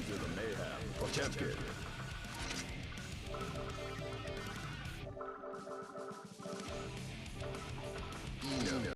After the mayhem attempted. No.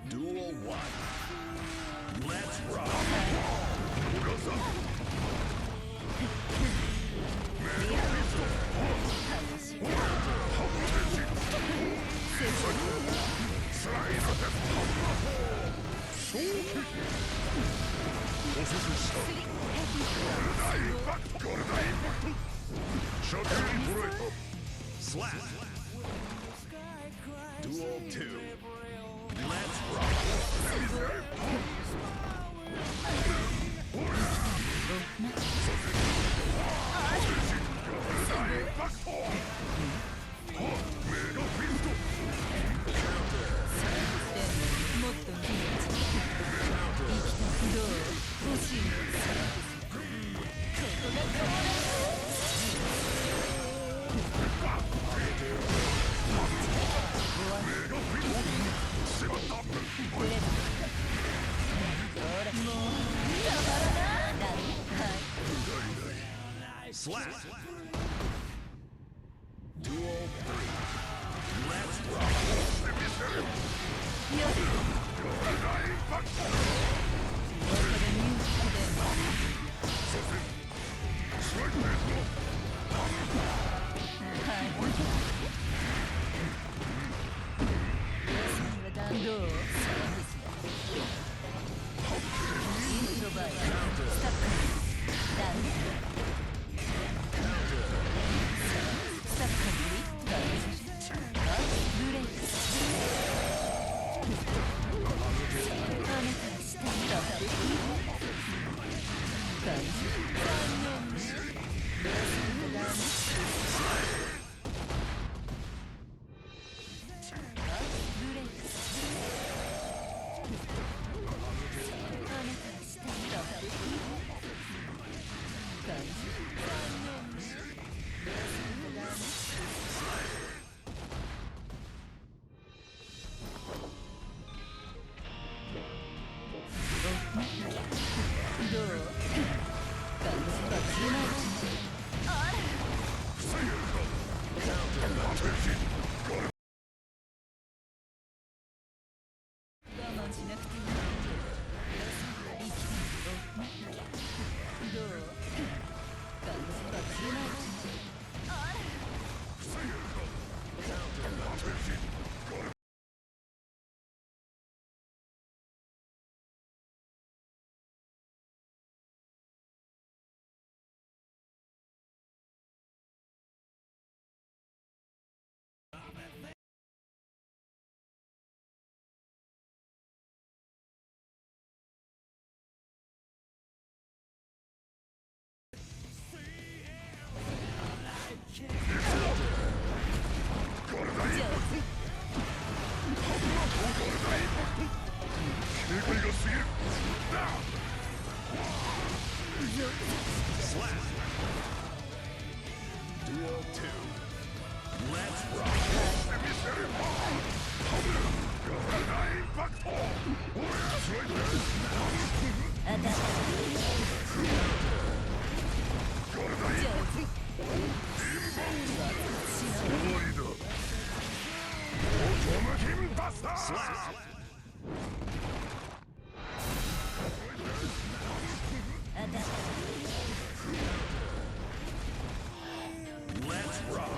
Duel 1. Let's rock! Slap! Duel 2. Let's rock! Slap! Duel 3. Let's rock! Slap! Duel 2. Let's rock! Slap! Let's rock!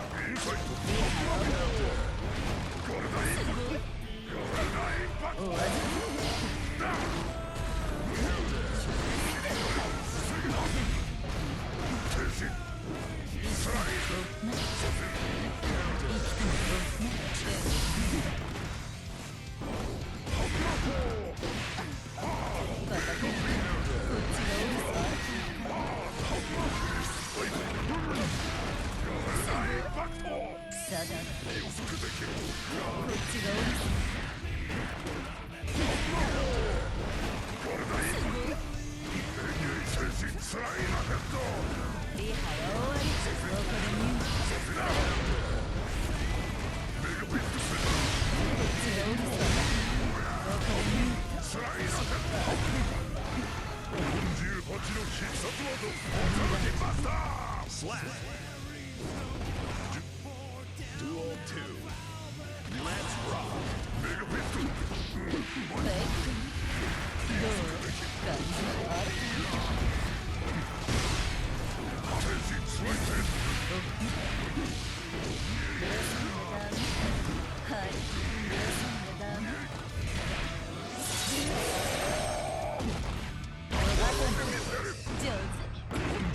さだこっちがおるスライナヘッドリハは終わりどこで見るメガビットセこっちがおるさどこで見るスライナヘッド48の必殺技驚きマスタースラッシュDuel 2 Let's rock メガビットフェイクどう感じあるはい上手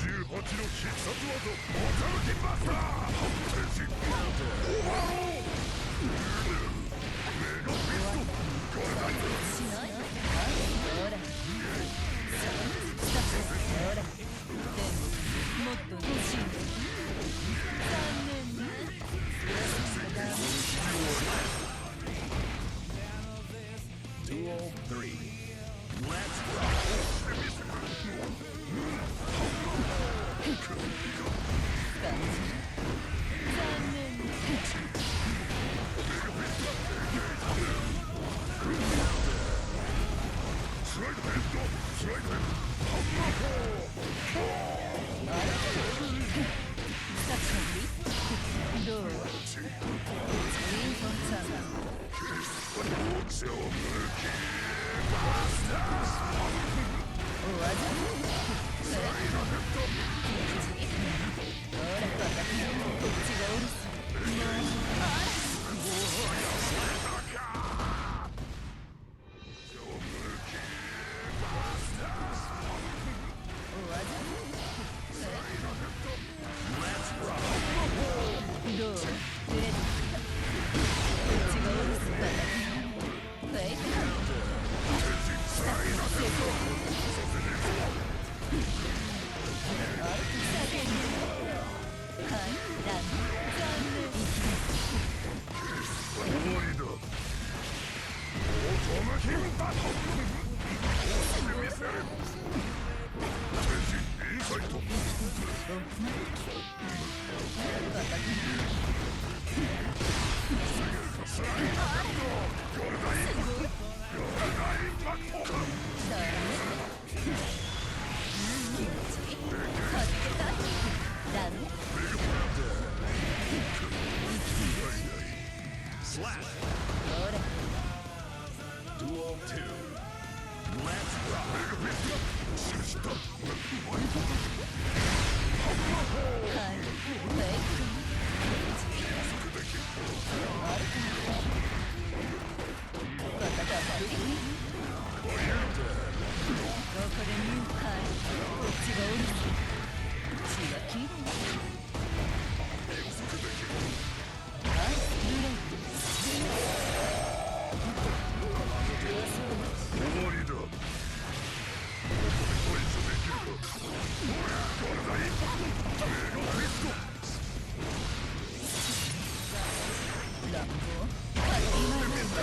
48の必殺技驚きマスター天使カウンターオーバーローメガビットこれだしないほらほらでももっと欲しい残念ねDuel 3 Let's rock 残念ねスライドヘッドスライドヘッドハンマーフォ作戦どうウィントンさんー超無気バスターおわざスライドヘッドほらこっちがおるさおわざどうレディこっちがおるさフェイク成功はいラン残念終わりだオートマキンバトル見せる天使インサイトスライドヘッドこれだインパクトこれだインパクトだねかけたランスラッシほらュ Duel 2 Let's rock メガビットシュッとはいフェイクバカだぶりどこで見るかいこっちがおる血がきれいはいブレイ終わりだここでご一緒できるかこれだインパクトメガビットランボーカリーマイナ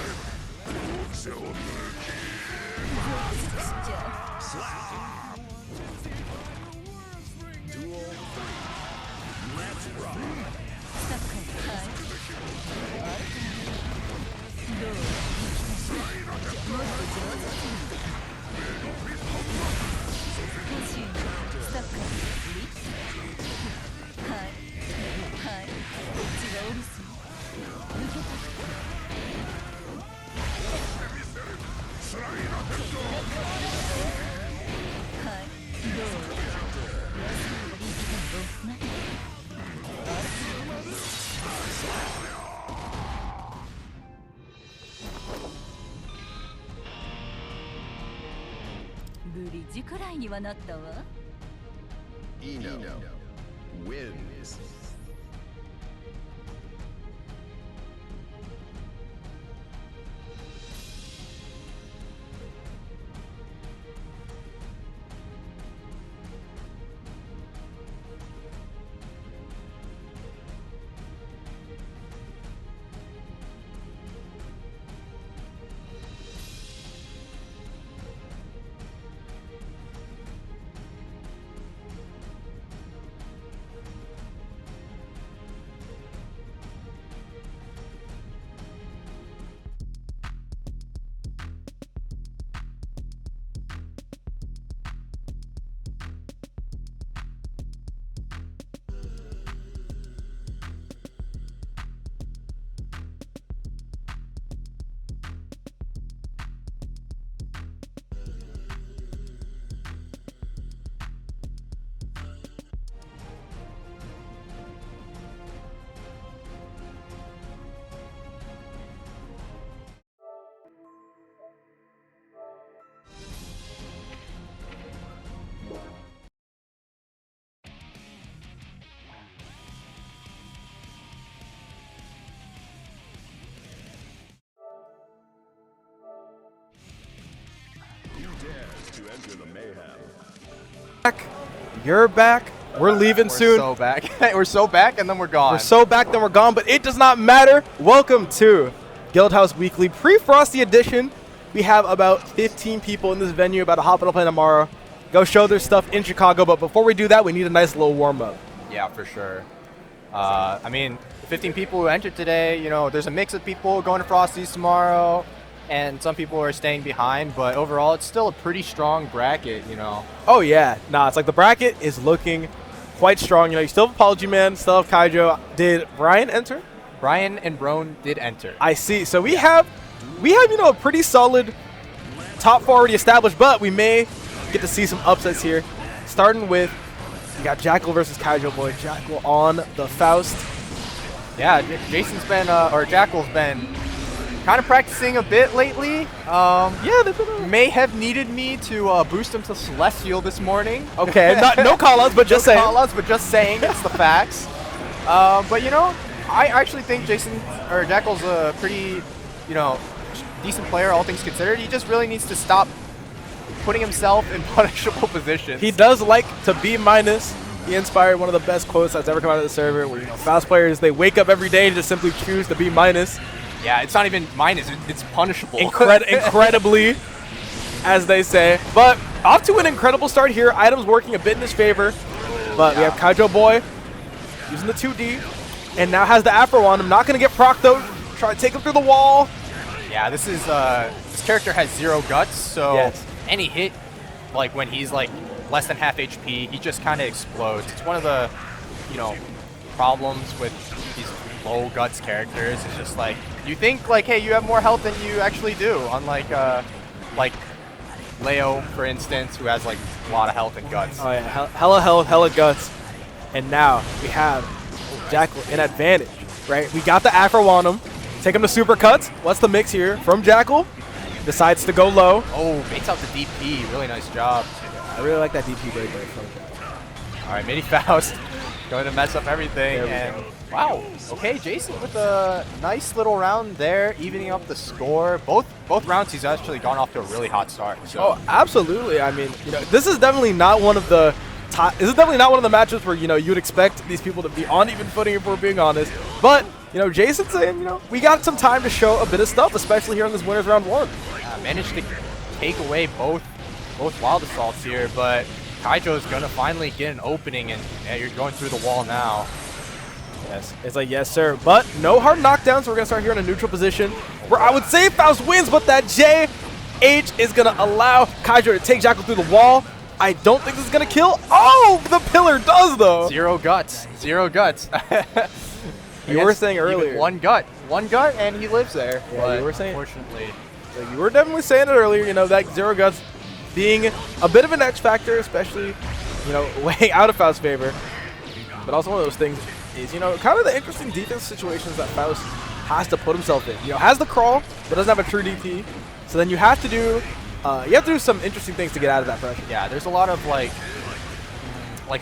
超無気じゃあ Slap Duel 3 Let's rock サッカーはいあるかどうもっと上手欲しいサッカーリはいはいこっちがおるさ受けたスライドヘッドはいどうまブリッジくらいにはなったわEno wins Back. You're back. We're leaving soon. So back. We're so back, and then we're gone. We're so back, then we're gone, but it does not matter. Welcome to Guildhouse Weekly Pre-Frosty Edition. We have about 15 people in this venue about to hop on a plane tomorrow, go show their stuff in Chicago, but before we do that, we need a nice little warm-up. Yeah, for sure. I mean, 15 people who entered today, you know, there's a mix of people going to Frosty's tomorrow, and some people are staying behind, but overall, it's still a pretty strong bracket, you know. Oh, yeah. Nah, it's like the bracket is looking quite strong. You know, you still have ApologyMan, still have Kaijo. Did Brian enter? Brian and Brone did enter. I see. So we have, you know, a pretty solid top four already established, but we may get to see some upsets here. Starting with, you got Jackal versus Kaijo boy. Jackal on the Faust. Yeah, Jason's been, or Jackal's been kind of practicing a bit lately. Yeah, they've been may have needed me to boost him to Celestial this morning. okay. No call-outs, but just saying. No call-outs, but just saying. It's the facts. But, you know, I actually think Jackal's a pretty, you know, decent player, all things considered. He just really needs to stop putting himself in punishable positions. He does like to B-. He inspired one of the best quotes that's ever come out of the server where, you know, Faust players, they wake up every day to just simply choose to B-. Yeah, it's not even minus. It's punishable. Incredibly, as they say. But off to an incredible start here. Items working a bit in his favor. But we have Kaijo boy using the 2D. And now has the Afro on him. Not going to get proc though. Try to take him through the wall. Yeah, this character has 0 guts, so any hit, like when he's like less than half HP, he just kind of explodes. It's one of the, you know, problems with these low guts characters. It's just like, you think like, hey, you have more health than you actually do. Unlike like Leo, for instance, who has like a lot of health and guts. Oh yeah, hella health, hella guts. And now we have Jackal in advantage, right? We got the Afro on him. Take him to super cuts. What's the mix here from Jackal? Decides to go low. Oh, baits out the DP. Really nice job. I really like that DP break there from Jackal. All right, Mini Faust going to mess up everything. And wow, okay, Jason with a nice little round there, evening up the score. Both rounds he's actually gone off to a really hot start. So. Oh, absolutely. I mean, you know, this is definitely not one of the matchups where, you know, you'd expect these people to be on even footing, if we're being honest. But, you know, Jason's saying, you know, we got some time to show a bit of stuff, especially here in this winners round 1. Managed to take away both Wild Assaults here, but Kaijo's gonna finally get an opening, and you're going through the wall now. Yes, it's like, yes, sir. But no hard knockdowns, so we're gonna start here in a neutral position, where I would say Faust wins, but that JH is gonna allow Kaijo to take Jackal through the wall. I don't think this is gonna kill. Oh, the pillar does though. 0 guts. 0 guts. You were saying earlier. One gut, and he lives there. Yeah, but you were saying. Unfortunately, you were definitely saying it earlier. You know, that 0 guts being a bit of an X factor, especially, you know, way out of Faust's favor. But also one of those things is, you know, kind of the interesting defense situations that Faust has to put himself in. You know, has the crawl, but doesn't have a true DP. So then you have to do some interesting things to get out of that pressure. Yeah, there's a lot of like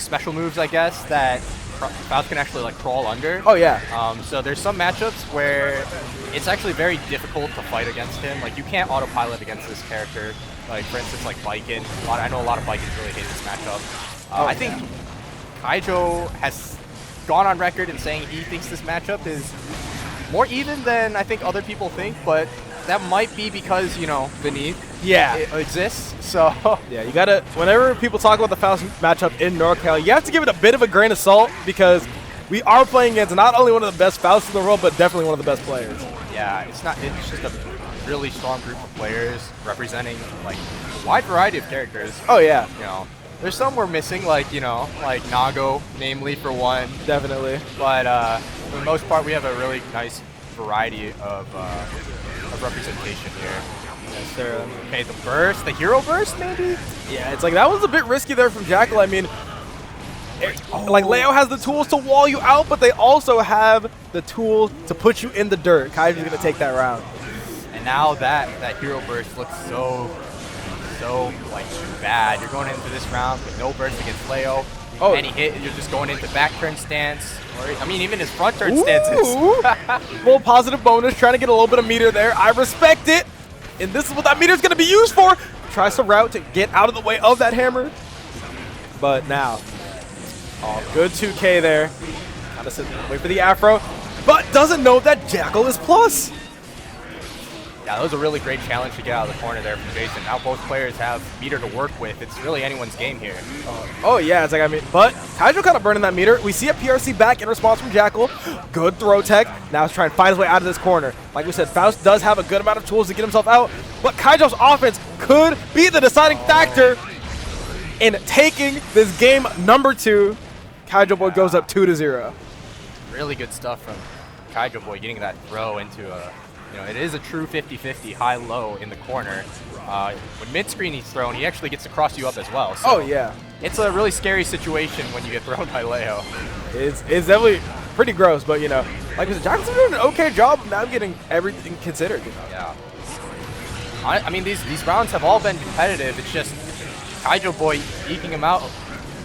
special moves, I guess, that Faust can actually like crawl under. Oh yeah. So there's some matchups where it's actually very difficult to fight against him. Like you can't autopilot against this character. Like for instance, like Biken. I know a lot of Bikens really hate this matchup. I think Kaijo has gone on record in saying he thinks this matchup is more even than I think other people think, but that might be because, you know, beneath it exists. So yeah, you gotta, whenever people talk about the Faust matchup in NorCal, you have to give it a bit of a grain of salt, because we are playing against not only one of the best Fausts in the world, but definitely one of the best players. Yeah, it's just a really strong group of players representing like a wide variety of characters. Oh yeah. You know, there's some we're missing, like, you know, like Nago, namely, for one. Definitely. But for the most part, we have a really nice variety of representation here. Yes, sir. Okay, the burst, the hero burst, maybe? Yeah, it's like that was a bit risky there from Jackal. I mean, like Leo has the tools to wall you out, but they also have the tool to put you in the dirt. Kaijo's gonna take that round. And now that hero burst looks so like bad. You're going into this round with no burst against Leo. Oh. Any hit, you're just going into back turn stance. Or, I mean, even his front turn stances. Full positive bonus, trying to get a little bit of meter there. I respect it. And this is what that meter is going to be used for. tries to route to get out of the way of that hammer. But now, good 2K there. Kind of sit there, wait for the Afro, but doesn't know that Jackal is plus. Yeah, that was a really great challenge to get out of the corner there from Jason. Now both players have meter to work with. It's really anyone's game here. Oh yeah, it's like, I mean, but Kaijo kind of burning that meter. We see a PRC back in response from Jackal. Good throw tech. Now he's trying to find his way out of this corner. Like we said, Faust does have a good amount of tools to get himself out, but Kaijo's offense could be the deciding factor in taking this game number 2. Kaijo Boy goes up 2-0. Really good stuff from Kaijo Boy getting that throw into a, it is a true 50-50 high-low in the corner. When mid-screen he's thrown, he actually gets to cross you up as well. So Oh yeah. It's a really scary situation when you get thrown by Leo. It's definitely pretty gross, but like I said, Jackal's doing an okay job of navigating everything considered. Yeah. I mean, these rounds have all been competitive. It's just Kaijo Boy eking him out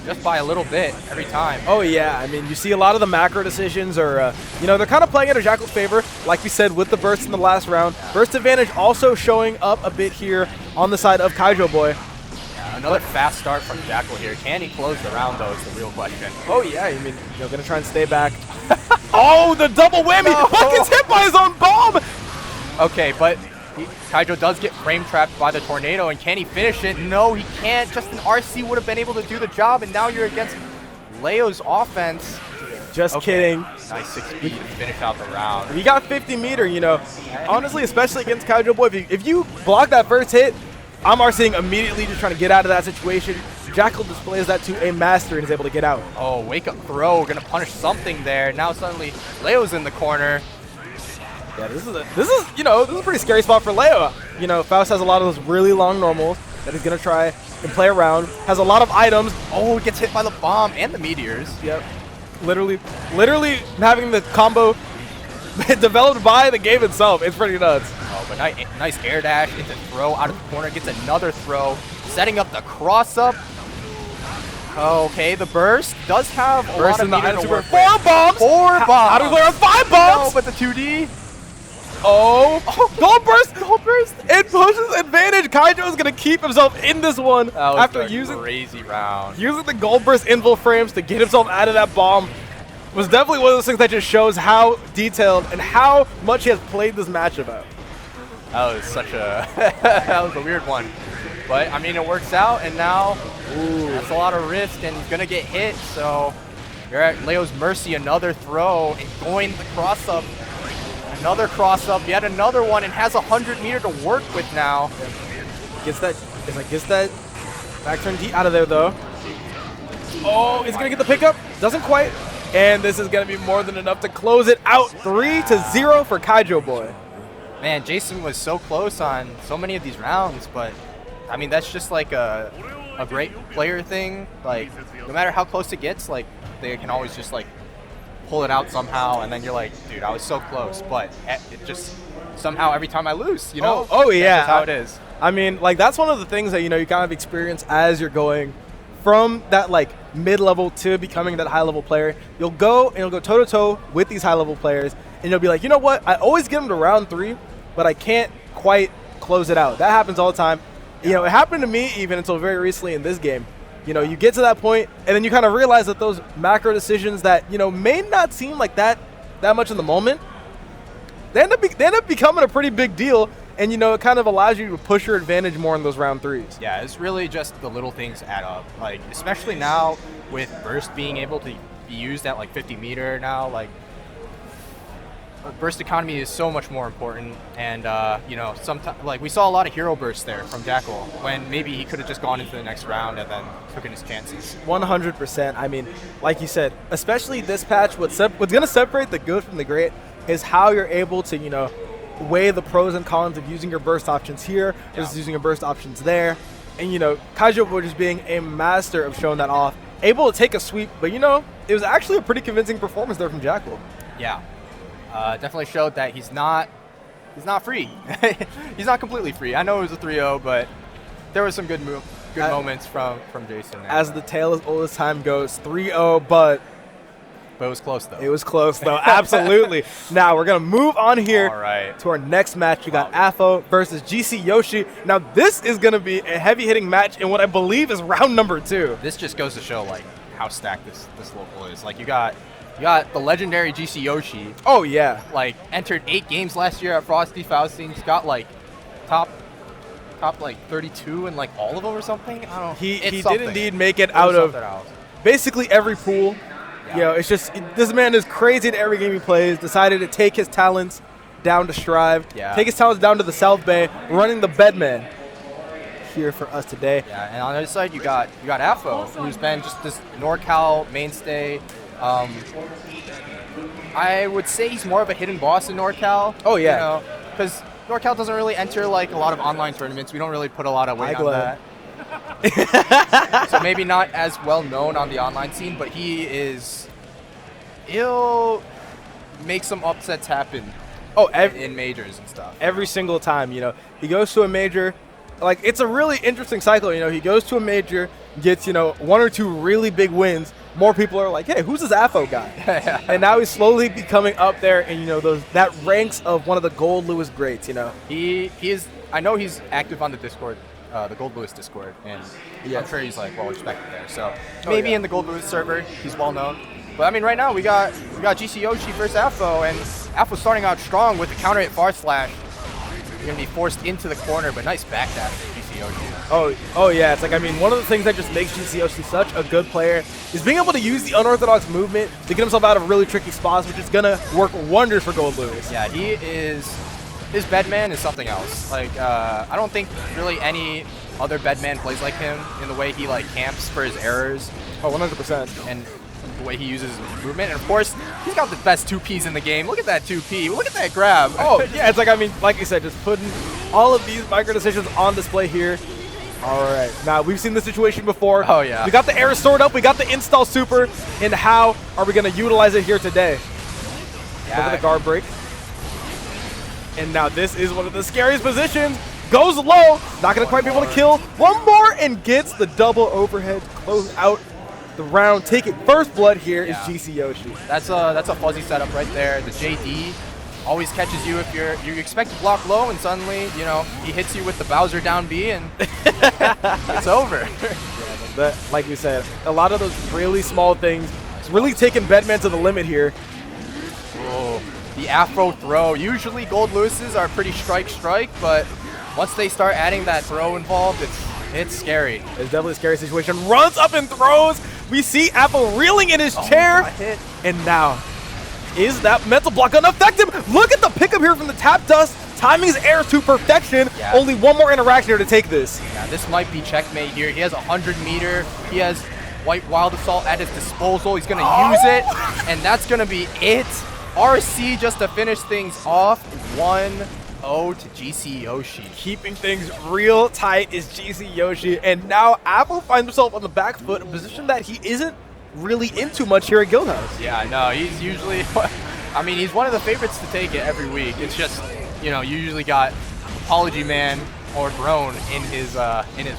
just by a little bit every time. Oh yeah, I mean, you see a lot of the macro decisions are, they're kind of playing it in Jackal's favor, like we said with the burst in the last round. Burst advantage also showing up a bit here on the side of Kaijo Boy. Yeah, another fast start from Jackal here. Can he close the round though is the real question. Oh yeah, I mean, gonna try and stay back. Oh, the double whammy! No. Buck gets hit by his own bomb! Okay, but Kaijo does get frame trapped by the tornado, and can he finish it? No, he can't. Just an RC would have been able to do the job, and now you're against Leo's offense. Just kidding. Nice 6 speed to finish out the round. If you got 50 meter, honestly, especially against Kaijo Boy, if you block that first hit, I'm RCing immediately just trying to get out of that situation. Jackal displays that to a master and is able to get out. Oh, wake up throw, gonna punish something there. Now suddenly Leo's in the corner. Yeah, this is a pretty scary spot for Leo. Faust has a lot of those really long normals that he's gonna try and play around. Has a lot of items. Oh, gets hit by the bomb and the meteors. Yep. Literally having the combo developed by the game itself. It's pretty nuts. Oh, but nice air dash into throw out of the corner. Gets another throw, setting up the cross up. Okay, the burst does have a lot of meter to work with. 4 bombs. 4 bombs. How do we clear on 5 bombs? No, but the 2D. Oh, gold burst! It pushes advantage. Kaijo is gonna keep himself in this one after using crazy round. Using the gold burst invul frames to get himself out of that bomb was definitely one of those things that just shows how detailed and how much he has played this matchup out. That was such a that was a weird one, but I mean it works out, and now that's a lot of risk, and he's gonna get hit. So you're at Leo's mercy. Another throw and going the cross up. Another cross up, yet another one, and has 100 meter to work with now. Gets that back turn D out of there though. Oh, he's gonna get the pickup. Doesn't quite. And this is gonna be more than enough to close it out. 3-0 for Kaijo Boy. Man, Jason was so close on so many of these rounds, but I mean that's just like a great player thing. Like no matter how close it gets, like they can always just like pull it out somehow, and then you're like, dude, I was so close, but it just somehow every time I lose, Oh yeah, that's how it is. I mean, like that's one of the things that you kind of experience as you're going from that like mid-level to becoming that high-level player. You'll go toe-to-toe with these high-level players, and you'll be like, you know what? I always get them to round 3, but I can't quite close it out. That happens all the time. It happened to me even until very recently in this game. You get to that point, and then you kind of realize that those macro decisions that, may not seem like that much in the moment, they end up becoming a pretty big deal, and, it kind of allows you to push your advantage more in those round 3s. Yeah, it's really just the little things add up. Like, especially now with burst being able to be used at, like, 50 meter now, like, burst economy is so much more important, and sometimes like we saw a lot of hero bursts there from Jackal when maybe he could have just gone into the next round and then taken his chances. 100%. I mean, like you said, especially this patch, what's going to separate the good from the great is how you're able to weigh the pros and cons of using your burst options here versus using your burst options there, and Kaijo Boy just being a master of showing that off, able to take a sweep, but it was actually a pretty convincing performance there from Jackal. Yeah. Definitely showed that he's not free. He's not completely free. I know it was a 3-0, but there was some good moments from Jason there. As the tale as old as time goes, 3-0, but But it was close, though. It was close, though. Absolutely. Now, we're going to move on here All right. to our next match. We got AFO versus GcYoshi. Now, this is going to be a heavy-hitting match in what I believe is round number 2. This just goes to show, like, how stacked this local is. Like, you got the legendary GcYoshi. Oh, yeah. Like, entered 8 games last year at Frosty Faustine. He's got, like, top like 32 in, like, all of them or something. I don't know. He did something. indeed make it out of basically every pool. Yeah. You know, it's just, this man is crazy at every game he plays, decided to take his talents down to Strive, take his talents down to the South Bay, running the Bedman here for us today. Yeah, and on the other side, you got AFO, who's been just this NorCal mainstay. I would say he's more of a hidden boss in NorCal. Oh, yeah. Because NorCal doesn't really enter, like, a lot of online tournaments. We don't really put a lot of weight on that. So maybe not as well known on the online scene, but he'll make some upsets happen. Oh, in majors and stuff. Every single time, you know, he goes to a major. Like, it's a really interesting cycle. You know, he goes to a major, gets, you know, 1 or 2 really big wins. More people are like, hey, who's this AFO guy? And now he's slowly becoming up there, and, you know, that ranks of one of the Gold Lewis greats, you know. He is. I know he's active on the Discord. The Gold Lewis Discord, and I'm sure he's like well respected there. So maybe in the Gold Lewis server, he's well known. But I mean, right now we got GcYoshi versus AFO, and AFO starting out strong with the counter hit far slash. You're gonna be forced into the corner, but nice backdash from GcYoshi. Oh yeah. It's like, I mean, one of the things that just makes GcYoshi such a good player is being able to use the unorthodox movement to get himself out of really tricky spots, which is gonna work wonders for Gold Lewis. Yeah, he is. His bedman is something else. Like, I don't think really any other bedman plays like him in the way he, like, camps for his errors. Oh, 100%. And the way he uses his movement. And, of course, he's got the best 2Ps in the game. Look at that 2P. Look at that grab. Oh, yeah. It's like, I mean, like you said, just putting all of these micro decisions on display here. All right. Now, we've seen this situation before. Oh, yeah. We got the air stored up. We got the install super. And how are we going to utilize it here today? Yeah. Look at the guard break. And now this is one of the scariest positions. Goes low. Not going to quite be able to kill. One more and gets the double overhead to close out the round. Taking first blood here is GcYoshi. That's a fuzzy setup right there. The JD always catches you if you expect to block low, and suddenly, you know, he hits you with the Bowser down B, and it's over. But like we said, a lot of those really small things. It's really taking Bedman to the limit here. Whoa. The Afro throw. Usually Gold Lewis's are pretty strike, but once they start adding that throw involved, it's scary. It's definitely a scary situation. Runs up and throws. We see Apple reeling in his chair. And now, is that mental block gonna affect him? Look at the pickup here from the tap dust. Timing his air to perfection. Yeah. Only one more interaction here to take this. Yeah, this might be checkmate here. He has 100 meter. He has White Wild Assault at his disposal. He's gonna use it, and that's gonna be it. RC just to finish things off. 1-0 to GcYoshi. Keeping things real tight is GcYoshi, and now Apple finds himself on the back foot, a position that he isn't really into much here at Guildhouse. Yeah, no, he's usually, I mean, he's one of the favorites to take it every week. It's just, you know, you usually got ApologyMan or Brone in his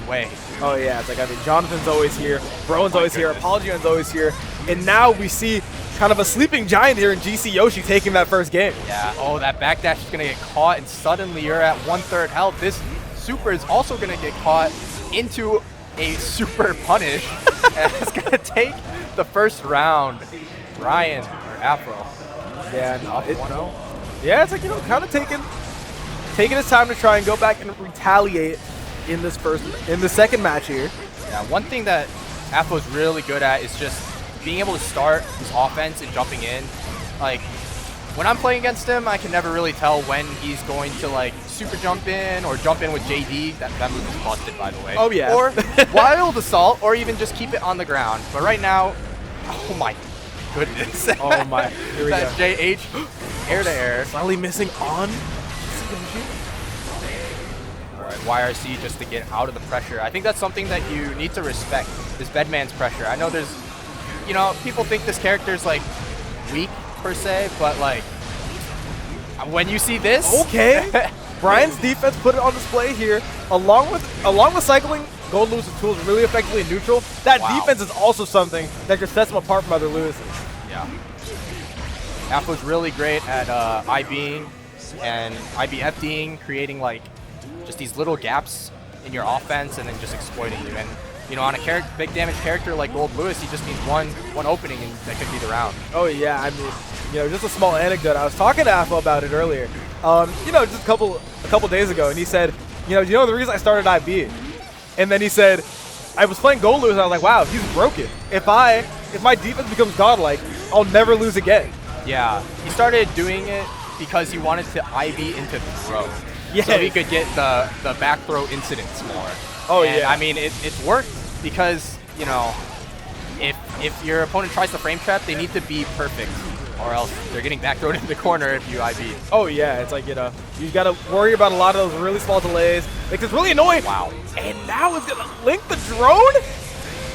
way. Oh yeah, it's like, I mean, Jonathan's always here, Brone's always here, ApologyMan's always here, and now we see kind of a sleeping giant here in GcYoshi taking that first game. Yeah, oh, that backdash is going to get caught, and suddenly you're at 1/3 health. This super is also going to get caught into a super punish, and it's going to take the first round. Ryan, or Afro. Yeah, no, Up 1-0. Yeah, it's like, you know, kind of taking his time to try and go back and retaliate in the second match here. Yeah, one thing that Afro's really good at is just being able to start his offense and jumping in. Like, when I'm playing against him, I can never really tell when he's going to, like, super jump in or jump in with JD. That move is busted, by the way. Oh, yeah. Or Wild Assault, or even just keep it on the ground. But right now, oh my goodness. Oh my, here we that go. JH, air to air. Slightly missing on. Alright, YRC just to get out of the pressure. I think that's something that you need to respect, is Bedman's pressure. I know there's, you know, people think this character's, like, weak, per se, but, like, when you see this... Okay. Brian's defense put it on display here. Along with cycling Gold Lewis's tools really effectively in neutral, that defense is also something that just sets him apart from other Lewis's. Yeah. Apo's really great at IBing and IBFDing, creating like just these little gaps in your offense and then just exploiting you. And you know, on a big damage character like Gold Lewis, he just needs one opening and that could be the round. Oh yeah, I mean, you know, just a small anecdote. I was talking to Apo about it earlier. You know, just a couple days ago, and he said, you know the reason I started IB, and then he said, I was playing Gold Lewis, and I was like, wow, he's broken. If my defense becomes godlike, I'll never lose again. Yeah, he started doing it because he wanted to IB into throw. Yeah. So he could get the back throw incidents more. Oh, and, yeah. I mean, it's worked because, you know, if your opponent tries to frame trap, they need to be perfect, or else they're getting back thrown into the corner if you IB. Oh yeah, it's like, you know, you got to worry about a lot of those really small delays. Like, it's really annoying. Wow. And now it's going to link the drone.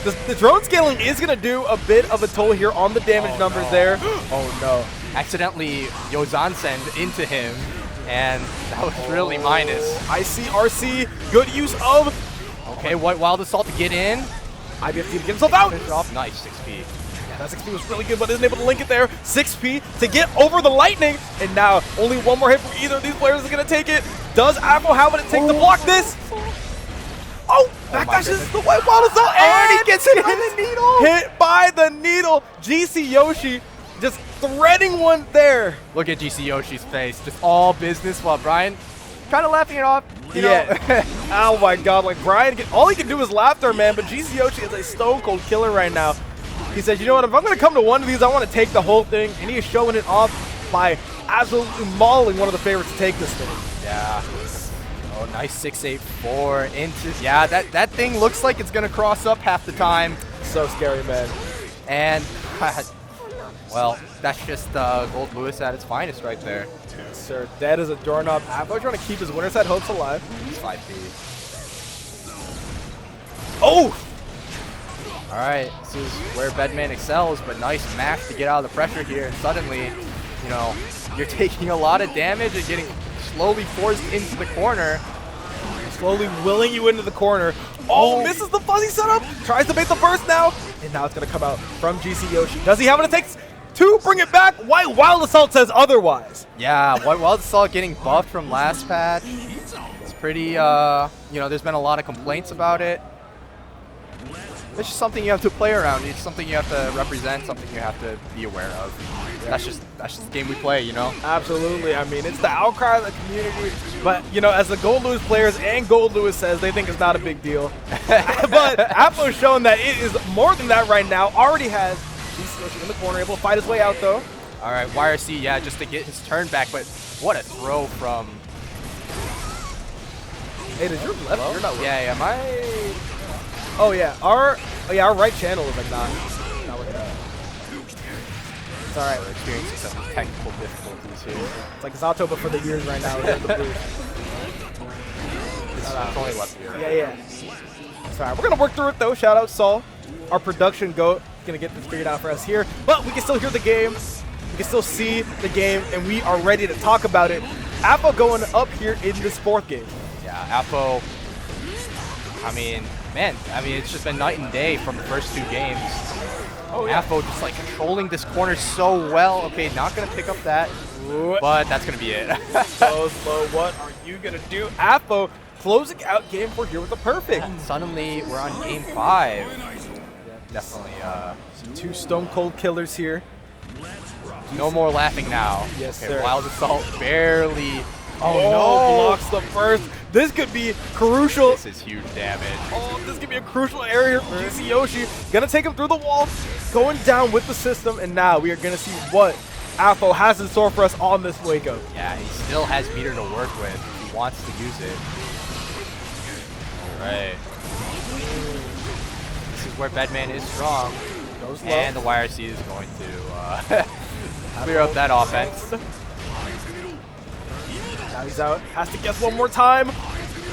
The drone scaling is going to do a bit of a toll here on the damage numbers there. Oh no. Accidentally Yozan-send into him, and that was really minus. I see RC, good use of. Okay, Wild Assault to get in. IBFT to get himself out. Finish off. Nice, 6P. Yeah, that 6P was really good, but isn't able to link it there. 6P to get over the lightning. And now only one more hit from either of these players is going to take it. Does Apo have what it takes to block this? Oh, backdashes the white Wild Assault, and he gets hit by the needle. Hit by the needle. GcYoshi just threading one there. Look at GcYoshi's face, just all business while Brian kind of laughing it off. You know? Oh my god, like Brian, all he can do is laughter, man, but GcYoshi is a stone cold killer right now. He says, you know what, if I'm going to come to one of these, I want to take the whole thing, and he is showing it off by absolutely mauling one of the favorites to take this thing. Yeah. Oh, nice 684 into, yeah, that thing looks like it's going to cross up half the time. So scary, man. And, well, that's just Gold Lewis at its finest right there. Yes, sir. Dead as a doorknob. Apo trying to keep his winner's head hopes alive. It's 5P. Oh! All right, this is where Bedman excels, but nice mash to get out of the pressure here. And suddenly, you know, you're taking a lot of damage and getting slowly forced into the corner. Slowly willing you into the corner. Oh, misses the fuzzy setup. Tries to bait the burst now. And now it's going to come out from GcYoshi. Does he have what it takes to bring it back? White Wild Assault says otherwise. Yeah, White Wild Assault getting buffed from last patch. It's pretty, you know, there's been a lot of complaints about it. It's just something you have to play around. It's something you have to represent, something you have to be aware of. Yeah. That's just the game we play, you know? Absolutely. I mean, it's the outcry of the community. But, you know, as the Gold Lewis players and Gold Lewis says, they think it's not a big deal. But Apo's shown that it is more than that right now. Already has GcYoshi in the corner, able to fight his way out, though. All right, YRC, yeah, just to get his turn back. But what a throw from... Hey, does your left? Hello? You're not left. Yeah, am I... Oh yeah, our right channel is like not looking up. It's all right. We're experiencing some technical difficulties here. It's like Zato, but for the ears right now. It's the boost. It's only left here. Yeah. It's all right. We're gonna work through it though. Shout out Saul, our production goat, gonna get this figured out for us here. But we can still hear the game. We can still see the game, and we are ready to talk about it. Apo going up here in this fourth game. Yeah, Apo. I mean, man, it's just been night and day from the first two games. Oh, yeah. Apo just like controlling this corner so well. Okay, not gonna pick up that, but that's gonna be it. So slow. What are you gonna do? Apo closing out game 4 here with a perfect. And suddenly we're on game 5. Definitely. Some two stone cold killers here. No more laughing now. Yes, okay, sir. Wild Assault barely. Oh no! Blocks the first. This could be crucial. This is huge damage. Oh, this could be a crucial area for GcYoshi. Gonna take him through the wall, going down with the system, and now we are gonna see what Apo has in store for us on this wake up. Yeah, he still has meter to work with. He wants to use it. All right. This is where Bedman is strong. Goes low. And the YRC is going to clear up that offense. Now he's out. Has to guess one more time.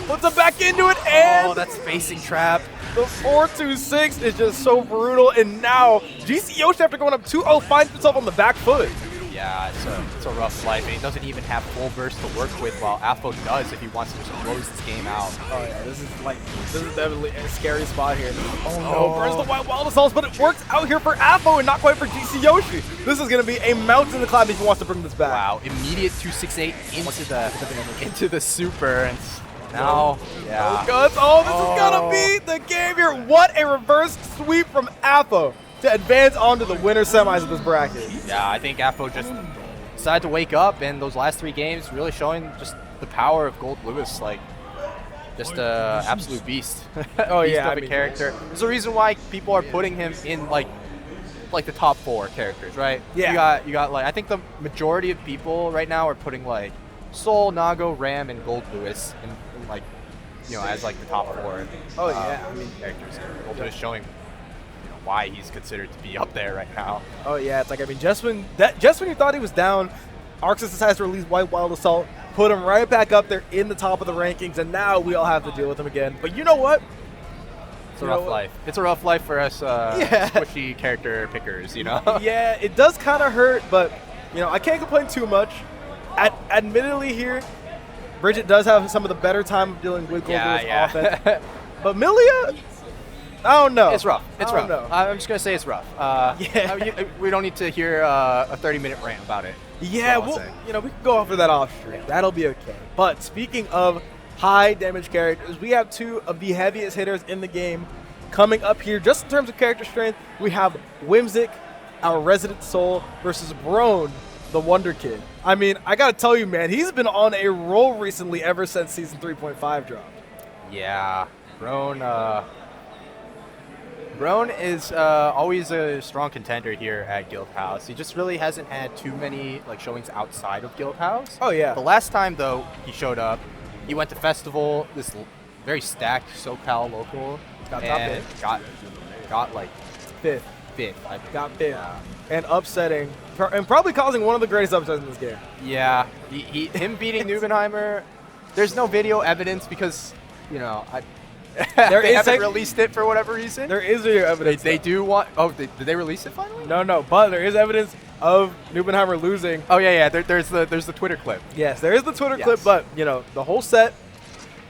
Puts him back into it, and Oh, that's facing trap. the 4-2-6 is just so brutal. And now GcYoshi, after going up 2-0, finds himself on the back foot. Yeah, it's a rough life, and he doesn't even have full burst to work with, while Afo does if he wants to just close this game out. Oh yeah, this is definitely a scary spot here. Oh no, burns the wild assaults, but it works out here for Afo and not quite for GcYoshi. This is gonna be a mountain in the cloud if he wants to bring this back. Wow, immediate 268 into the super, and now, yeah. Guts. Oh, this is gonna be the game here. What a reverse sweep from Afo to advance on to the winner semis of this bracket. Yeah, I think Afo just decided to wake up, and those last 3 games really showing just the power of Gold Lewis, like just an absolute beast. Oh beast yeah, of a character. There's a reason why people are putting him in like the top 4 characters, right? Yeah. You got like, I think the majority of people right now are putting like Soul, Nago, Ram, and Gold Lewis in like, you know, as like the top 4. Oh yeah, I mean, characters. Gold Lewis showing why he's considered to be up there right now. oh yeah, it's like, I mean, just when you thought he was down, Arxis decides to release Wild Assault, put him right back up there in the top of the rankings, and now we all have to deal with him again. But you know what? It's a rough life. It's a rough life for us squishy character pickers, you know? Yeah, it does kind of hurt, but, you know, I can't complain too much. Admittedly here, Bridget does have some of the better time of dealing with Gold Lewis offense. But Milia, I don't know. It's rough. It's rough. Know. I'm just going to say it's rough. We don't need to hear a 30-minute rant about it. Yeah, well, you know, we can go off of that off stream. That'll be okay. But speaking of high damage characters, we have 2 of the heaviest hitters in the game coming up here. Just in terms of character strength, we have Whimsic, our resident soul, versus Brone, the Wonder Kid. I mean, I gotta tell you, man, he's been on a roll recently ever since Season 3.5 dropped. Yeah, Brone is always a strong contender here at Guildhouse. He just really hasn't had too many like showings outside of Guildhouse. Oh yeah. The last time though he showed up, he went to festival, this very stacked SoCal local, Got and got like fifth. Got fifth. Yeah. And upsetting, and probably causing one of the greatest upsets in this game. Yeah, him beating Nubenheimer. There's no video evidence because, you know, they haven't released it for whatever reason. There is video evidence. They do want. Oh, did they release it finally? No, but there is evidence of Nubenheimer losing. Oh yeah. There's the Twitter clip. Yes, there is the Twitter clip, but you know the whole set,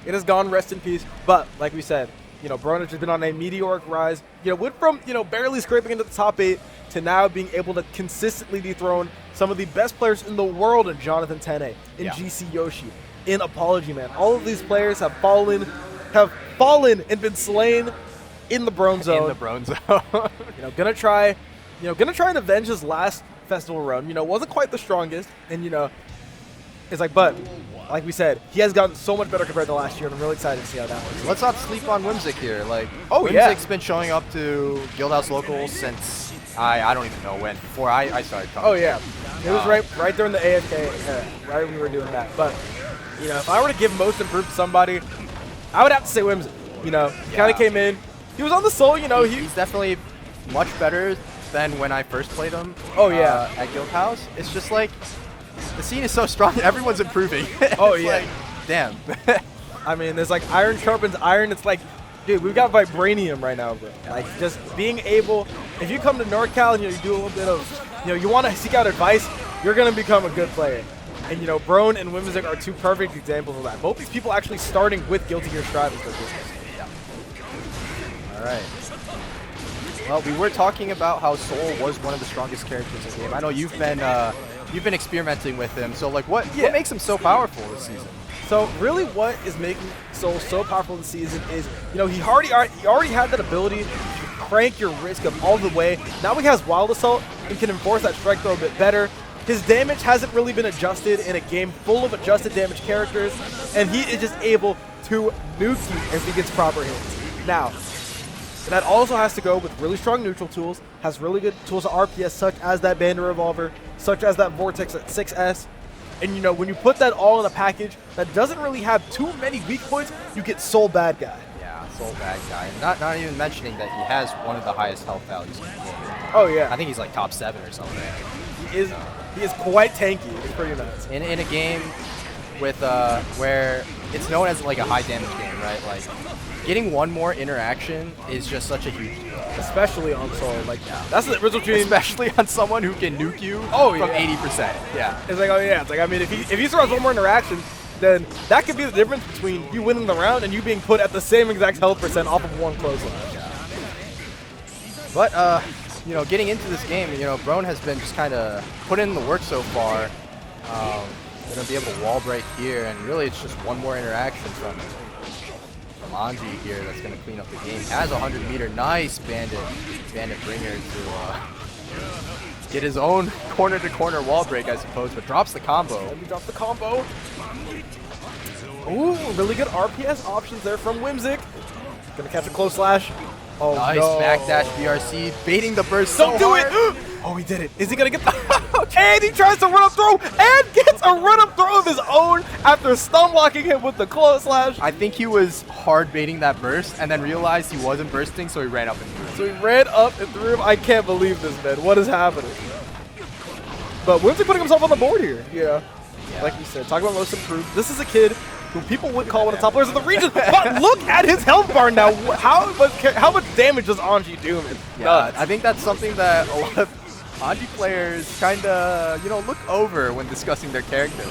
it has gone rest in peace. But like we said, you know, Brone has been on a meteoric rise. You know, went from barely scraping into the top 8 to now being able to consistently dethrone some of the best players in the world in Jonathan Tene, in GcYoshi, in ApologyMan. All of these players have fallen and been slain in the Brone zone. In the Brone zone. Gonna try and avenge his last festival run. Wasn't quite the strongest, and it's like, but like we said, he has gotten so much better compared to last year, and I'm really excited to see how that works. Let's not sleep on Whimsic here. Like, oh Whimsic's been showing up to Guildhouse locals since I don't even know when. Before I started coming. Oh yeah, it was right during the AFK era, right when we were doing that. But if I were to give most improved to somebody, I would have to say Whimsic. He kind of came in. He was on the soul. He's definitely much better than when I first played him. Oh yeah, at Guildhouse. It's just like the scene is so strong. Everyone's improving. Oh yeah. Like, damn. I mean, there's like iron sharpens iron. It's like, dude, we've got vibranium right now, bro. Like, just being able, if you come to NorCal and you do a little bit of, you want to seek out advice, you're gonna become a good player. And Brone and Whimsic are 2 perfect examples of that. Both these people actually starting with Guilty Gear Strive as their business. All right. Well, we were talking about how Soul was one of the strongest characters in the game. I know you've been experimenting with him. So like, what makes him so powerful this season? So really, what is making Soul so powerful this season is, he already had that ability to crank your risk up all the way. Now he has Wild Assault and can enforce that strike throw a bit better. His damage hasn't really been adjusted in a game full of adjusted damage characters, and he is just able to nuke you as he gets proper hits. Now, that also has to go with really strong neutral tools, has really good tools to RPS, such as that Bandit Revolver, such as that Vortex at 6S. And when you put that all in a package that doesn't really have too many weak points, you get Soul Bad Guy. Yeah, Soul Bad Guy. And not even mentioning that he has one of the highest health values in the game. Oh yeah. I think he's like top 7 or something. He is quite tanky. It's pretty nuts. In a game with where it's known as like a high damage game, right? Like, getting one more interaction is just such a huge deal. especially on Soul. Like, that's the difference between. Especially on someone who can nuke you Oh, from yeah. 80%. Yeah. It's like, oh yeah, it's like, I mean, if he throws one more interaction, then that could be the difference between you winning the round and you being put at the same exact health percent off of one close slash. But, you know, getting into this game, you know, Brone has been just kind of put in the work so far. Going to be able to wall break here, and really it's just one more interaction from Anji here that's going to clean up the game. Has a 100-meter, nice bandit bringer to get his own corner-to-corner wall break, I suppose, but drops the combo. Let me drop the combo. Ooh, really good RPS options there from Whimsic. Gonna catch a close slash. Oh, Nice no. backdash BRC, baiting the burst Don't so do hard. it! Oh, he did it. Is he gonna get the... And he tries to run up throw and gets a run up throw of his own after stun blocking him with the close slash. I think he was hard baiting that burst and then realized he wasn't bursting, so he ran up and threw it. So he ran up and threw him. I can't believe this, man. What is happening? But Whimsy putting himself on the board here. Yeah. Like you said, talk about most improved. This is a kid who people would call one of the top players of the region. But look at his health bar now. How much damage does Anji do him? Yeah, I think that's something that a lot of Anji players kind of, you know, look over when discussing their characters.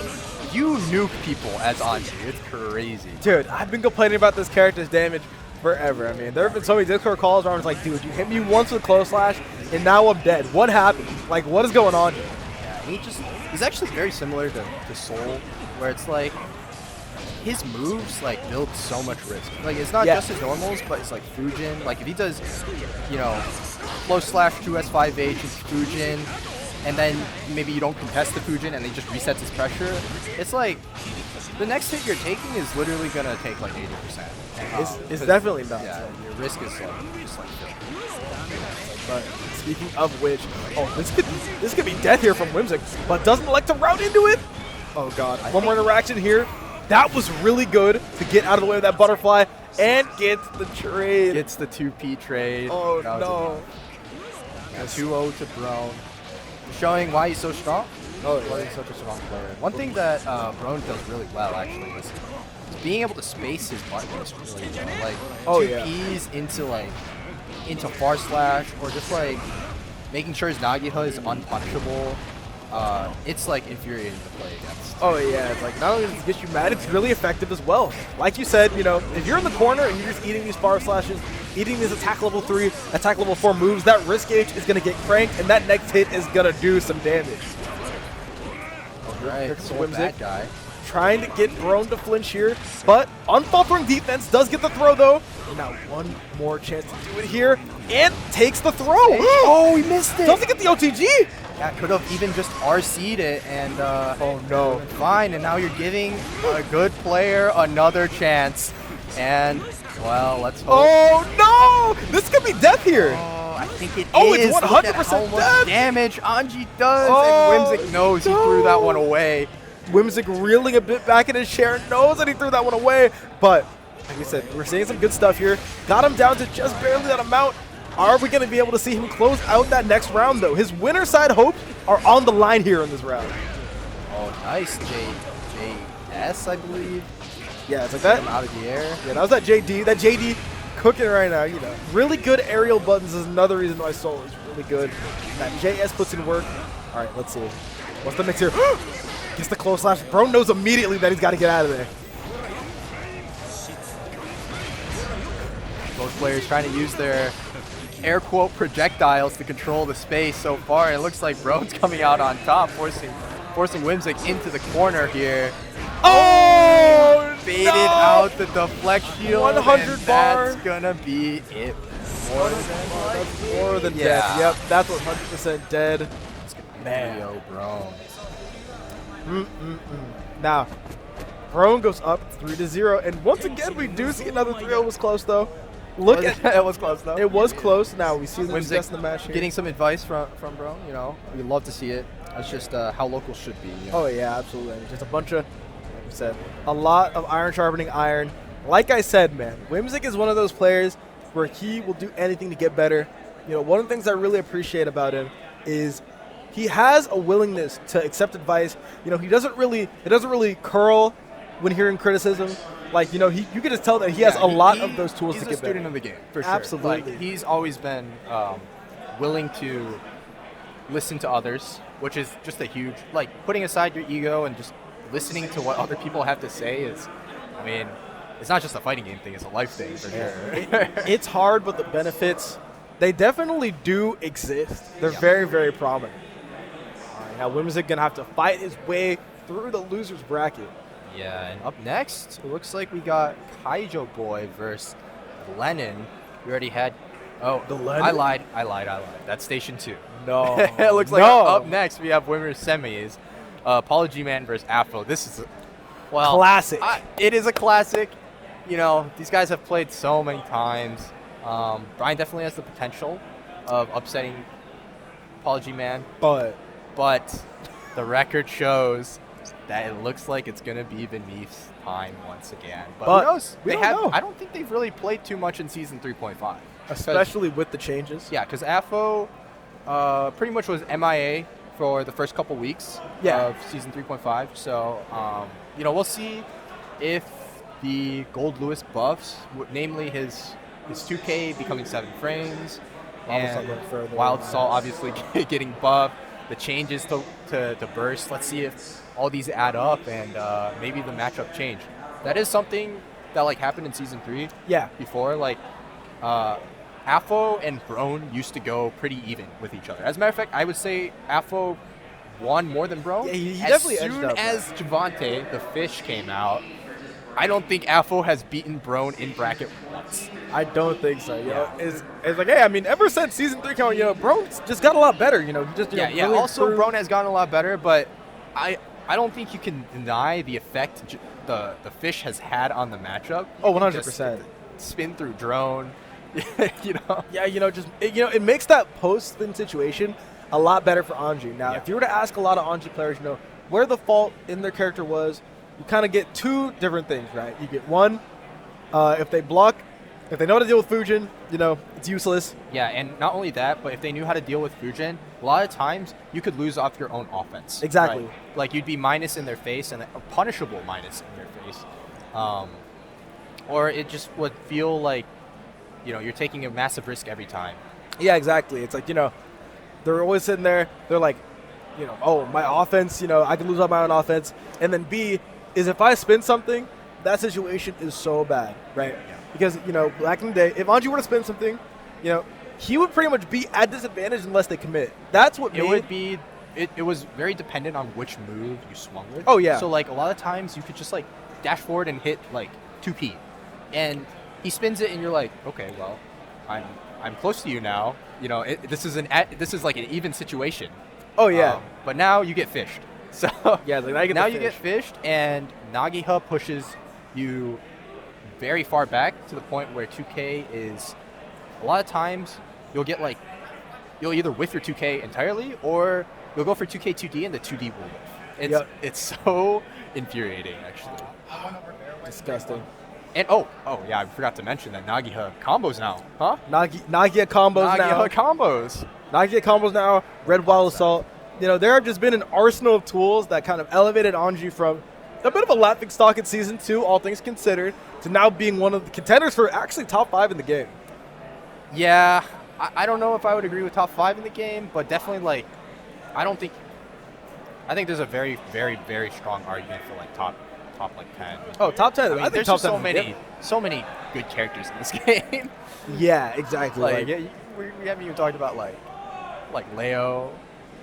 You nuke people as Anji. It's crazy. Dude, I've been complaining about this character's damage forever. I mean, there have been so many Discord calls where I was like, dude, you hit me once with close slash, and now I'm dead. What happened? Like, what is going on here? Yeah, he's actually very similar to Soul, where it's like, his moves like build so much risk. Like it's not just his normals, but it's like Fujin. Like if he does, you know, close slash 2S5H into Fujin, and then maybe you don't contest the Fujin and he just resets his pressure, it's like the next hit you're taking is literally gonna take like 80%. It's definitely not. Yeah, your risk is like just like. But speaking of which, oh, this could be death here from Whimsic, but doesn't elect to route into it. Oh god, one more interaction here. That was really good to get out of the way of that butterfly and gets the trade. Gets the 2P trade. Oh That was no. a 2-0 to Brone. Showing why he's so strong. Oh Why he's such a strong player. One thing that Brone does really well actually is being able to space his buttons really well. Like Oh, 2Ps into far slash, or just like making sure his Nagita is unpunishable. It's like infuriating to play against. Oh yeah, it's like not only does it get you mad, it's really effective as well. Like you said, you know, if you're in the corner and you're just eating these far slashes, eating these attack level 3, attack level 4 moves, that risk gauge is gonna get cranked, and that next hit is gonna do some damage. Right, Here comes so Whimsic. that guy. Trying to get Brone to flinch here, but unfaltering defense does get the throw though. Now one more chance to do it here, and takes the throw. Oh, he missed it. Doesn't get the OTG. Yeah, could have even just RC'd it and Oh no. fine, and now you're giving a good player another chance. And well, let's hope. Oh no! This could be death here. Oh, I think it Oh, is. it's Look at 100% how much death. damage Anji does, Oh, and Whimsic knows he threw that one away. Whimsic reeling a bit back in his chair, knows that he threw that one away, but like we said, we're seeing some good stuff here. Got him down to just barely that amount. Are we going to be able to see him close out that next round, though? His winner side hopes are on the line here in this round. Oh, nice JS, I believe. Yeah, it's like that. Him out of the air. Yeah, that was that JD. That JD cooking right now, you know. Really good aerial buttons is another reason why Soul is really good. That JS puts in work. All right, let's see. What's the mix here? Gets the close slash. Bro knows immediately that he's got to get out of there. Both players trying to use their air quote projectiles to control the space so far. It looks like Brone's coming out on top, forcing Whimsic into the corner here. Oh, Baited no! out the deflect shield. 100 and bar. That's gonna be it. That's more than Yeah. dead. Yep, that's 100% dead. Man. Yo, Brone. Now, Brone goes up 3-0, and once again we do see another 3-0 was close though. Look at It was close though. it was close. Now we see them Whimsic discussing the match here. getting some advice from Brone. You know, we love to see it. That's just how locals should be. You know? Oh yeah, absolutely. I mean, just a bunch of, like we said, a lot of iron sharpening iron. Like I said, man, Whimsic is one of those players where he will do anything to get better. You know, one of the things I really appreciate about him is he has a willingness to accept advice. You know, he doesn't really curl when hearing criticism. Like, you know, you can just tell that he has a lot of those tools to he's get a student better. of the game, for sure. Absolutely. Like, he's always been willing to listen to others, which is just a huge, like, putting aside your ego and just listening to what other people have to say is, I mean, it's not just a fighting game thing, it's a life thing, for sure. It's hard, but the benefits, they definitely do exist. They're Yeah. very, very prominent. All right, now Whimsic going to have to fight his way through the loser's bracket. Yeah, and up next, it looks like we got Kaijo Boy versus Lennon. We already had. Oh, The Lennon? I lied. That's Station 2. No. It looks like No. up next we have women's semis. ApologyMan versus Afro. This is, well, Classic. It is a classic. You know, these guys have played so many times. Brian definitely has the potential of upsetting ApologyMan, But but the record shows that it looks like it's going to be beneath time once again. But who knows? we don't know. I don't think they've really played too much in Season 3.5. especially with the changes. Yeah, because AFO pretty much was MIA for the first couple weeks Yeah. of Season 3.5. So, you know, we'll see if the Gold Lewis buffs, namely his 2K becoming 7 frames, Wild and Assault went further. Wild Assault obviously getting buffed, the changes to Burst. Let's see if all these add up and maybe the matchup change. That is something that like happened in Season 3 Yeah. before. Like, Afo and Brone used to go pretty even with each other. As a matter of fact, I would say Afo won more than Brone. Yeah, he as definitely edged soon up, as Javante, the fish, came out, I don't think Afo has beaten Brone in bracket once. I don't think so. You know, Yeah. it's like, hey, I mean, ever since Season 3 came out, you know, Bro's just got a lot better. You know, he just Yeah, really Also, improved. Brone has gotten a lot better, but I don't think you can deny the effect the fish has had on the matchup. Oh, You can 100%. just spin through drone, you know. Yeah, you know, it makes that post-spin situation a lot better for Anji. Now, Yeah. if you were to ask a lot of Anji players, you know, where the fault in their character was, you kind of get two different things, right? You get one, if they block, if they know how to deal with Fujin, you know, it's useless. Yeah, and not only that, but if they knew how to deal with Fujin, a lot of times you could lose off your own offense. Exactly. right? Like you'd be minus in their face and a punishable minus in their face. Or it just would feel like, you know, you're taking a massive risk every time. Yeah, exactly. It's like, you know, they're always sitting there, they're like, you know, oh, my offense, you know, I can lose on my own offense. And then B is if I spin something, that situation is so bad, right? Yeah. Because, you know, back in the day, if Anji were to spin something, you know, he would pretty much be at disadvantage unless they commit. That's what It made would be, it was very dependent on which move you swung with. Oh, yeah. So like a lot of times you could just like dash forward and hit like 2P. And he spins it and you're like, okay, well, I'm close to you now. You know, this is like an even situation. Oh, yeah. But now you get fished. So Yeah, like, now you get fished, and Nagiha pushes you very far back to the point where 2K is. A lot of times you'll get like you'll either whiff your 2K entirely, or you'll go for 2K 2D and the 2D will whiff. It's so infuriating, actually. disgusting. And oh yeah, I forgot to mention that Nagiha combos now, huh? Nagia combos now. Nagiha combos. Nagia combos now. Red Wild Assault. You know, there have just been an arsenal of tools that kind of elevated Anji from a bit of a laughing stock in Season 2, all things considered, to now being one of the contenders for actually top 5 in the game. Yeah, I don't know if I would agree with top 5 in the game, but definitely like, I think there's a very, very, very strong argument for like top like 10. Oh, top 10. I mean, I think there's top just 10. so many good characters in this game. Yeah, exactly. like, we haven't even talked about like Leo,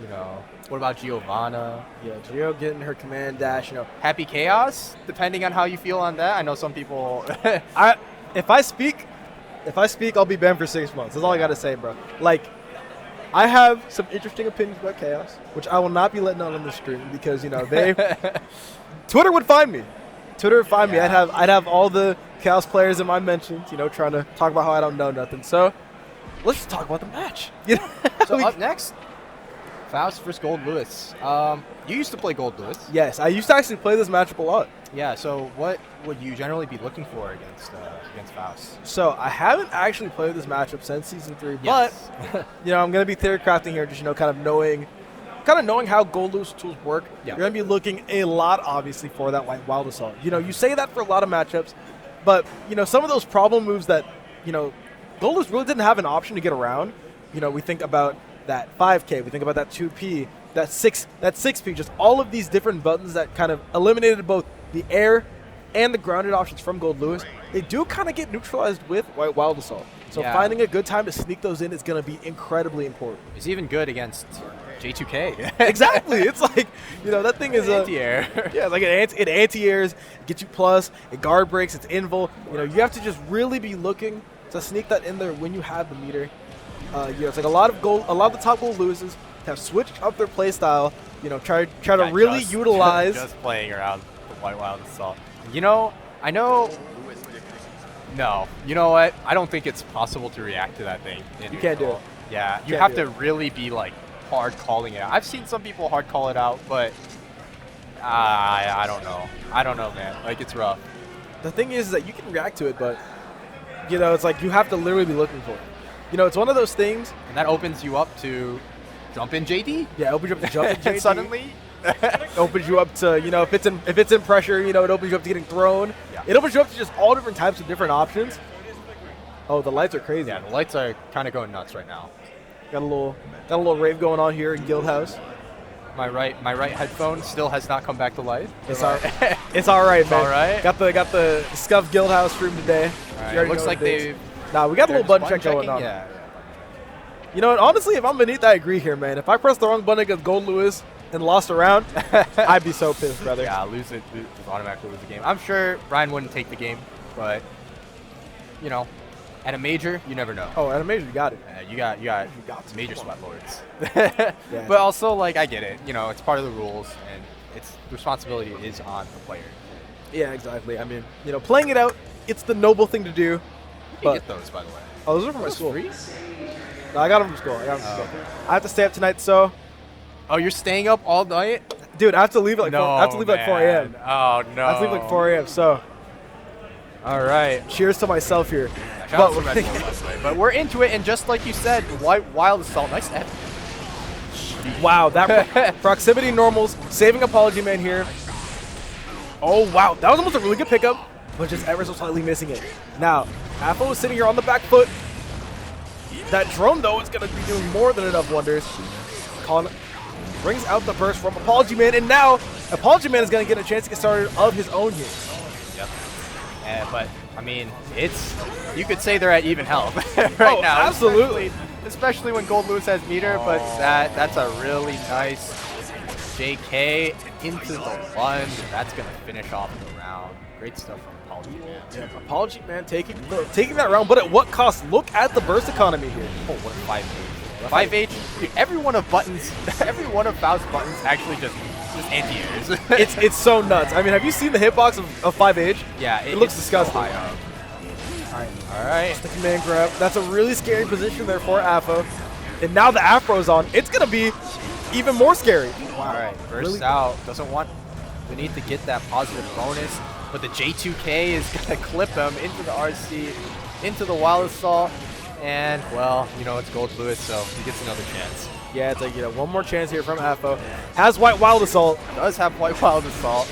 you know. What about Giovanna? Yeah, Gio getting her command dash, you know. Happy Chaos, depending on how you feel on that. I know some people. If I speak, I'll be banned for 6 months. That's all I got to say, bro. Like, I have some interesting opinions about Chaos, which I will not be letting out on the stream because, you know, Twitter would find me. Me. I'd have all the Chaos players in my mentions, you know, trying to talk about how I don't know nothing. So, let's just talk about the match. You know? So up next, Faust versus Gold Lewis. You used to play Gold Lewis. Yes, I used to actually play this matchup a lot. Yeah. So what would you generally be looking for against Faust? So I haven't actually played this matchup since Season 3, Yes. but you know, I'm gonna be theory crafting here, just, you know, kind of knowing kind of knowing how Gold Lewis tools work, Yeah. you're going to be looking a lot, obviously, for that White Wild Assault. You know, you say that for a lot of matchups, but, you know, some of those problem moves that, you know, Gold Lewis really didn't have an option to get around. You know, we think about that 5K, we think about that 2P, that 6P, just all of these different buttons that kind of eliminated both the air and the grounded options from Gold Lewis. They do kind of get neutralized with White Wild Assault. So Yeah. finding a good time to sneak those in is going to be incredibly important. It's even good against J2K. Exactly. It's like, you know, that thing is a anti-air. Yeah, it's like it anti-airs, it gets you plus, it guard breaks, it's invul. You know, you have to just really be looking to sneak that in there when you have the meter. You know, it's like a lot of the top Gold Lewises have switched up their play style. You know, try to really utilize. Just playing around the White Wild Assault. You know, I know. No, you know what? I don't think it's possible to react to that thing. You can't do it. Yeah, you Can't have do to really be like hard calling it out. I've seen some people hard call it out, but I don't know. I don't know, man. Like, it's rough. The thing is that you can react to it, but you know, it's like you have to literally be looking for it. You know, it's one of those things. And that opens you up to jump in JD. Yeah, it opens you up to jump in JD. Suddenly. Opens you up to, you know, if it's in pressure, you know, it opens you up to getting thrown. Yeah. It opens you up to just all different types of different options. Oh, the lights are crazy. Yeah, the lights are kind of going nuts right now. Got a little rave going on here in Guildhouse. My right headphone still has not come back to life. It's all right. It's all right, man. all right. Got the scuffed Guildhouse stream today. All right, You already looks know like what it is. they've. Nah, we got a they're little just button check going on. Yeah. You know what? Honestly, if I'm beneath, I agree here, man. If I pressed the wrong button against Gold Lewis and lost a round, I'd be so pissed, brother. Yeah, just automatically lose the game. I'm sure Brian wouldn't take the game, but you know, at a major, you never know. Oh, at a major, you got it. You got to. major sweat lords. Yeah. But also, like, I get it. You know, it's part of the rules, and it's the responsibility is on the player. Yeah, exactly. I mean, you know, playing it out, it's the noble thing to do. You But get those, by the way. oh, those are from my school. Free? No, I got them from school. I have to stay up tonight, so Oh, you're staying up all night? dude, I have to leave at like 4, I have to leave at 4 a.m. Oh no. I have to leave like 4 a.m. So All right. cheers to myself here. Shout out to Red Bull, by the way. But we're into it, and just like you said, Wild Assault, nice to have. Wow, that proximity normals, saving ApologyMan here. Oh, wow, that was almost a really good pickup, but just ever so slightly missing it. Now, Afo is sitting here on the back foot. That drone, though, is going to be doing more than enough wonders. Colin brings out the burst from ApologyMan, and now ApologyMan is going to get a chance to get started of his own here. Yep. But, I mean, you could say they're at even health right now. Absolutely. Especially when Gold Lewis has meter, but that's a really nice JK into the lunge. That's going to finish off the round. Great stuff from ApologyMan. Yeah, ApologyMan taking that round, but at what cost? Look at the burst economy here. Oh, what a 5H. 5H, dude, every one of Faust's buttons actually just anti-airs. It's so nuts. I mean, have you seen the hitbox of 5H? Yeah, it looks it's disgusting. So high up. All right. Sticky man grab. That's a really scary position there for Afo. And now the Afro's on. It's going to be even more scary. All right, bursts out. Doesn't want the need to get that positive bonus, but the J2K is going to clip him into the RC, into the Wild Assault, and, well, you know, it's Gold Lewis, so he gets another chance. Yeah, it's like, you know, one more chance here from Afo. Has White Wild Assault. Does have White Wild Assault.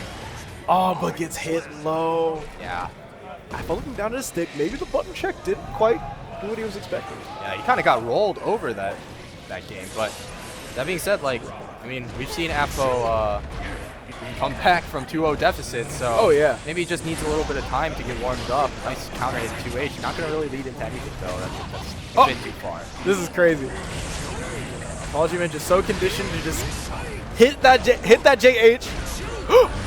Oh, but gets hit low. Yeah. Afo looking down at his stick. Maybe the button check didn't quite do what he was expecting. Yeah, he kind of got rolled over that game, but that being said, like, I mean, we've seen Afo come back from 2-0 deficit, so oh, yeah. Maybe he just needs a little bit of time to get warmed up. Nice counter hit 2H. Not going to really lead into anything, though. That's a bit too far. This is crazy. ApologyMan just so conditioned to just hit that JH.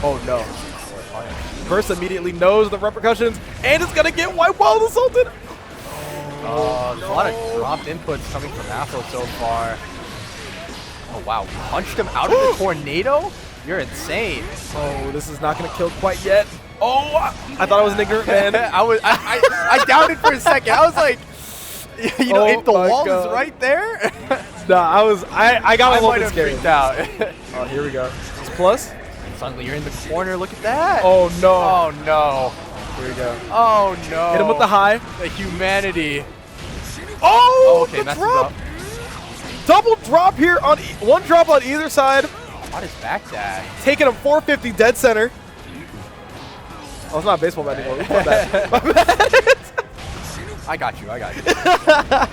Oh, no. Burst immediately knows the repercussions, and it's going to get White Wild assaulted. There's a lot of dropped inputs coming from Afro so far. Oh, wow. Punched him out of the tornado? You're insane. Oh, this is not going to kill quite yet. Oh, I thought I was an ignorant man. I doubted for a second. I was like, you know, if the wall is right there. No, I got a little bit scared. Freaked out. Oh, here we go. It's plus. Suddenly you're in the corner. Look at that. Oh, no. Oh, no. Here we go. Oh, no. Hit him with the high. The humanity. Oh, okay, the messes drop. up. double drop here on one drop on either side. What is back dash? Taking him 450 dead center. Oh, it's not baseball bat anymore. My bad. My bad. I got you. Yeah,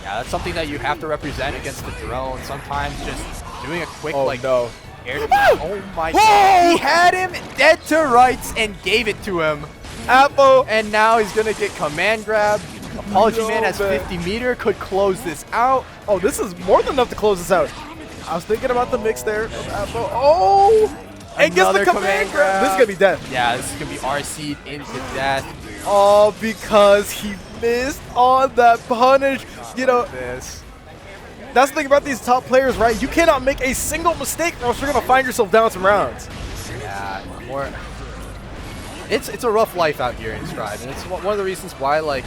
that's something that you have to represent against the drone. Sometimes just doing a quick Oh like no. air to oh my god. He had him dead to rights and gave it to him. Apo. And now he's gonna get command grab. ApologyMan has man. 50 meter, could close this out. Oh, this is more than enough to close this out. I was thinking about the mix there. Apo. Oh! And gets the command grab. This is going to be death. Yeah, this is going to be RC'd into death. Oh, because he missed on that punish. You know, This. that's the thing about these top players, right? You cannot make a single mistake or else you're going to find yourself down some rounds. Yeah, more. It's a rough life out here in Strive, and it's one of the reasons why, like,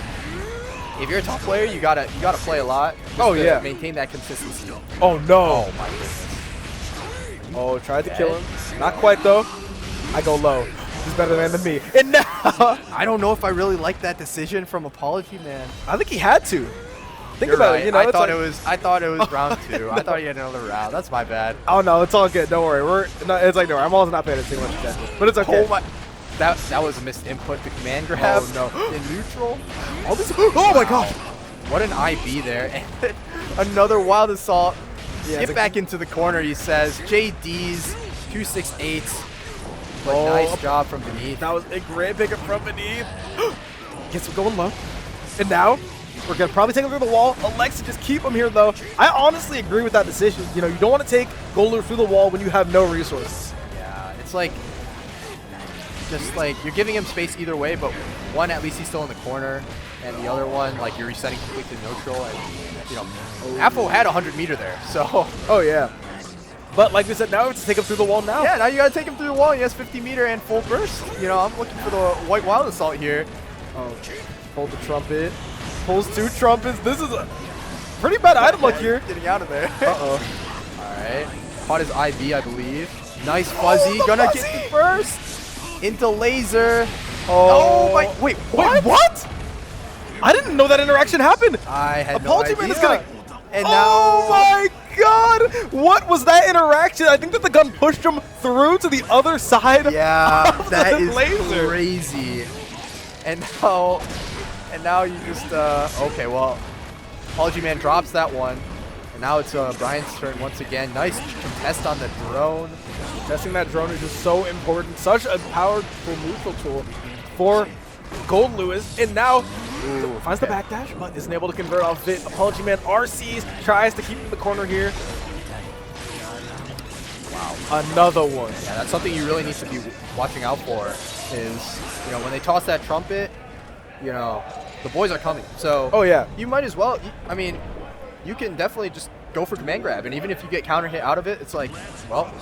if you're a top player, you gotta play a lot. Oh, to yeah. maintain that consistency. Oh, no. Oh my goodness. Oh, tried to kill him. Not quite, though. I go low. He's better than me. And now, I don't know if I really like that decision from ApologyMan. I think he had to. Think You're about right. it. You know, I it's thought like- it was round 2. I thought he had another round. That's my bad. Oh, no, it's all good. Don't worry. It's like, no, I'm also not paying attention to much attention. But it's okay. Oh my. That was a missed input. The command grab. Oh, no. In neutral. All this, oh, my gosh. What an IB there. And another wild assault. Yeah, Get back into the corner, he says. JD's 268. But Oh, nice job from beneath. That was a great pickup from beneath. Gets him going low. And now, we're going to probably take him through the wall. Alexa, just keep him here, though. I honestly agree with that decision. You know, you don't want to take Golder through the wall when you have no resources. Yeah, it's like, just like, you're giving him space either way, but one, at least he's still in the corner, and the other one, like, you're resetting completely neutral, and, you know, Apo had 100 meter there, so. Oh, yeah. But like we said, now we have to take him through the wall now. Yeah, now you gotta take him through the wall. He has 50 meter and full burst. You know, I'm looking for the white wild assault here. Oh, hold the trumpet. Pulls 2 trumpets. This is a pretty bad item luck here. Getting out of there. Uh-oh. Alright. Caught his IB, I believe. Nice fuzzy. the Gonna fuzzy! get the burst. Into laser. Oh, my. Wait, what? Wait, what? I didn't know that interaction happened. I had no idea. ApologyMan is gonna. And Oh now. my god! What was that interaction? I think that the gun pushed him through to the other side. Yeah, of that the is laser. crazy. And now you just okay. Well, ApologyMan drops that one, and now it's Brian's turn once again. Nice contest on the drone. Testing that drone is just so important. Such a powerful neutral tool for Gold Lewis. And now finds the backdash, but isn't able to convert off it. ApologyMan RCs, tries to keep him in the corner here. Wow, another one. Yeah, that's something you really need to be watching out for. Is, you know, when they toss that trumpet, you know, the boys are coming. So Oh yeah. you might as well. I mean, you can definitely just go for command grab, and even if you get counter hit out of it, it's like, well,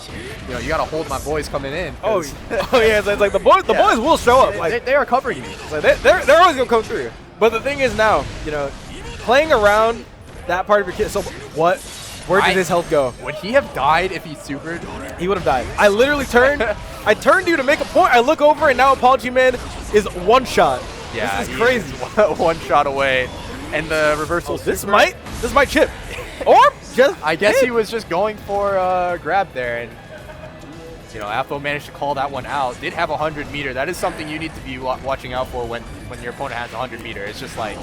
you know, you gotta hold my boys coming in. Oh, 'cause oh yeah. It's like the boys will show up. Like they are covering you. it's like they're always gonna come through. But the thing is now, you know, playing around that part of your kit. So what? Where did his health go? Would he have died if he supered? He would have died. I literally turned. I turned to you to make a point. I look over and now ApologyMan is one shot. Yeah, this is he crazy. one shot away, and the reversal. Oh, this super. might chip, or just I guess hit. he was just going for grab there, and you know, Apo managed to call that one out. Did have 100 meter. That is something you need to be watching out for when your opponent has 100 meter. It's just like,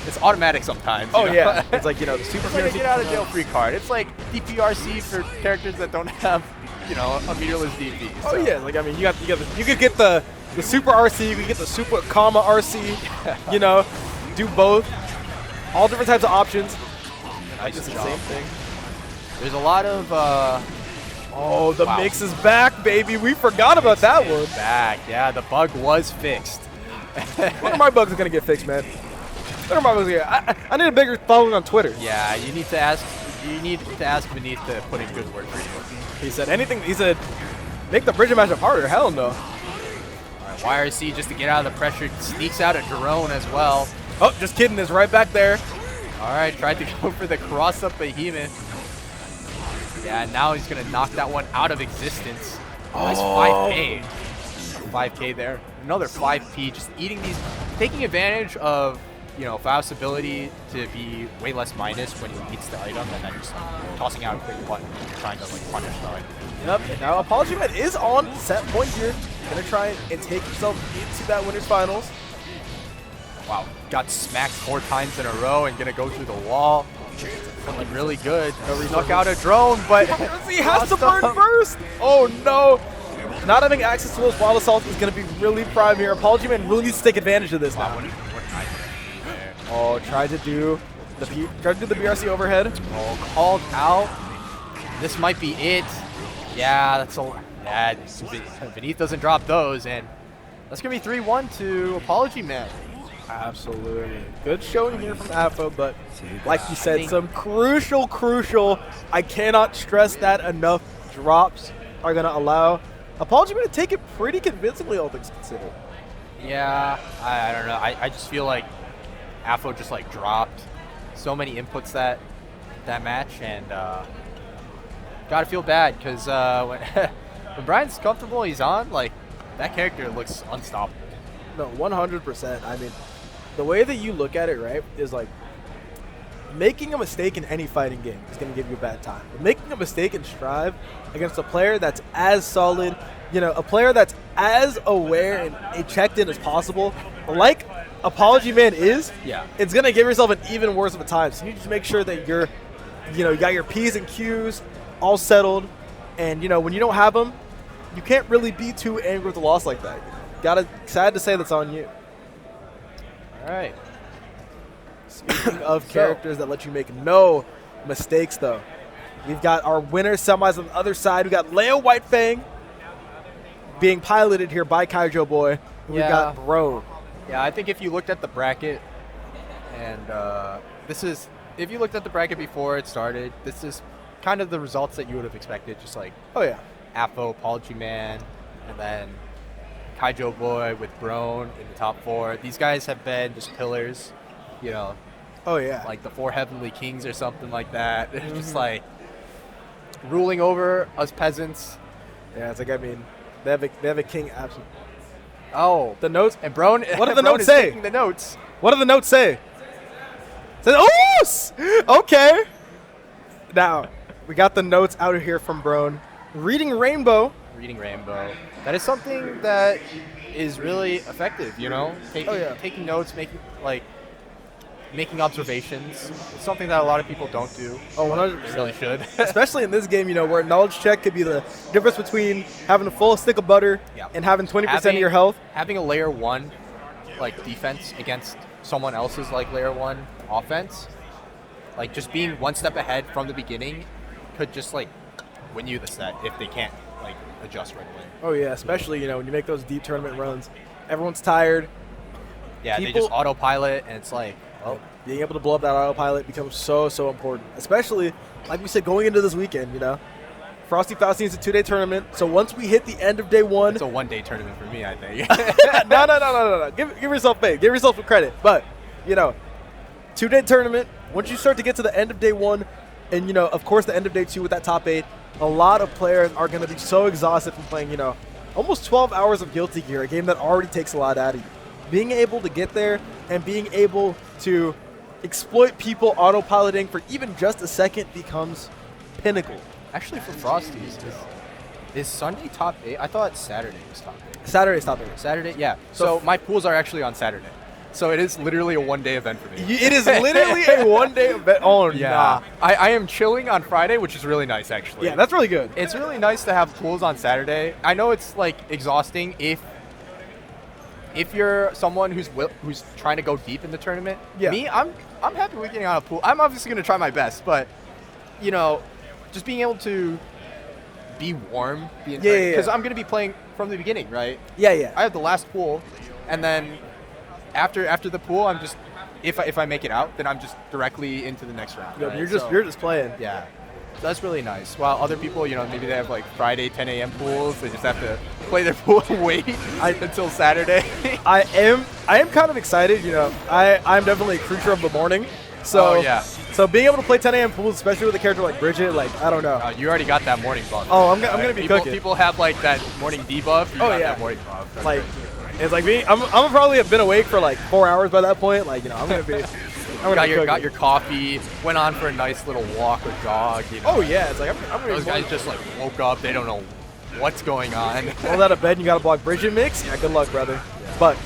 it's automatic sometimes. Oh you know? yeah, it's like, you know, the super It's like a get out of jail free card. It's like DPRC for characters that don't have, you know, a meterless DP. Oh so. yeah, like I mean, you could get the super RC, you could get the super comma RC, you know, do both, all different types of options. Nice Just the job. same thing. There's a lot of Oh, the Wow. mix is back, baby. We forgot about that one. back. Yeah, the bug was fixed. When are my bugs gonna get fixed, man? When are my bugs gonna get? I need a bigger following on Twitter. Yeah, you need to ask Beneath to put in good work for you. He said anything. He said, make the bridge matchup harder. Hell no. YRC just to get out of the pressure, sneaks out a drone as well. Oh, just kidding. Is right back there. All right, tried to go for the cross-up behemoth. Yeah, and now he's going to knock that one out of existence. Nice 5K. 5K there. Another 5P, just eating these, taking advantage of you know, Faust's ability to be way less minus when he beats the item, and then just tossing out a quick button, trying to like punish the item. Yep, and now ApologyMan is on set point here. Gonna try and take himself into that winner's finals. Wow, got smacked 4 times in a row and gonna go through the wall. Looking really good. Snuck out a drone, but he has to burn first. Oh no. Not having access to those wild assaults is going to be really prime here. ApologyMan really needs to take advantage of this now. Oh, tried to do the BRC overhead. Oh, called out. This might be it. Yeah, that's a. Yeah, Beneath doesn't drop those, and that's gonna be 3-1 to ApologyMan. Absolutely. Good showing here from Apo, but like you said, some crucial, I cannot stress that enough, drops are going to allow ApologyMan to take it pretty convincingly, all things considered. Yeah, I don't know. I just feel like Apo just like dropped so many inputs that match, and gotta feel bad because when Brian's comfortable, he's on, like, that character looks unstoppable. No, 100%. I mean, the way that you look at it, right, is like making a mistake in any fighting game is going to give you a bad time. But making a mistake in Strive against a player that's as solid, you know, a player that's as aware and checked in as possible, like ApologyMan is, yeah, it's going to give yourself an even worse of a time. So you need to make sure that you're, you know, you got your P's and Q's all settled. And, you know, when you don't have them, you can't really be too angry with a loss like that. Sad to say that's on you. All right. Speaking of characters that let you make no mistakes, though, we've got our winner semis on the other side. We got Leo Whitefang being piloted here by Kaijo Boy. We got Brone. Yeah, I think if you looked at the bracket, and if you looked at the bracket before it started, this is kind of the results that you would have expected. Just like, oh yeah, Apo, ApologyMan, and then Kaijo Boy with Brone in the top 4. These guys have been just pillars, you know. Oh yeah. Like the 4 Heavenly Kings or something like that. They're just like ruling over us peasants. Yeah, it's like, I mean, they have a king absolute. Oh, the notes and Brone. What do the Brone notes say? The notes. What do the notes say? It says, oh, okay. Now we got the notes out of here from Brone. Reading Rainbow. Reading Rainbow. That is something that is really effective, you know? Taking notes, making observations. It's something that a lot of people don't do. Oh, 100%. Really should. Especially in this game, you know, where knowledge check could be the difference between having a full stick of butter and having 20% of your health. Having a layer 1 like defense against someone else's like layer 1 offense, like just being one step ahead from the beginning could just like win you the set if they can't like adjust right away. Oh yeah, especially, you know, when you make those deep tournament runs, everyone's tired. Yeah, they just autopilot, and it's like, oh, being able to blow up that autopilot becomes so important. Especially, like we said, going into this weekend, you know, Frosty Faustine is a 2-day tournament. So once we hit the end of day 1, it's a 1-day tournament for me, I think. No. Give yourself faith. Give yourself credit. But, you know, 2-day tournament. Once you start to get to the end of day 1, and, you know, of course, the end of day 2 with that top 8, a lot of players are going to be so exhausted from playing, you know, almost 12 hours of Guilty Gear, a game that already takes a lot out of you. Being able to get there and being able to exploit people autopiloting for even just a second becomes pinnacle. Actually, for Frosties, is Sunday top 8? I thought Saturday was top 8. Saturday's top 8. Saturday, yeah. So my pools are actually on Saturday. So it is literally a 1-day event for me. It is literally a 1-day event. Oh, yeah. Nah. I am chilling on Friday, which is really nice, actually. Yeah, that's really good. It's really nice to have pools on Saturday. I know it's like exhausting if you're someone who's trying to go deep in the tournament. Yeah. Me, I'm happy with getting on a pool. I'm obviously going to try my best, but you know, just being able to be warm the entire because I'm going to be playing from the beginning, right? Yeah. I have the last pool, and then after the pool, I'm just if I make it out, then I'm just directly into the next round. Yeah, right? you're just playing. Yeah. So that's really nice. While other people, you know, maybe they have like Friday 10 a.m. pools, they just have to play their pool and wait until Saturday. I am kind of excited, you know. I'm definitely a creature of the morning. So So being able to play 10 a.m. pools, especially with a character like Bridget, like, I don't know. You already got that morning buff. Oh, I'm gonna be cooking. People have like that morning debuff. You got that morning buff. Like, It's like me. I'm probably have been awake for like 4 hours by that point. Like, you know, I'm gonna be. Got your coffee, went on for a nice little walk or jog. You know? Oh yeah, it's like I'm Those guys just like woke up. They don't know what's going on. roll out of bed and you gotta block Bridget mix. Yeah, good luck, brother. Yeah. But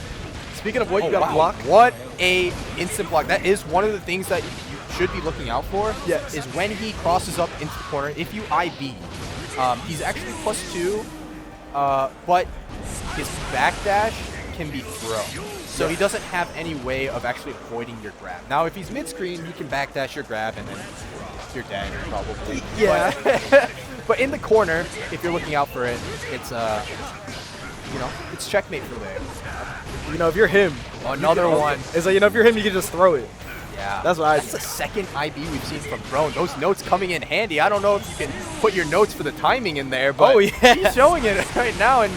speaking of what you gotta block, what a instant block. That is one of the things that you should be looking out for. Yes. Is when he crosses up into the corner. If you IB, he's actually +2, but his backdash can be throw. So he doesn't have any way of actually avoiding your grab. Now, if he's mid-screen, he can backdash your grab and then you're dead, probably. Yeah. But in the corner, if you're looking out for it, it's you know, it's checkmate for Leo. you know, if you're him, Another one. It's like, you know, if you're him, you can just throw it. Yeah. That's what I. That's the second IB we've seen from Brone. Those notes coming in handy. I don't know if you can put your notes for the timing in there, but he's showing it right now, and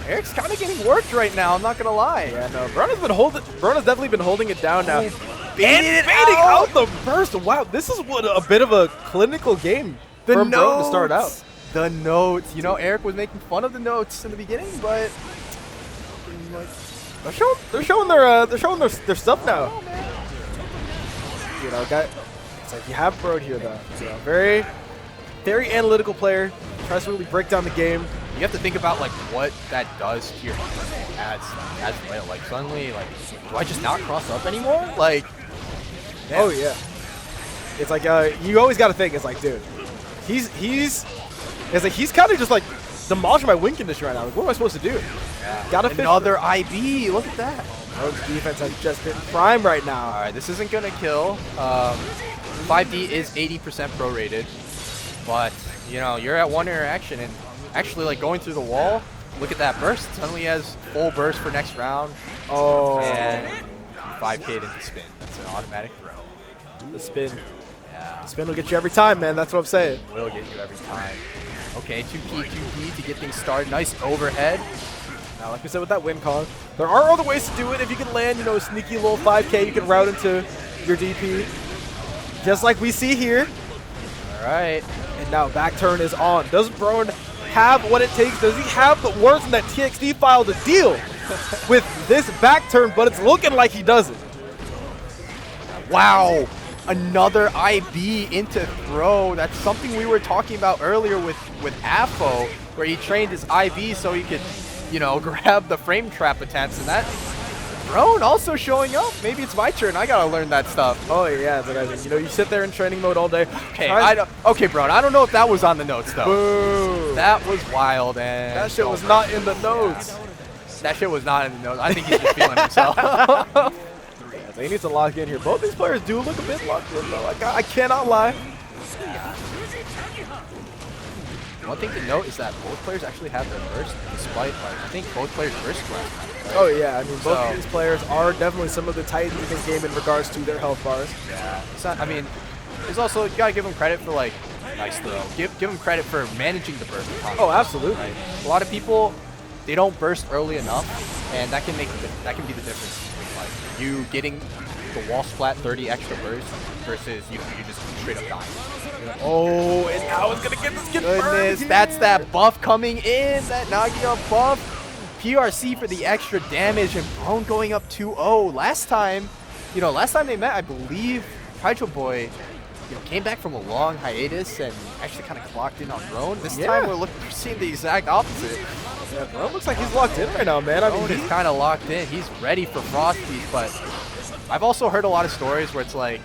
Eric's kind of getting worked right now. I'm not gonna lie. Yeah, no. Brone has definitely been holding it down now. Baiting out the burst. Wow, this is what a bit of a clinical game from Brone to start out. The notes. You know, Eric was making fun of the notes in the beginning, but they're showing their stuff now. You know, it's like you have Brone here though. You know, very, very analytical player. Tries to really break down the game. You have to think about like what that does to your as well. Like suddenly, like, do I just not cross up anymore? Like, damn. Oh yeah. It's like you always got to think. It's like, dude, he's kind of just like demolishing my win condition right now. Like, what am I supposed to do? Yeah. Gotta another IB. Look at that. Brone's defense has just been prime right now. All right, this isn't gonna kill. 5D is 80% prorated, but you know you're at one interaction and actually like going through the wall. Look at that burst. Suddenly has full burst for next round. Oh. And 5K'd into spin. That's an automatic throw. The spin. Yeah. The spin will get you every time, man. That's what I'm saying. Will get you every time. Okay, 2P to get things started. Nice overhead. Now, like we said with that win con, there are other ways to do it. If you can land, you know, a sneaky little 5K, you can route into your DP. Just like we see here. All right. And now back turn is on. Does Brone have what it takes? Does he have the words in that TXT file to deal with this back turn? But it's looking like he doesn't. Wow. Another IB into throw. That's something we were talking about earlier with Afo, where he trained his IB so he could, you know, grab the frame trap attempts, and that Brone also showing up. Maybe it's my turn. I gotta learn that stuff. Oh yeah, but I mean, you know, you sit there in training mode all day. Okay, okay, Brone. I don't know if that was on the notes though. Boo. That was wild, and that shit was not in the notes. That shit was not in the notes. I think he's just feeling himself. So he needs to lock in here. Both these players do look a bit locked in though. I cannot lie. One thing to note is that both players actually have their burst, despite, like, I think both players burst last time, right? Oh yeah, I mean, both of these players are definitely some of the titans in this game in regards to their health bars. Yeah. It's not, I mean, there's also, you gotta give them credit for, like, nice throw. Give them credit for managing the burst. Oh, absolutely. Right? A lot of people, they don't burst early enough, and that can be the difference between, like, you getting the wall splat 30 extra burst versus you just straight up dying. Oh, and now it's gonna get this kid Goodness, that's that buff coming in, that Nagia buff. PRC for the extra damage, and Brone going up 2-0. Last time they met, I believe Kaijo Boy, you know, came back from a long hiatus and actually kind of clocked in on Brone. This time we're seeing the exact opposite. Yeah, Brone looks like he's locked in right now, man. I mean, he's kind of locked in. He's ready for Frosties, but I've also heard a lot of stories where it's like,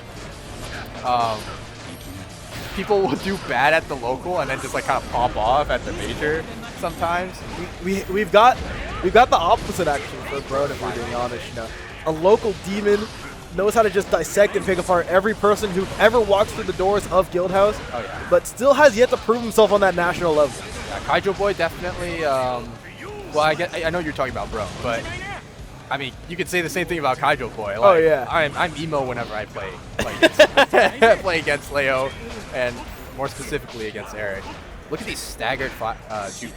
people will do bad at the local and then just like kind of pop off at the major sometimes. We've got the opposite actually for Brone, if we're being honest. You know, a local demon knows how to just dissect and pick apart every person who ever walks through the doors of Guildhouse, but still has yet to prove himself on that national level. Yeah, Kaijo Boy definitely. Well, I know you're talking about Brone, but I mean, you could say the same thing about Kaijo Boy. Like, oh yeah. I'm emo whenever I play against Leo, and more specifically against Eric. Look at these staggered 2Ps.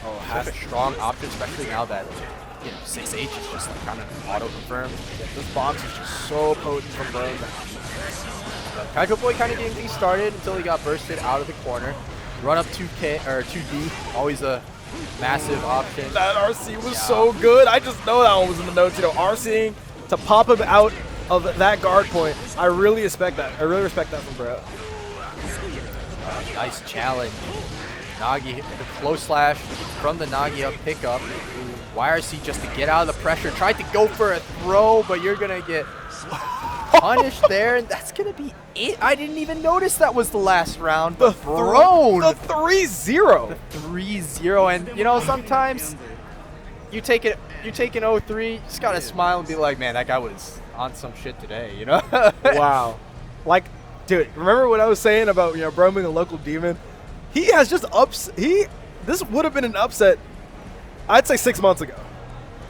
Oh, has a strong option, especially now that, you know, 6H is just like kind of auto-confirmed. Yeah, this box is just so potent from Brone. Kaijo Boy kind of getting things started until he got bursted out of the corner. Run up 2K or 2D, always a massive option. That RC was so good. I just know that one was in the notes. You know, RCing to pop him out of that guard point. I really respect that. I really respect that from Bro. Nice challenge. Nagi, the flow slash from the Nagi up pickup. YRC just to get out of the pressure. Tried to go for a throw, but you're going to get punished there, and that's going to be it. I didn't even notice that was the last round. The Brone. The 3-0. The 3-0, and you know, sometimes you take an 0-3, you just got to smile and be like, man, that guy was on some shit today, you know? Wow. Like, dude, remember what I was saying about, you know, Brone being a local demon? He has just this would have been an upset, I'd say 6 months ago.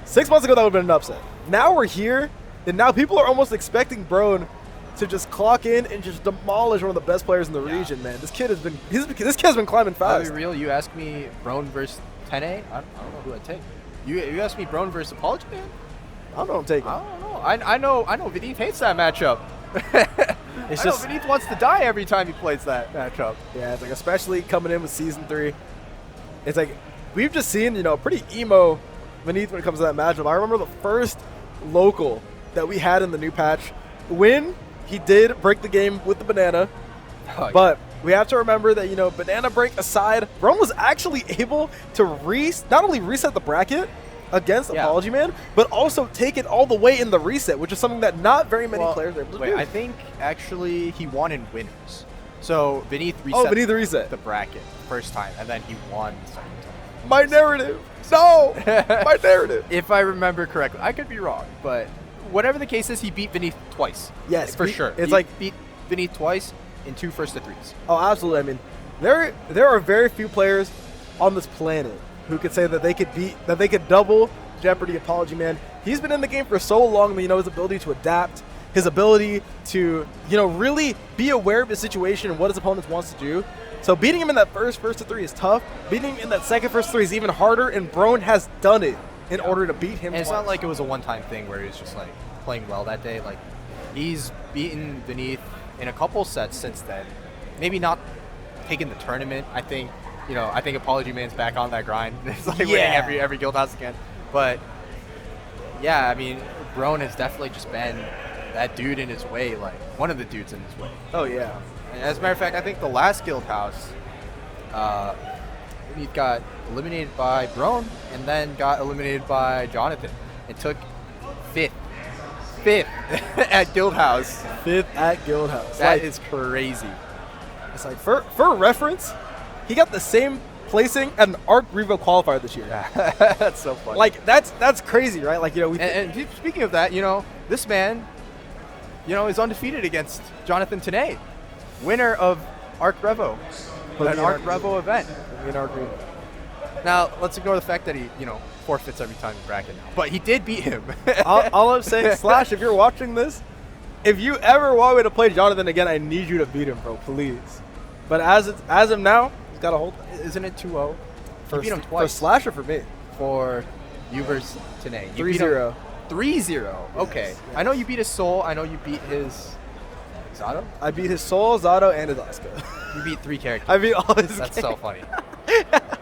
6 months ago, that would have been an upset. Now we're here, and now people are almost expecting Brone to just clock in and just demolish one of the best players in the region, man. This kid has been climbing I'll be fast. real, you ask me Brone versus 10A, I don't know who I'd take. You ask me Brone versus ApologyMan? I don't know what I'm taking. I don't know. I know Vineeth hates that matchup. It's I know just Vineeth wants to die every time he plays that matchup. Yeah, it's like especially coming in with Season 3. It's like we've just seen, you know, pretty emo Vineeth when it comes to that matchup. I remember the first local that we had in the new patch when he did break the game with the banana. Oh, But we have to remember that, you know, banana break aside, Brone was actually able to not only reset the bracket against ApologyMan, but also take it all the way in the reset, which is something that not very many players are able to do. I think actually he won in winners. So Vineeth reset the bracket first time, and then he won the second time. My narrative. No! My narrative. If I remember correctly. I could be wrong, but whatever the case is, he beat Vineeth twice. Yes, for sure. It's he like beat Vineeth twice in 2 first-to-3s. Oh, absolutely. I mean, there are very few players on this planet who could say that they could double Jeopardy ApologyMan. He's been in the game for so long that, you know, his ability to adapt, his ability to, you know, really be aware of his situation and what his opponent wants to do. So beating him in that first to 3 is tough. Beating him in that second first to 3 is even harder, and Brone has done it in order to beat him. And it's not like it was a one-time thing where he was just like playing well that day. Like, he's beaten Vineeth in a couple sets since then. Maybe not taking the tournament. I think ApologyMan's back on that grind. It's like winning every Guildhouse again. But yeah, I mean, Brone has definitely just been that dude in his way, like one of the dudes in his way. Oh yeah. And as a matter of fact, I think the last Guildhouse, he got eliminated by Brone and then got eliminated by Jonathan. It took fifth at Guildhouse. 5th at Guildhouse. That is crazy. It's like, for reference, he got the same placing at an Arc Revo qualifier this year. Yeah. That's so funny. Like, that's crazy, right? Like, you know, and speaking of that, you know, this man, you know, is undefeated against Jonathan Tanay, winner of Arc Revo, an Arc Revo event. in Arc Revo. Now, let's ignore the fact that he, you know, forfeits every time in bracket now. But he did beat him. all I'm saying, Slash, if you're watching this, if you ever want me to play Jonathan again, I need you to beat him, bro, please. But as of now, he's got to hold. Isn't it 2-0? For, beat him for twice. Slash or for me? For you versus Tanay. 3-0. 3-0. Okay. Yes. I know you beat his Soul. I know you beat his Zato. I beat his Soul, Zato, and his Asuka. You beat 3 characters. I beat all his That's games. so funny.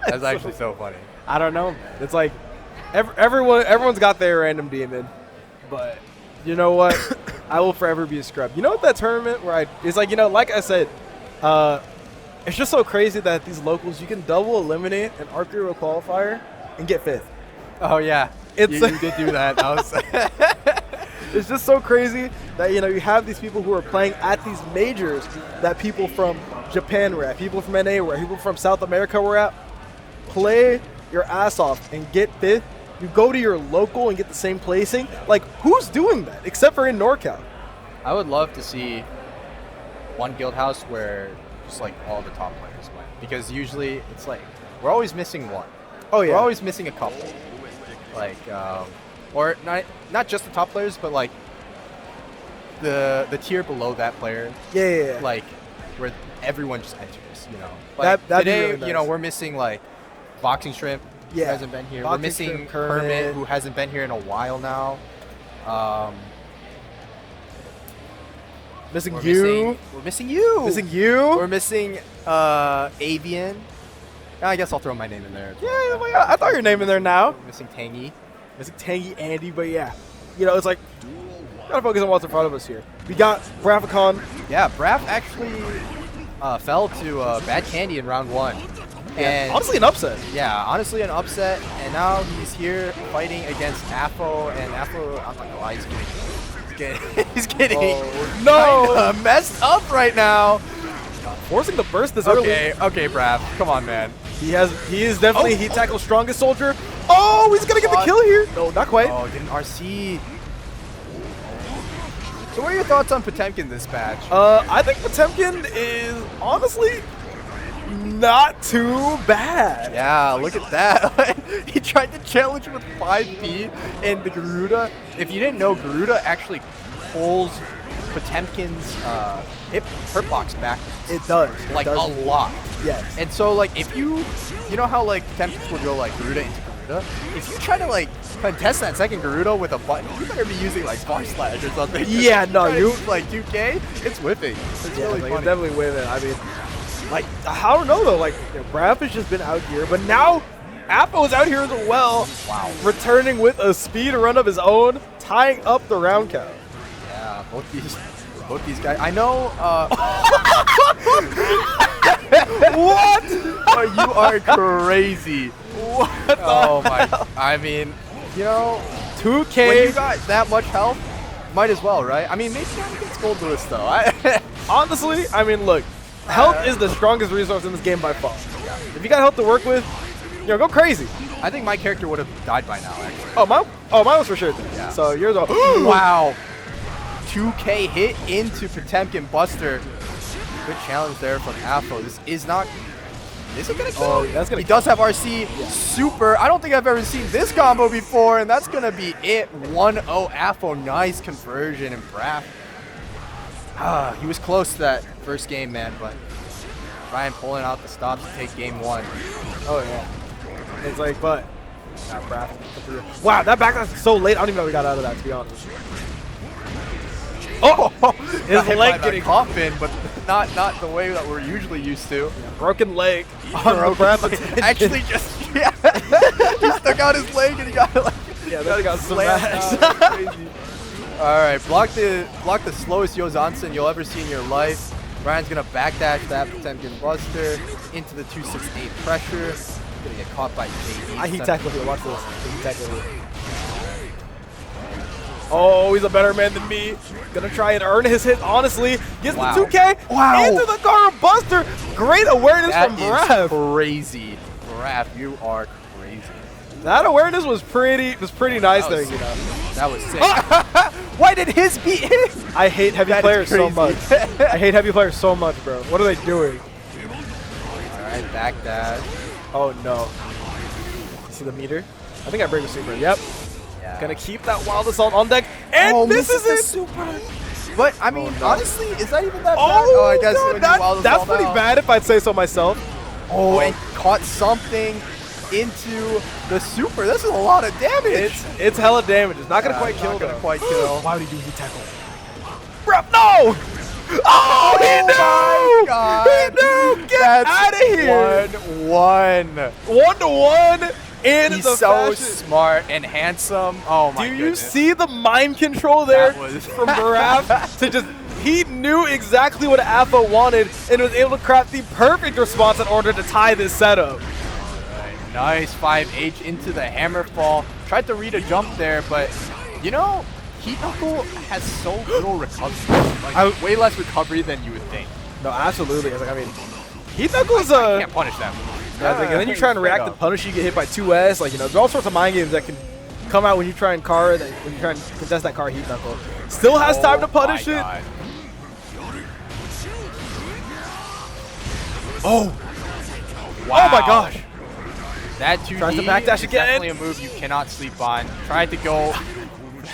That's actually so funny. I don't know. It's like everyone's got their random demon, but you know what? I will forever be a scrub. You know what that tournament where it's like, you know, like I said, it's just so crazy that these locals, you can double eliminate an Arc Hero qualifier and get 5th. Oh yeah, It's you did do that. That was It's just so crazy that, you know, you have these people who are playing at these majors that people from Japan were at, people from NA were at, people from South America were at. Play your ass off and get 5th. You go to your local and get the same placing. Like, who's doing that except for in NorCal? I would love to see one Guildhouse where just like all the top players win, because usually it's like we're always missing one. Oh yeah, We're always missing a couple. Like, or not just the top players, but like the tier below that player. Yeah. Like where everyone just enters, you know. Like that'd be today, really nice. you know, we're missing like Boxing Shrimp, who Yeah. hasn't been here. Boxing We're missing Shrimp, Kermit, who hasn't been here in a while now. Missing We're you. missing you. Missing you. We're missing Avian. I guess I'll throw my name in there. Yeah, well, yeah, I thought your name in there now. Missing Tangy. Missing Tangy Andy, but yeah. You know, it's like, gotta focus on what's in front of us here. We got Braficon. Yeah, Braff actually fell to Bad Candy in round 1. And Honestly, an upset. yeah, honestly an upset. And now he's here fighting against Afo, and Afo, I'm not gonna lie, he's getting no! messed up right now. Forcing the burst this early. Okay, Braff, come on, man. He is definitely Heat Tackle's strongest soldier. Oh, he's gonna get the kill here. No, not quite. Oh, getting RC. So what are your thoughts on Potemkin this match? I think Potemkin is honestly not too bad. Yeah, look at that. He tried to challenge with 5P, and the Garuda, if you didn't know, Garuda actually pulls Potemkin's hurt box back. It does. Like a lot. Yes. And so like if you know how like Potemkins will go like Garuda into Garuda? If you try to like contest that second Garuda with a button, you better be using like Spark Slash or something. Yeah, no, you like 2K, it's whipping. It's really like, funny. it's definitely with it. I mean, like, I don't know though. Like, you know, Braff has just been out here, but now Apo is out here as well. Wow. Returning with a speed run of his own, tying up the round count. Yeah, both these guys. I know. What? Oh, you are crazy. What Oh my! I mean, you know, 2K. when you got that much health, might as well, right? I mean, maybe not against Gold Lewis though. Honestly, I mean, look, health is the strongest resource in this game by far. If you got health to work with, you know, go crazy. I think my character would have died by now, actually. Oh, mine was for sure. Yeah. So yours are. Wow. 2K hit into Potemkin Buster. Good challenge there from Afro. This is not. Is it gonna kill? Oh, that's gonna he does have RC super. I don't think I've ever seen this combo before, and that's gonna be it. 1-0 Afro. Nice conversion and Braff. He was close to that first game, man, but Ryan pulling out the stops to take game 1. Oh yeah. It's like, but. Nah, Braff. Wow, that backlash is so late. I don't even know we got out of that, to be honest. Oh, his leg getting coffin, but not the way that we're usually used to. broken leg on the Braff. Actually, just he stuck out his leg and he got like that got smashed. smashed. All right, block the slowest Yozansen you'll ever see in your life. Ryan's gonna backdash that Potemkin Buster into the 268 pressure. Gonna get caught by JD. I Heat Tackle here. Watch this. Heat Tackle here. Oh, he's a better man than me. Gonna try and earn his hit, honestly. Gets Wow. the 2K into the Gara Buster. Great awareness That from is Braff. crazy. Braff, you are crazy. That awareness was pretty nice That there, was you know. That was sick. Why did his beat his? I hate heavy That is players so much. crazy. I hate heavy players so much, bro. What are they doing? All right, backdash. Oh, no. You see the meter? I think I break the super. Yep. Yeah. Gonna keep that Wild Assault on deck. And misses the it. super. But, I mean, no. honestly, is that even that bad? Oh, I guess no, when you Wild that's Assault pretty out. bad if I'd say so myself. Oh, and caught something into the super. This is a lot of damage. It's hella damage. It's not gonna quite kill Not gonna though. quite kill. Why would he do Heat Tackle? Bruh, no! Oh, he knew! my God. He knew! Get out of here! 1-1. 1-1 in He's the so fashion. smart and handsome. Oh my Do you goodness. see the mind control there That was- from Braff to just, he knew exactly what Apo wanted and was able to craft the perfect response in order to tie this setup. Nice 5H into the hammer fall. Tried to read a jump there, but you know, Heat Knuckle has so little recovery. Like, way less recovery than you would think. No, absolutely. I mean, Heat Knuckle's Can't punish them. and then you try and react and punish, you get hit by 2S. Like, you know, there's all sorts of mind games that can come out when you try and when you try and contest that car Heat Knuckle. Still has time to punish it. God. Oh! Wow. Oh my gosh! That 2D Tries to backdash is again. definitely a move you cannot sleep on. Tried to go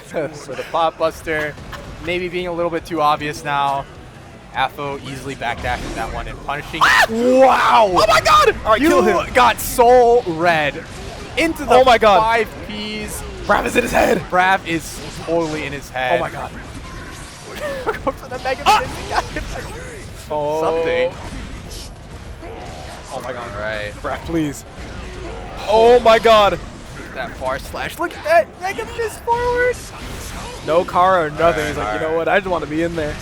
for the pop buster, maybe being a little bit too obvious now. Afo easily backdashing that one and punishing. Wow! Oh my god! All right, You kill him. got soul red into the Oh my God. 5 Ps. Braff is in his head. Braff is totally in his head. Oh my god. Go for the mega Ah! something. Oh my god. All right. Braf, please. Oh my god. That far slash. Look at that. Mega fist forward. No Kara or nothing. Alright, He's like, you alright. know what? I just want to be in there.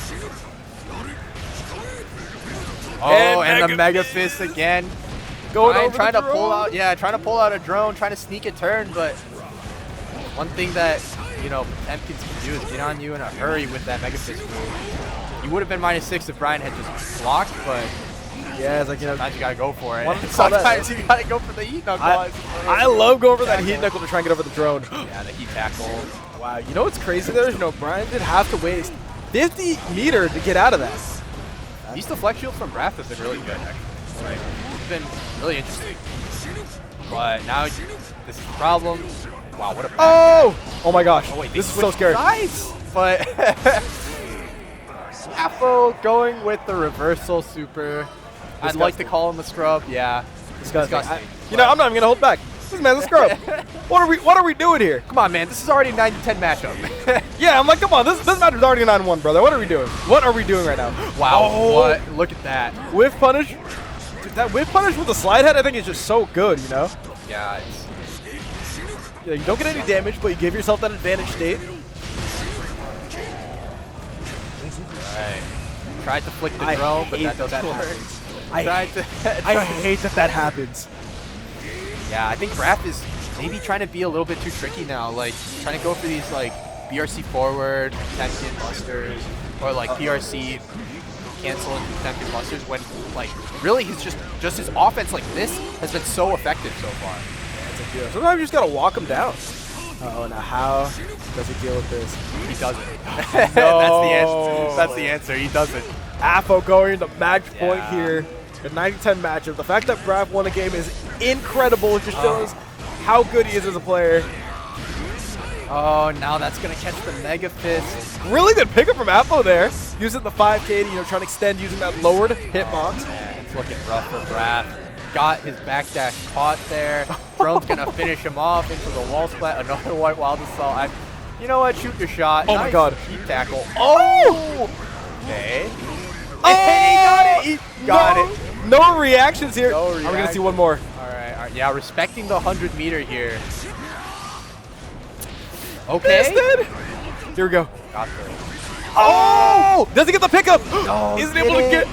Oh, And and the mega fist again. Going Ryan over trying the to pull drone. out, yeah, trying to pull out a drone, trying to sneak a turn, but one thing that, you know, Tempkins can do is get on you in a hurry with that mega fist move. You would have been -6 if Brian had just blocked, but Yeah, it's like, you know, sometimes you gotta go for it. Wanted to call that, Sometimes you gotta go for the heat knuckle. I love going for that heat knuckle to try and get over the drone. Yeah, the heat tackle. Wow, you know what's crazy there? You know, Brian did have to waste 50 meter to get out of that. These deflect shields from Raph have been really good, actually. Like, it's been really interesting. But now this is the problem. Wow, what a Oh! Oh my gosh. Oh, wait, This is so scary. Sides, but Apo going with the reversal super. I'd like to call him a scrub. Yeah, Disgusting. disgusting. You know, I'm not even gonna hold back. This man's a scrub. What are we doing here? Come on, man. This is already a 9-10 matchup. Yeah, I'm like, come on. This match is already 9-1, brother. What are we doing? What are we doing right now? Wow. Oh. What? Look at that. Whiff punish. Dude, that whiff punish with the slide head, I think is just so good. You know. Yeah. It's, Yeah, you don't get any damage, but you give yourself that advantage state. Alright. Tried to flick the I drone, but hate that doesn't that work. happens. I Tried to hate that happens. Yeah, I think Raph is maybe trying to be a little bit too tricky now. Like, trying to go for these, like, BRC forward, Temkin busters, or, like, PRC cancel into Temkin busters when, like, really he's just his offense like this has been so effective so far. Yeah, sometimes you just gotta walk him down. Oh, now how does he deal with this? He doesn't. No. That's the answer. That's the answer. He doesn't. Apo going to match point Yeah. here. The 90-10 matchup. The fact that Braf won a game is incredible. It just shows how good he is as a player. Oh, now that's gonna catch the mega fist. Really good pickup from Apo there. Using the 5K to, you know, trying to extend using that lowered hitbox. And it's looking rough for Raph. Got his backdash caught there. Drone's gonna finish him off into the wall splat. Another white wild assault. You know what? Shoot your shot. Oh my God. Heat tackle. Oh! Okay. Oh! He got it. He got it. No reactions here. No Are we gonna see reaction. one more? All right. Yeah, respecting the 100 meter here. Okay. Fisted. Here we go. Got the. Oh! Does he get the pickup? No, Isn't able to get.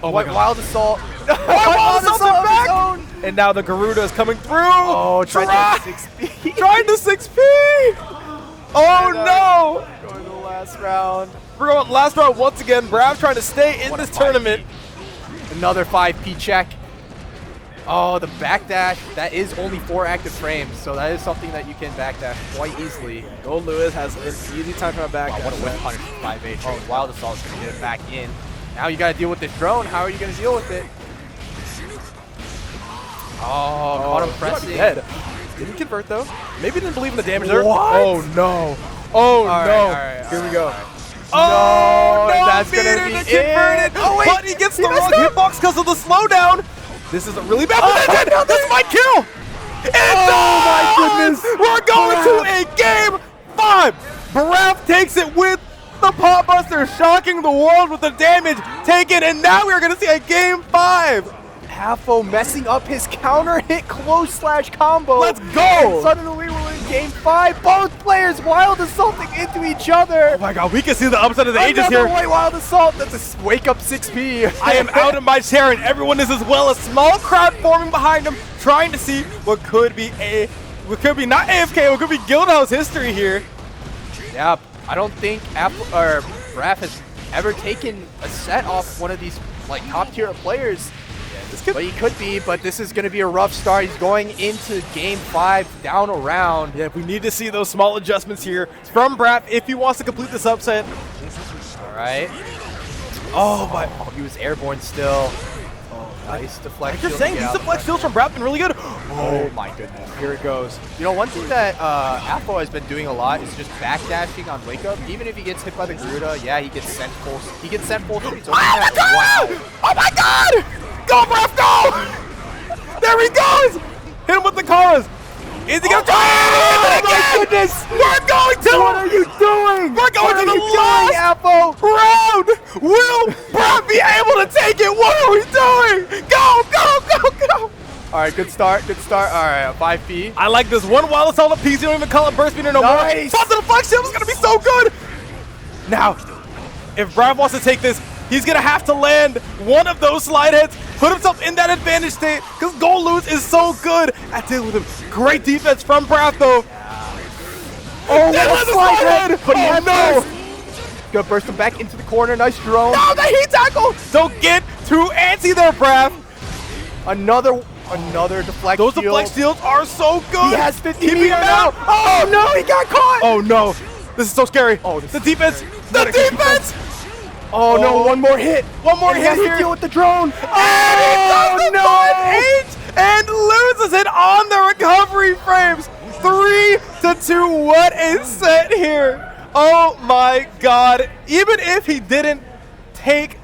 Oh my White God. wild assault. Wild assault of his back. own. And now the Garuda is coming through. Oh, tried to 6P. Trying to 6P. Oh no! Going to the last round. We're going last round once again. Brav trying to stay in What a this tournament. 5P. Another 5P check. Oh, the backdash. That is only 4 active frames, so that is something that you can backdash quite easily. Gold Lewis has an easy time coming back. Wow, what a whip punish from 5H. Oh, Wild Assault's going to get it back in. Now you got to deal with this drone. How are you going to deal with it? Oh, caught him pressing. Dead. Didn't convert though. Maybe didn't believe in the damage there. What? Oh no. Oh All right, no. all right, Here all we go. right. Oh, No, no, that's meter gonna be to convert in. it. Oh, wait. But he gets He the wrong messed up. hitbox because of the slowdown. This is a really bad position. This might kill. Oh my goodness. We're going to a game 5. Baraf takes it with the Pop Buster, shocking the world with the damage taken, and now we're going to see a game 5. Halfo messing up his counter hit close slash combo. Let's go. And suddenly we're in game 5. Both players wild assaulting into each other. Oh my god, we can see the upside of the ages Another here. white wild assault. That's a wake up 6P. I am out of my chair and everyone is as well. A small crowd forming behind him, trying to see what could be not AFK, what could be Guildhouse history here. Yeah, I don't think Raph has ever taken a set off one of these like top tier players. But he could be, but this is going to be a rough start. He's going into game 5 down a round. Yeah, we need to see those small adjustments here from Braf if he wants to complete this upset. All right. Oh, but He was airborne still. Nice deflection. you're saying these deflect steals from Braf been really good. Oh my goodness. Here it goes. You know, one thing that Apo has been doing a lot is just backdashing on wake up. Even if he gets hit by the Garuda, yeah, he gets sent full. He gets sent full. So wow. Oh my god! Go, Braf, go! There he goes! Hit him with the cars. Is he gonna try it again? Goodness! We're going to. What are you doing? We're going What to are the you doing, last Apo? round Will Brav be able to take it? What are we doing? Go, go, go, go. All right, good start, good start. All right, 5P. I like this one while it's on the piece. You don't even call it burst meter no Nice. more. Fall to the flex shield is going to be so good. Now, if Brav wants to take this, he's going to have to land one of those slide hits, put himself in that advantage state, because Gold Lose is so good at dealing with him. Great defense from Brav, though. Oh, what a slide hit. Oh, no. Good, burst him back into the corner. Nice drone. No, the heat tackle. Don't get too antsy there, Brav. Another deflect Those shield. deflect shields are so good. He has 50 Keeping meter him now. out. Oh no, he got caught. Oh no, this is so scary. Oh, the defense, the defense. Oh no, one more hit. One more And he hit has to here. deal with the drone. And he does the no! And loses it on the recovery frames. 3-2. What is set here? Oh my God. Even if he didn't take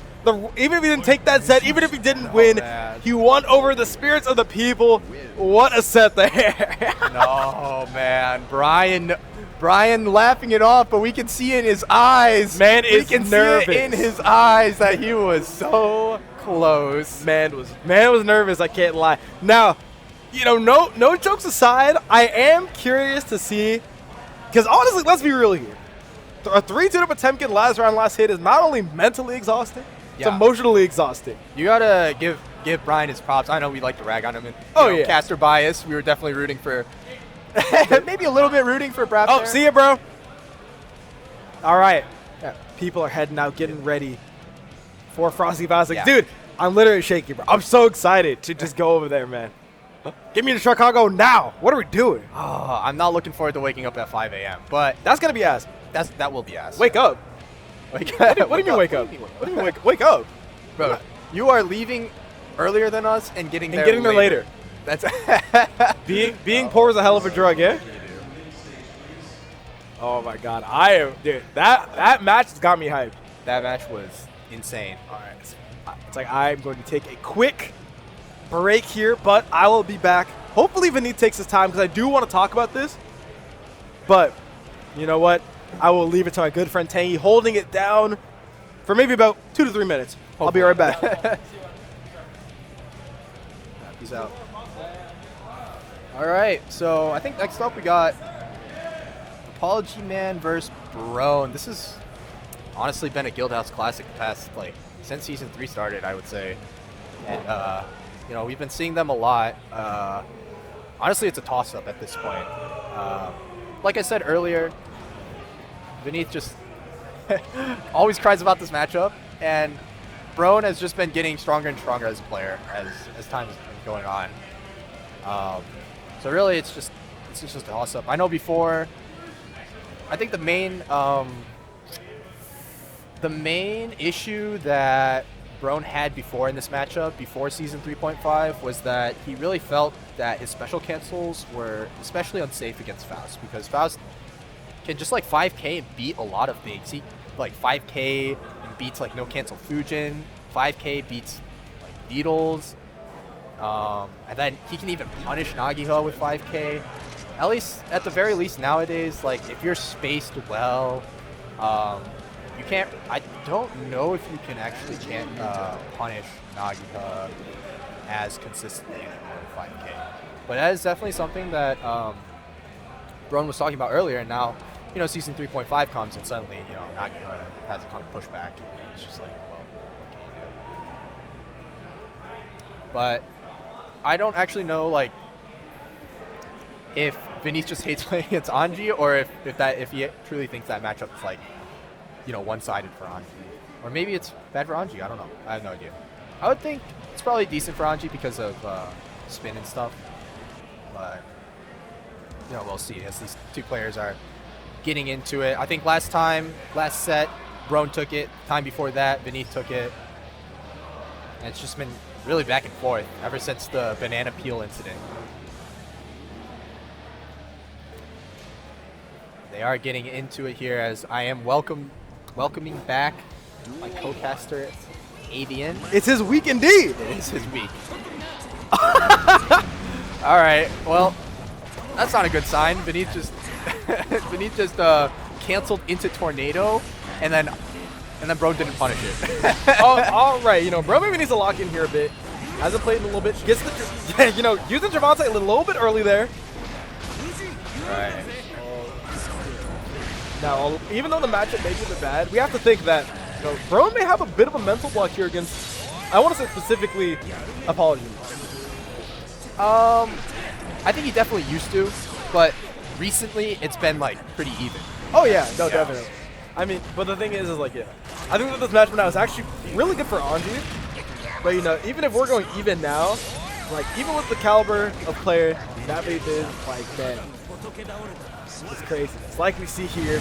that set, even if he didn't win, man. he won over the spirits of the people. What a set there. No, man. Brian laughing it off, but we can see in his eyes. Man we is can nervous. see it in his eyes that he was so close. Man was nervous, I can't lie. Now, you know, no jokes aside, I am curious to see, because honestly, let's be real here. A 3-2 Potemkin last round, last hit is not only mentally exhausting, it's Yeah. emotionally exhausting. You gotta give Brian his props. I know we like to rag on him. And, Yeah. caster bias. We were definitely rooting for, maybe a little bit rooting for Brad. Oh, see ya, bro. All right. Yeah, people are heading out, getting ready for Frosty Vows. Yeah. Dude, I'm literally shaking, bro. I'm so excited to just go over there, man. Get me to Chicago now. What are we doing? Oh, I'm not looking forward to waking up at 5 a.m. But That's going to be ass. that will be ass. Wake up. Wake What do you mean wake up? What do you mean wake up? Bro, you are leaving earlier than us and getting there later. That's Being poor is a hell of a drug, yeah? Oh my God, dude. That match has got me hyped. That match was insane. All right, it's like I'm going to take a quick break here, but I will be back. Hopefully, Vinny takes his time because I do want to talk about this. But you know what? I will leave it to my good friend Tangy holding it down for maybe about 2 to 3 minutes. I'll be right back. Peace out. All right, so I think next up we got ApologyMan versus Brone. This has honestly been a Guildhouse classic the past, since Season 3 started, I would say. And, we've been seeing them a lot. Honestly, it's a toss-up at this point. Like I said earlier, Vineeth just always cries about this matchup, and Brone has just been getting stronger and stronger as a player as time has been going on. So really, it's just a toss-up. I know before, I think the main issue that Brone had before in this matchup, before Season 3.5, was that he really felt that his special cancels were especially unsafe against Faust, because Faust can just 5k and beat a lot of things. He 5k and beats no cancel Fujin, 5k beats Beetles, and then he can even punish Nagihua with 5k. At the very least nowadays, if you're spaced well, you can't. I don't know if you can actually punish Nagihua as consistently anymore in 5k. But that is definitely something that Brone was talking about earlier, and now, Season 3.5 comes, and suddenly, Nagihua has a ton of pushback. It's just well, what can you do? But I don't actually know, if Vineeth just hates playing against Anji, or if he truly thinks that matchup is one-sided for Anji, or maybe it's bad for Anji. I don't know. I have no idea. I would think it's probably decent for Anji because of spin and stuff, but we'll see as these two players are getting into it. I think last set, Brone took it. Time before that, Vineeth took it, and it's just been really back and forth ever since the banana peel incident. They are getting into it here as I am welcoming back my co-caster, Avian. It's his week indeed. It is his week. All right, well, that's not a good sign. Vineeth just canceled into Tornado, and then and then Brone didn't punish it. Oh, all right. You know, Bro maybe needs to lock in here a bit. Hasn't played in a little bit. Gets the, you know, using Javante a little bit early there. Right. Now, even though the matchup may be a bit bad, we have to think that, you know, Brone may have a bit of a mental block here against, I want to say specifically, Apology. I think he definitely used to, but recently it's been like pretty even. Oh yeah, no, definitely. I mean, but the thing is like, yeah, I think that this matchup now is actually really good for Anji. But you know, even if we're going even now, like even with the caliber of player that they did, like man, it's crazy. It's like we see here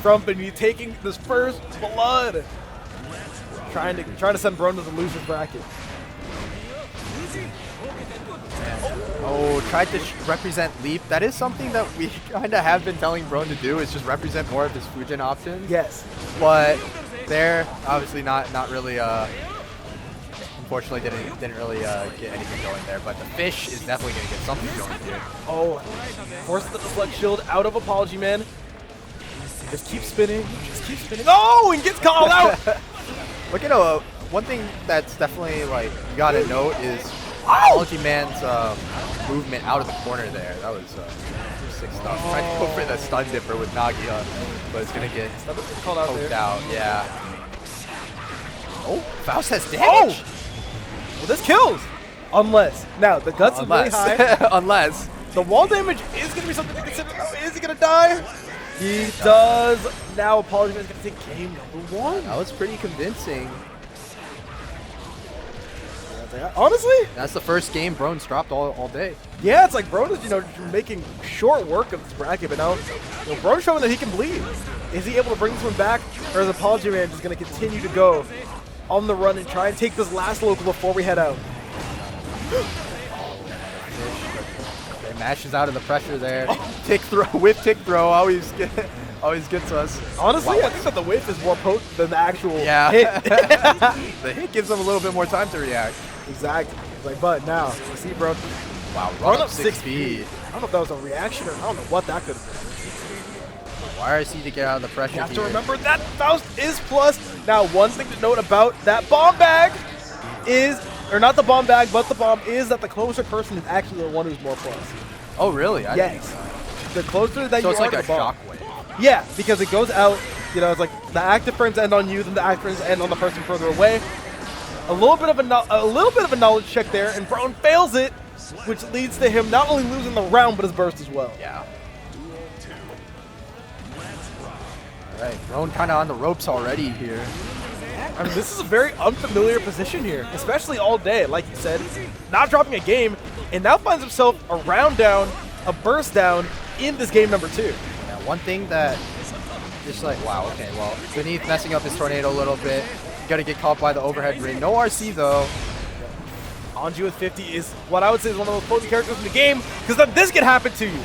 from Beneath taking this first blood, trying to send Brone to the losers bracket. Oh, tried to represent Leap. That is something that we kind of have been telling Brone to do, is just represent more of his Fujin options. Yes. But they're obviously not really, unfortunately didn't really get anything going there. But the fish is definitely going to get something going here. Oh, forces the deflect shield out of ApologyMan. Just keep spinning, Oh, and gets called out! Look at one thing that's definitely like you gotta note is ApologyMan's movement out of the corner there. That was sick stuff. Trying to go for the stun dipper with Nagia, but it's gonna get called out poked there. out. Yeah. Oh, Faust has damage. Oh! Well, this kills! Unless. Now, the guts is really high. Unless. The wall damage is going to be something to consider. Oh, is he going to die? He does. Now, ApologyMan is going to take game number 1. That was pretty convincing. Honestly? That's the first game Brone's dropped all day. Yeah, it's like Brone is, you know, making short work of this bracket, but now, you know, Brone's showing that he can bleed. Is he able to bring this one back, or is ApologyMan just going to continue to go on the run and try and take this last local before we head out? Okay, mashes out of the pressure there. Tick throw, whip tick throw, always gets us. Honestly, Wow. I think that the whip is more potent than the actual Yeah. hit. The hit gives him a little bit more time to react. Exactly. It's like, but now, you see, bro, Wow, run run up 6 feet. I don't know if that was a reaction or I don't know what that could have been. YRC to get out of the pressure You have to here. remember that Faust is plus. Now, one thing to note about that bomb bag is, or not the bomb bag, but the bomb is that the closer person is actually the one who's more plus. Oh, really? Yes. The closer that So you it's are like to a the bomb. shockwave. Yeah, because it goes out, you know, it's like the active frames end on you, then the active frames end on the person further away. A little bit of a knowledge check there, and Brone fails it, which leads to him not only losing the round, but his burst as well. Yeah. All right, Brone kind of on the ropes already here. I mean, this is a very unfamiliar position here, especially all day, like you said. Not dropping a game, and now finds himself a round down, a burst down in this game number 2. Yeah, one thing that just like, wow, okay, well, Beneath messing up his tornado a little bit. Got to get caught by the overhead ring. No RC though. Anji with 50 is what I would say is one of the most potent characters in the game, because then this can happen to you.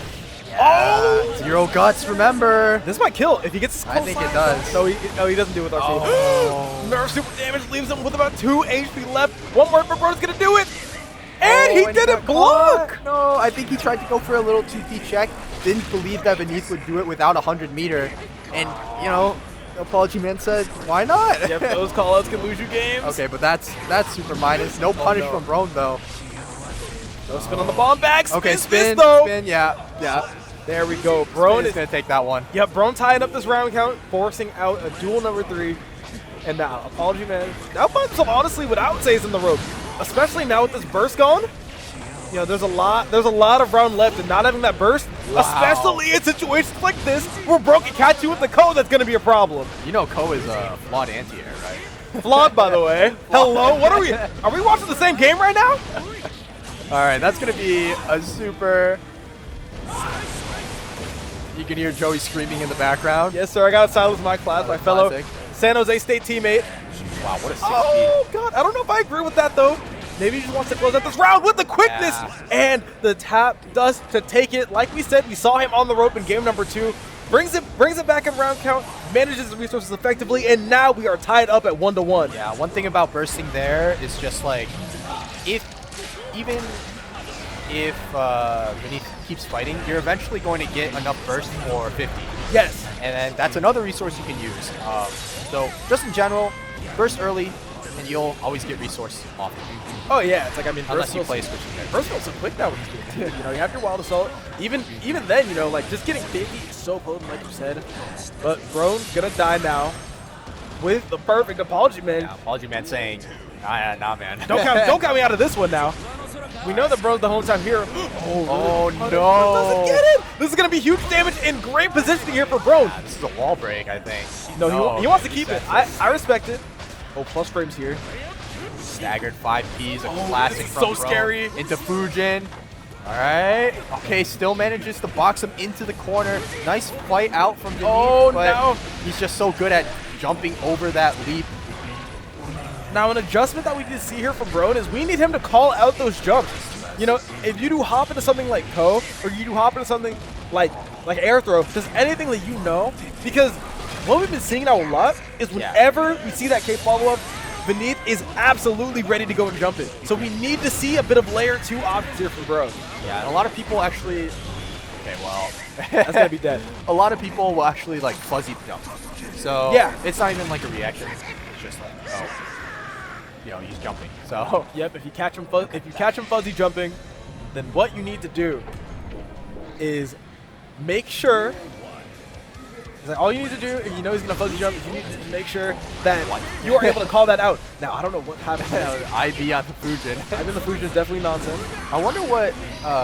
Oh! Zero guts, remember. This might kill if he gets I think it does. No, he doesn't do it with RC. Oh. Nerf super damage leaves him with about 2 HP left. One more for Brone's gonna do it. And he didn't block. No, I think he tried to go for a little 2P check. Didn't believe that Beneath would do it without 100 meter. And, you know, ApologyMan said, why not? Yep, those callouts can lose you games. Okay, but that's super minus. No punish from Brone though. No spin on the bomb bag. Okay, spin, though. spin, yeah. There we go. Brone is gonna take that one. Yep, Brone tying up this round count, forcing out a duel number 3. And now, ApologyMan now finds himself honestly what I would say is in the rope. Especially now with this burst gone. You know, there's a lot of round left, and not having that burst, especially in situations like this, where Brone can catch you with the Ko, that's gonna be a problem. You know Ko is a flawed anti-air, right? Flawed, by the way. Hello, what are we watching the same game right now? Alright, that's gonna be a super. You can hear Joey screaming in the background. Yes, sir, I got silence in my class, my fellow Classic. San Jose State teammate. Wow, what a 6 Oh, God, I don't know if I agree with that, though. Maybe he just wants to close out this round with the quickness. Yeah. And the tap does to take it. Like we said, we saw him on the rope in game number 2. Brings it back in round count, manages the resources effectively, and now we are tied up at 1-1. Yeah, one thing about bursting there is just like, even if Beneath keeps fighting, you're eventually going to get enough burst for 50. Yes. And then that's another resource you can use. though. Just in general, burst early, and you'll always get resource off. Oh yeah, it's like, I mean, Unless you Versatile's- play switching there. Versatile's so quick now with this game too. You know, you have your Wild Assault. Even then, you know, like just getting 50 is so potent, like you said. But Brone's gonna die now with the perfect Apology Man. Yeah, ApologyMan saying, nah, man. Don't count me out of this one now. We know that Brone's the hometown hero. Oh, really? no. Doesn't get it. This is gonna be huge damage and great positioning here for Brone. This is a wall break, I think. No, he wants to keep it. I respect it. Oh, plus frames here. Staggered 5Ps, a Oh, classic this is from so Brone scary. into Fujin. All right. Okay, still manages to box him into the corner. Nice fight out from Denise, Oh, but no. he's just so good at jumping over that leap. Now, an adjustment that we can see here from Brone is we need him to call out those jumps. You know, if you do hop into something like Ko, or you do hop into something like air throw, just anything that you know, because what we've been seeing now a lot is whenever we see that K follow-up, Beneath is absolutely ready to go and jump it. So we need to see a bit of layer 2 options here from Brone. Yeah, and a lot of people actually... Okay, well... That's going to be dead. A lot of people will actually, like, fuzzy jump. So, Yeah. it's not even like a reaction. It's just like, oh, you know, he's jumping. So, Yep, if you catch him fuzzy jumping, then what you need to do is make sure. It's like all you need to do, if you know he's gonna fuzzy jump, is you need to make sure that you are able to call that out. Now I don't know what happened. IB on the Fujin. I mean, the Fusion is definitely nonsense. I wonder what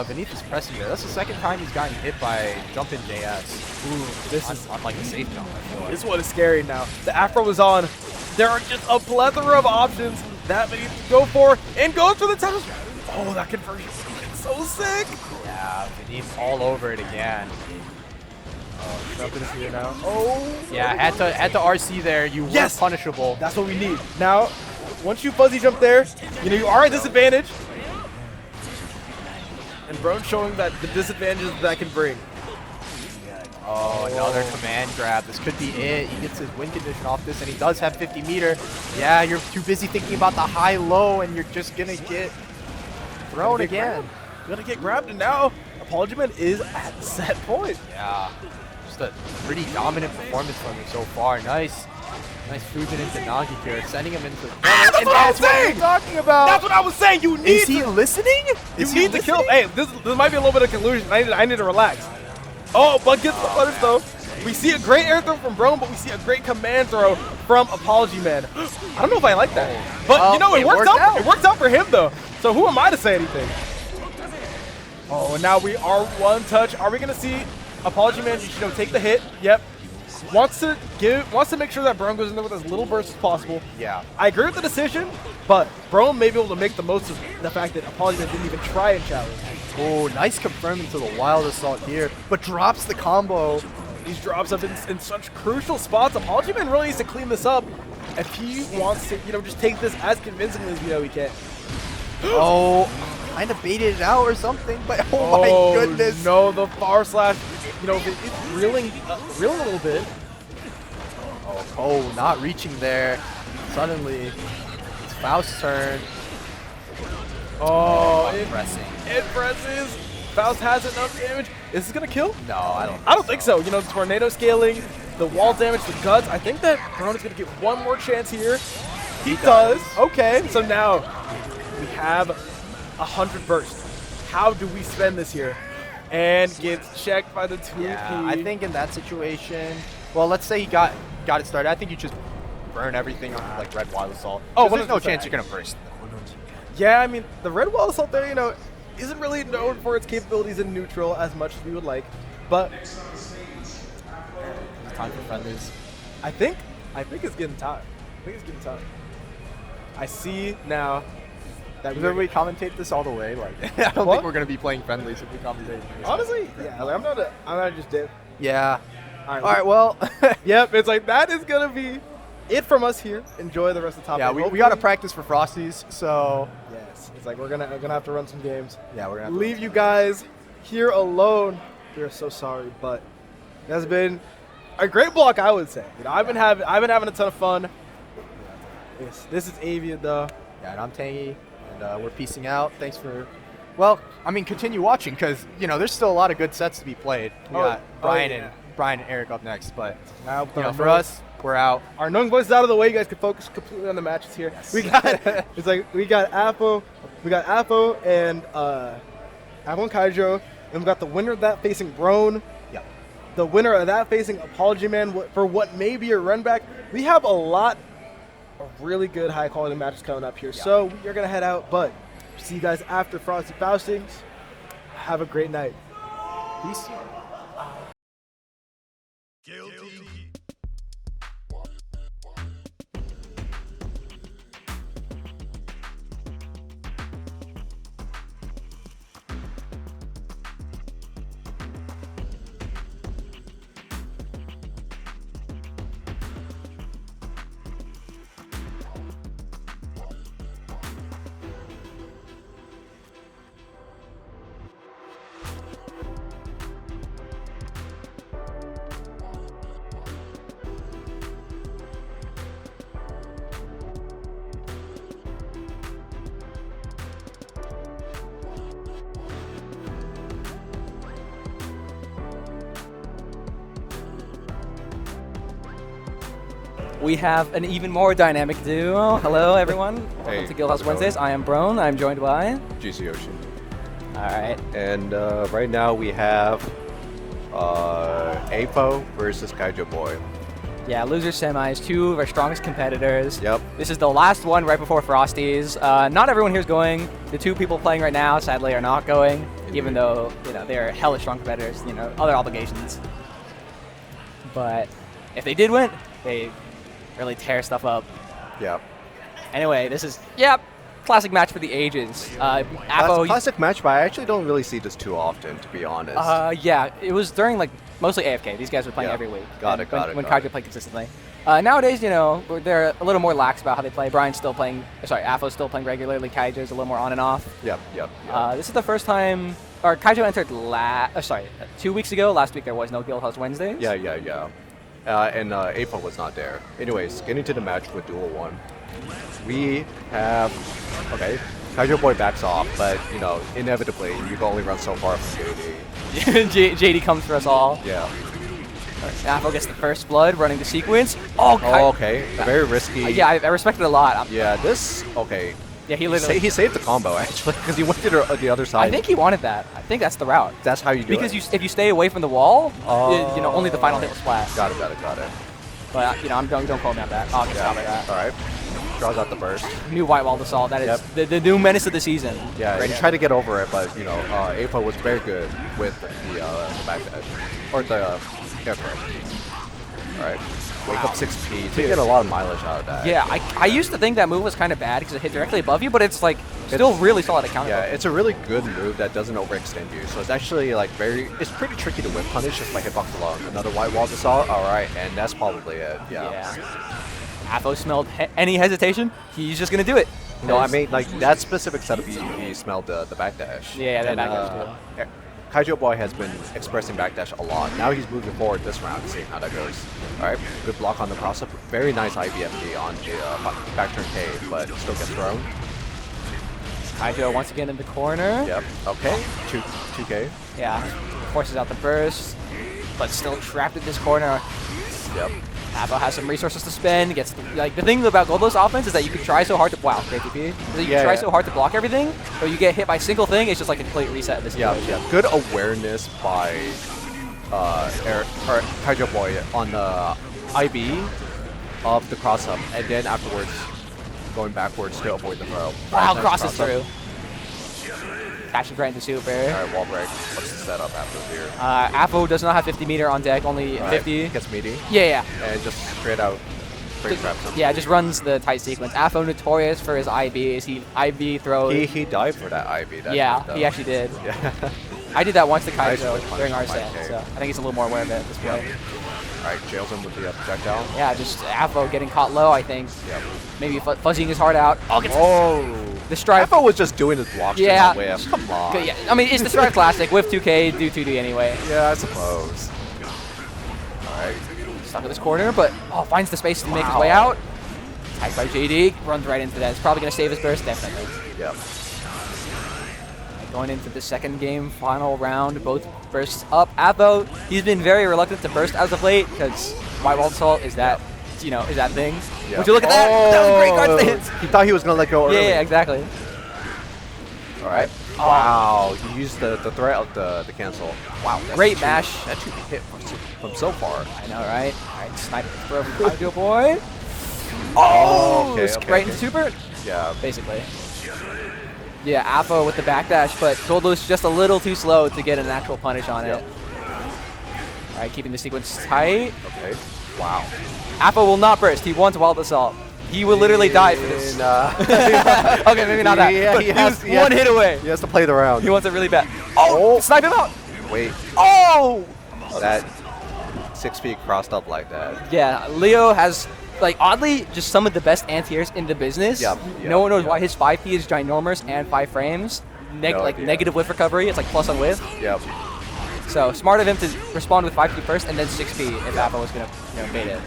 Beneath is pressing there. That's the second time he's gotten hit by jumping JS. Ooh, this is on like a safe jump, I feel like. this one is scary now. The Afro was on. There are just a plethora of options that Beneath can go for and goes for the towers. Oh, that conversion is so sick. Yeah, Beneath all over it again. Oh, jumping is here now. Oh. Yeah, had to RC there. You were punishable. That's what we need. Now, once you fuzzy jump there, you know you are at disadvantage. And Brone showing that the disadvantages that can bring. Oh, another command grab. This could be it. He gets his win condition off this, and he does have 50 meter. Yeah, you're too busy thinking about the high-low, and you're just going to get thrown again. You're going to get grabbed, and now ApologyMan is at set point. Yeah, just a pretty dominant performance from him so far. Nice Fujin into Nagi here, sending him into the corner. That's what I was saying! What you're talking about. That's what I was saying. You need Is he listening? You need to kill. Hey, this might be a little bit of collusion. I need to relax. Oh, but gets the punish though. We see a great air throw from Brone, but we see a great command throw from ApologyMan. I don't know if I like that, but you know it works out. It works out for him though. So who am I to say anything? Oh, and now we are one touch. Are we gonna see ApologyMan take the hit? Yep. Wants to make sure that Brone goes in there with as little burst as possible. Yeah. I agree with the decision, but Brone may be able to make the most of the fact that ApologyMan didn't even try and challenge. Oh, nice confirming to the Wild Assault here, but drops the combo. These drops have been in such crucial spots. ApologyMan really needs to clean this up if he wants to, just take this as convincingly as we know he can. Oh, kind of baited it out or something, but oh my goodness. No, the far slash, it's reeling a little bit. Oh, not reaching there. Suddenly, it's Faust's turn. Oh, pressing. It presses. Faust has enough damage. Is this gonna kill? No, I don't think so. The tornado scaling, the wall damage, the guts. I think that Brone is gonna get one more chance here. He does. Okay, so now we have 100 burst. How do we spend this here? And gets checked by the 2P. Yeah, I think in that situation, well, let's say he got it started. I think you just burn everything on like Red Wild Assault. Oh, there's no chance you're gonna burst. Yeah, I mean, the Red Wall Assault there, isn't really known for its capabilities in neutral as much as we would like, but It's time for friendlies. I think it's getting time. I see now that we commentate this all the way. Like, I don't think we're gonna be playing friendlies if we commentate. Honestly, yeah, like, I'm not just dead. Yeah. All right. Well. Yep. It's like that is gonna be it from us here. Enjoy the rest of the top. Yeah, we gotta practice for Frosties, so. Yes. It's like we're gonna have to run some games. Yeah, we're gonna have to leave you guys here alone. We're so sorry, but it has been a great block, I would say. I've been having a ton of fun. This is Avian though. Yeah, and I'm Tangy, and we're peacing out. Thanks for. Well, I mean, continue watching because there's still a lot of good sets to be played. We got Brian and Eric up next, but for us, We're out. Our annoying voice is out of the way. You guys can focus completely on the matches here. We got we got Apo and Kaijo, and we got the winner of that facing Brone. Yep. The winner of that facing ApologyMan for what may be a run back. We have a lot of really good high quality matches coming up here. So we're gonna head out, but see you guys after Frosty Faustings. Have a great night. Peace. Guilty. We have an even more dynamic duo. Hello, everyone. Hey, Welcome to Guildhouse how's it going? Wednesdays. I am Brone. I'm joined by. GcYoshi. All right. And right now we have Apo versus Kaijo Boy. Yeah, loser semis, two of our strongest competitors. Yep. This is the last one right before Frosties. Not everyone here is going. The two people playing right now, sadly, are not going, even though they're hella strong competitors. Other obligations. But if they did win, they really tear stuff up. Yep. Anyway, this is classic match for the ages. Apo, Classic match, but I actually don't really see this too often, to be honest. yeah, it was during mostly AFK. These guys were playing Yeah. every week. Got it. When Kaijo played consistently. Nowadays, they're a little more lax about how they play. Brian's still playing. Sorry, Afo's still playing regularly. Kaijo's a little more on and off. Yep. This is the first time. Or Kaijo entered 2 weeks ago. Last week there was no Guildhouse Wednesdays. Yeah. And Apo was not there. Anyways, getting to the match with Duel 1. We have... Okay, Kaijo Boy backs off, but, inevitably, you can only run so far from JD. JD comes for us all. Yeah. Afo gets the first blood, running the sequence. Oh, okay. Very risky. Yeah, I respect it a lot. Yeah, this... Okay. Yeah, he literally... He saved the combo, actually, because he went to the other side. I think he wanted that. I think that's the route. That's how you do because it. If you stay away from the wall, only the final hit will splat. Got it. But, don't call me on that. I'll just stop at that. All right. Draws out the burst. New white wall assault. That is the new menace of the season. Yeah, right and here. try to get over it, but, Apo was very good with the backdash. Or the air throw. All right. Wake up 6P to get a lot of mileage out of that. Yeah, I used to think that move was kind of bad because it hit directly above you, but it's still really solid at counter. Yeah, it's a really good move that doesn't overextend you. So it's actually it's pretty tricky to whip punish just by hitbox alone. Another white wall assault. All right, and that's probably it. Yeah. Apo smelled any hesitation. He's just gonna do it. No, I mean that specific setup. He smelled the backdash. Yeah, that and, backdash too. Kaijo Boy has been expressing backdash a lot. Now he's moving forward this round to see how that goes. All right, good block on the cross-up. Very nice IBFD on the back turn K, but still gets thrown. Kaijo once again in the corner. Yep. Okay. 2K. Yeah. Forces out the burst, but still trapped in this corner. Yep. Apo has some resources to spend. Gets the thing about Guildhouse offense is that you can try so hard to great TP. That you can try so hard to block everything, but you get hit by a single thing. It's just like a complete reset of this. Yeah. Good awareness by Kaijo Boy on the IB of the cross up, and then afterwards going backwards to avoid the throw. Wow, Nice crosses cross-up. through. Catches right into super. All right, wall break. What's the setup after here? Apo does not have 50 meter on deck, only 50. Gets meaty. Yeah. And just straight out frame traps him. Yeah, just runs the tight sequence. Apo notorious for his IBs. He IB throws. He died for that IB. He actually did. Yeah. I did that once to Nice Kaijo switch during our punish set, from so I think he's a little more aware of it at this point. All right, jails him with the projectile. Yeah, just Apo getting caught low, I think. Yep. Maybe fuzzying his heart out. Oh. The strike. Apo was just doing his block straight Yeah. on whiff. Come on. Yeah, I mean, it's the strike classic. Whiff 2K, do 2D anyway. Yeah, I suppose. All right. Stuck in this corner, but finds the space to make his way out. Tagged by JD, runs right into that. It's probably going to save his burst, definitely. Yep. Going into the second game, final round, both bursts up. Apo, he's been very reluctant to burst as of late because white wall assault is that you know, is that thing. Yeah. Would you look at that? That was a great guard stance. He thought he was gonna let go early. Yeah, exactly. All right. Wow. You used the threat of the cancel. Wow. Great mash. That should be hit from so far. I know, right? All right, snipe the throw from Kaijo boy. Oh, okay, right into super. Yeah. Basically. Yeah, Apo with the backdash, but Goldloose just a little too slow to get an actual punish on it. All right, keeping the sequence tight. Okay. Wow. Apo will not burst. He wants Wild Assault. He will literally die for this. Okay, maybe not that. Yeah, but he was has one hit away. He has to play the round. He wants it really bad. Oh, snipe him out. Wait. Oh! That 6 feet crossed up like that. Yeah, Leo has, like, oddly, just some of the best anti-airs in the business. Yep, No one knows yep. why his 5P is ginormous and 5 frames. No Like, idea. negative whiff recovery. It's like plus on whiff. Yep. So, smart of him to respond with 5P first and then 6P if Apo was going to bait it.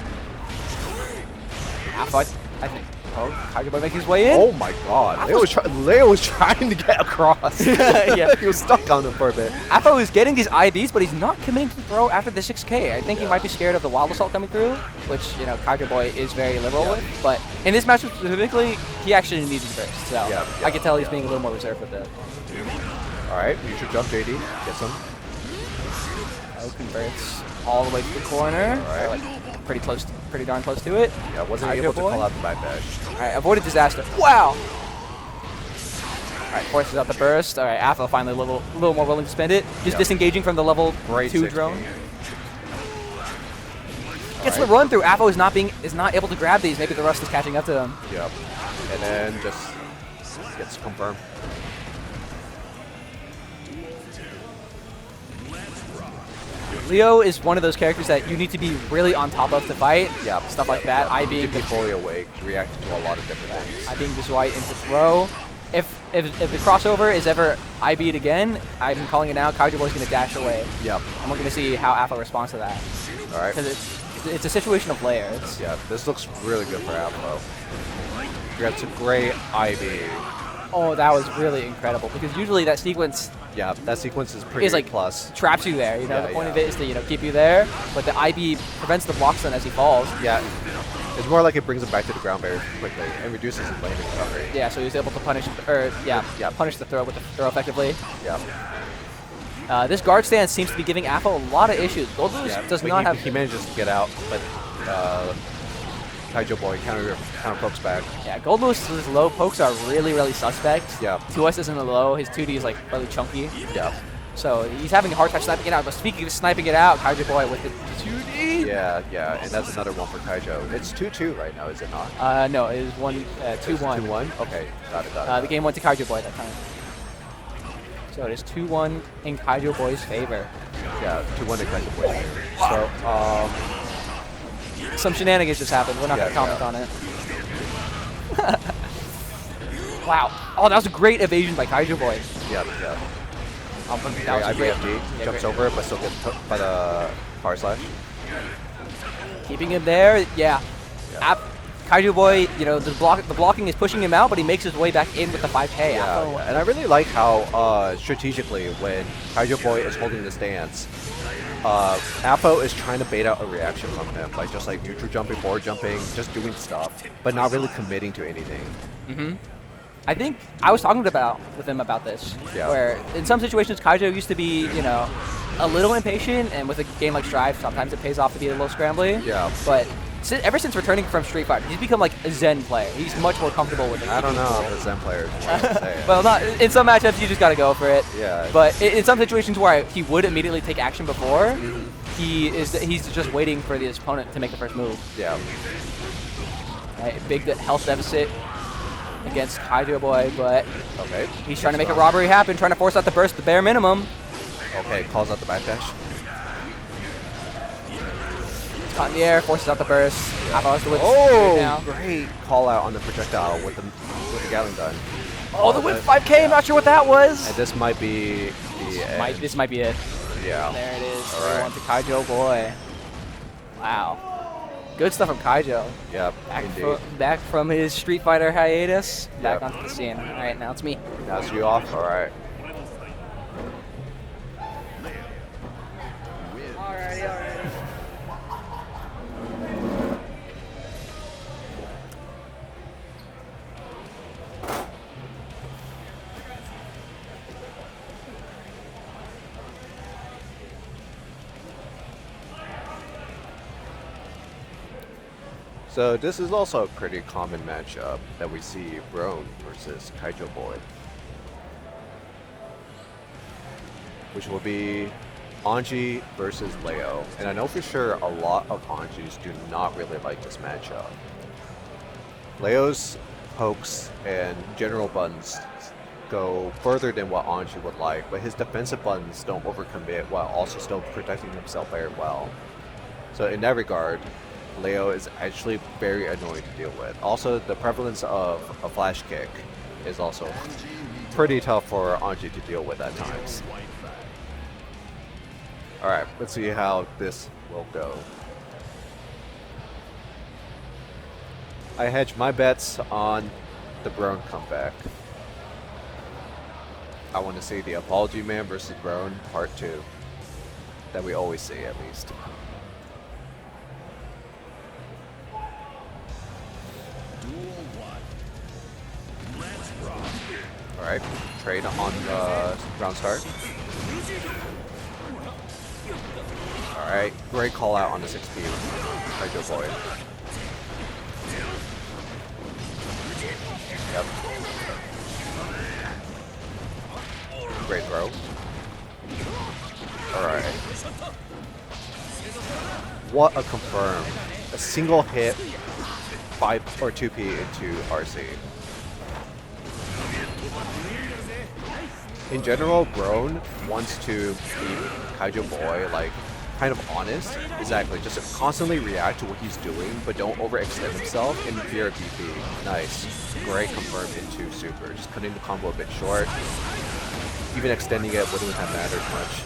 Apo, I think. Oh, Kaijo boy making his way in. Oh my god. Leo was trying to get across. Yeah. He was stuck on him for a bit. Apo is getting these IBs, but he's not committing to the throw after the 6K. I think he might be scared of the Wild Assault coming through, which, you know, Kaijo boy is very liberal with. But in this matchup specifically, he actually needs to burst. So I can tell he's being a little more reserved with it. Alright, you should jump JD. Get some. Oh, converts all the way to the corner. Alright. Like, pretty darn close to it. Yeah, wasn't Kaijo able to boy. call out the backdash. Alright, avoided disaster. Wow! Alright, forces out the burst. Alright, Apo finally a little more willing to spend it. Just disengaging from the level Great 2 6P. drone. Gets the run through. Apo is not able to grab these. Maybe the rust is catching up to him. Yep. And then just gets confirmed. Leo is one of those characters that you need to be really on top of to fight. Yeah. Stuff like that. I You being need to be fully awake, reacting to a lot of different things. I being this white into throw. If the crossover is ever IB'd again, I'm calling it now. Kaijo boy's gonna dash away. Yep. And we're gonna see how Apo responds to that. Alright. Because it's a situation of layers. Yeah, this looks really good for Apo. You got some great IB. Oh, that was really incredible. Because usually that sequence Yeah, that sequence is pretty is like plus. traps you there. You know, Yeah, the point of yeah. it is to keep you there. But the IB prevents the block stun as he falls. Yeah, it's more like it brings him back to the ground very quickly and reduces his landing recovery. Yeah, so he's able to punish punish the throw with the throw effectively. Yeah. This guard stance seems to be giving Apo a lot of issues. Goldloose Yeah, does but not he, have. He manages to get out, but Kaijo boy counter pokes back. Yeah, Goldloose's low pokes are really, really suspect. Yeah. 2S isn't a low. His 2D is like really chunky. Yeah. So he's having a hard time sniping it out. But speaking of sniping it out, Kaijo boy with the 2D. Yeah, and that's another one for Kaijo. It's 2-2 right now, is it not? No, it is 2-1. 2-1? Okay, got it. The game went to Kaijo boy that time. So it is 2-1 in Kaijo boy's favor. Yeah, 2-1 to Kaijo boy. So, Some shenanigans just happened. We're not Yeah, going to comment on it. Wow. Oh, that was a great evasion by Kaijo boy. yeah. That was a great. IBFD jumps over it, but still gets hooked by the power slash. Keeping him there, yeah. Kaijo boy, the blocking is pushing him out, but he makes his way back in with the 5K. Yeah, and I really like how strategically when Kaijo boy is holding the stance, Apo is trying to bait out a reaction from him, like just like neutral jumping, forward jumping, just doing stuff, but not really committing to anything. Mm-hmm. I think I was talking with him about this, Yeah. where in some situations Kaijo used to be, a little impatient, and with a game like Strive, sometimes it pays off to be a little scrambly. Yeah. But ever since returning from Street Fighter, he's become like a Zen player. He's much more comfortable with it. I don't know if the Zen players want to say it. Well, not in some matchups you just gotta go for it. Yeah. But in some situations where he would immediately take action before, he's just waiting for his opponent to make the first move. Yeah. Right, big health deficit against Kaijo boy, but Okay. he's trying to make a robbery happen, trying to force out the burst, the bare minimum. Okay, calls out the backdash. Caught in the air, forces out the burst. Apo's the whip now. Great call out on the projectile with the Gatling gun. Oh, the whip 5K, I'm not sure what that was. And this might be the end. This might be it. Yeah. There it is. All right. 3-1 to Kaijo boy. Wow. Good stuff from Kaijo. Yep, indeed. Back from his Street Fighter hiatus, back Yep. onto the scene. All right, now it's me. Now it's you off. All right. Alrighty. So this is also a pretty common matchup that we see Brone versus Kaijo Boy, which will be Anji versus Leo. And I know for sure a lot of Anjis do not really like this matchup. Leo's pokes and general buttons go further than what Anji would like, but his defensive buttons don't overcommit while also still protecting himself very well. So in that regard, Leo is actually very annoying to deal with. Also, the prevalence of a flash kick is also pretty tough for Anji to deal with at times. Alright, let's see how this will go. I hedge my bets on the Brone comeback. I want to see the ApologyMan versus Brone Part 2. That we always see, at least. Alright, trade on the round start. Alright, great call out on the 6P Kaijo Boy. Yep. Great throw. Alright. What a confirm. A single hit 5 or 2P into RC. In general, Brone wants to keep Kaijo Boy like kind of honest. Exactly, just constantly react to what he's doing, but don't overextend himself in fear of BP. Nice. Great confirm into super. Just cutting the combo a bit short. Even extending it wouldn't have mattered much.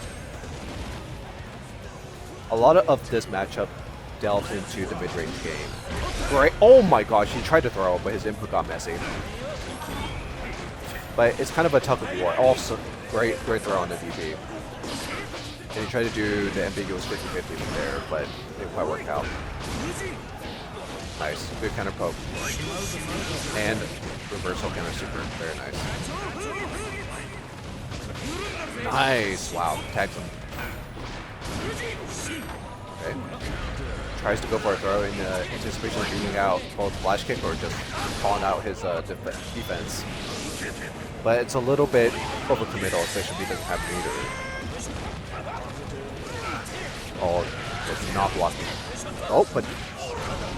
A lot of this matchup delves into the mid-range game. Great. Oh my gosh, he tried to throw, but his input got messy. But it's kind of a tug of war. Also, great throw on the DP. And he tried to do the ambiguous 50-50 from there, but it didn't quite work out. Nice. Good counter poke. And reversal counter super. Very nice. Nice. Wow. Tags him. Okay. Tries to go for a throw in anticipation of beating out both flash kick or just calling out his defense. But it's a little bit overcommittal, especially if he doesn't have meter. Oh, it's not blocking. Oh, but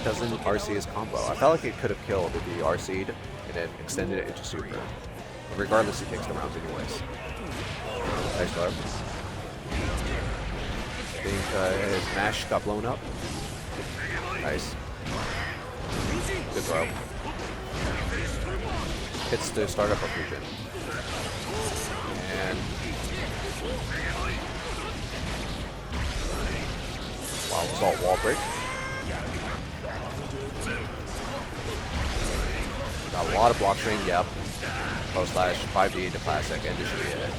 doesn't RC his combo. I felt like it could have killed if he RC'd and then extended it into super. But regardless, he takes the rounds anyways. Nice throw. I think his mash got blown up. Nice. Good throw. Hits the startup of fusion. And wow, salt wall break. Got a lot of block string, yep. Post slash 5D into classic, and this should be it.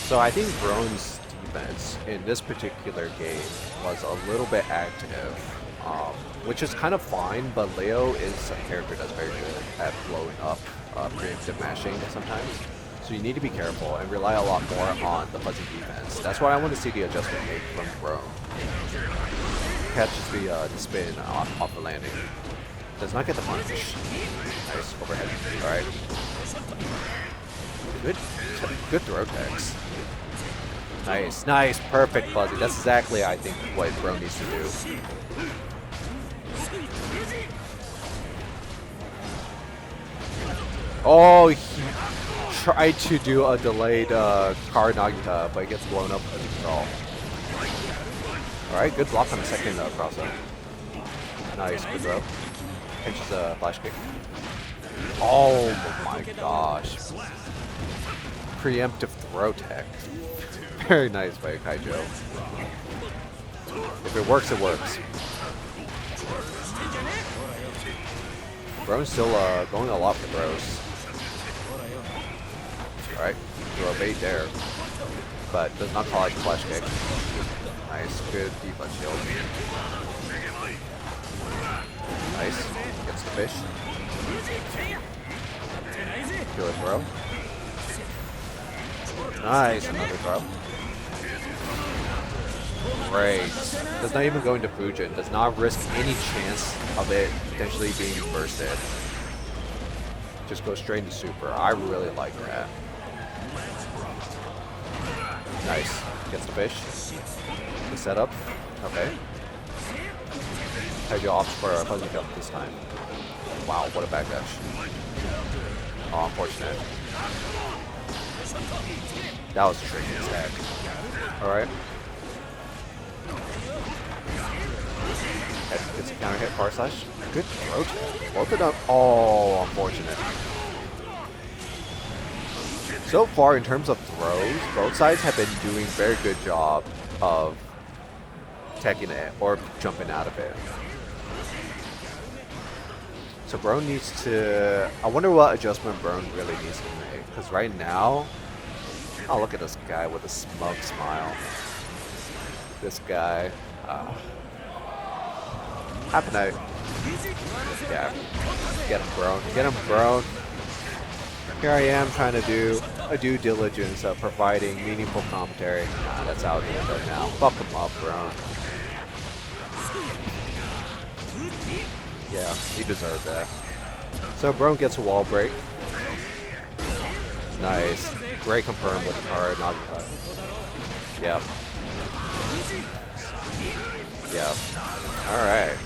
So I think Brone's defense in this particular game was a little bit active, which is kind of fine, but Leo is a character that's very good at blowing up preemptive mashing sometimes. So you need to be careful and rely a lot more on the fuzzy defense. That's why I want to see the adjustment made from Brone. Catches the spin off the landing. Does not get the punish. Nice overhead. Alright. Good throw text. Nice, nice, perfect fuzzy. That's exactly, I think, what Brone needs to do. Oh, he tried to do a delayed car Nagita, but it gets blown up as a result. Alright, good block on the second cross-up. Nice, good throw. Pinches a flash kick. Oh my gosh. Preemptive throw tech. Very nice by Kaijo. If it works, it works. Brone's still going a lot for throws. Alright, throw a bait there. But does not call out the flash kick. Nice, good defense shield. Nice, gets the fish. Good throw. Nice, another throw. great. Does not even go into Fujin. Does not risk any chance of it potentially being bursted. Just go straight into super. I really like that. Nice. Gets the fish. The setup. Okay. Kaijo opts for a fuzzy jump this time. Wow, what a backdash. Oh, unfortunate. That was a tricky attack. Alright. Gets a counter hit, far slash. Good throw. Both of them. Oh, unfortunate. So far, in terms of throws, both sides have been doing a very good job of teching it or jumping out of it. So Brone needs to... I wonder what adjustment Brone really needs to make. Because right now... Oh, look at this guy with a smug smile. This guy... happen to... Yeah. Get him, Brone. Get him, Brone. Here I am trying to do a due diligence of providing meaningful commentary. Nah, that's out here right now. Fuck him up, Brone. Yeah, he deserved that. So Brone gets a wall break. Nice. Great confirm with the card, not cut. Yep. Yep. Alright.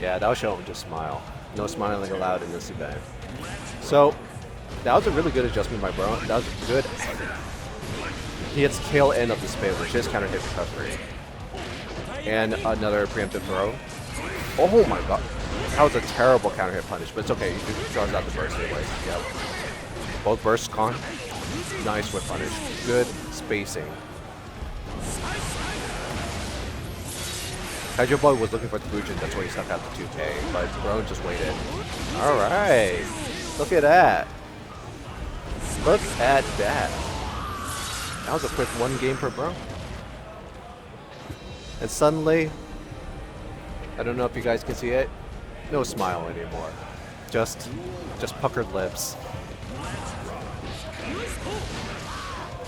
Yeah, that'll show him just smile. No smiling allowed in this event. So, that was a really good adjustment by Brone. That was good. He hits tail end of the spin, which is counter hit recovery. And another preemptive throw. Oh my god. That was a terrible counter hit punish, but it's okay. He just draws out the burst anyways. Yep. Both bursts gone. Nice with punish. Good spacing. Kaijo Boy was looking for the Fujin, that's why he stuck out the 2K, but Brone just waited. Alright. Look at that. Look at that. That was a quick one game for Brone. And suddenly, I don't know if you guys can see it, no smile anymore. Just puckered lips.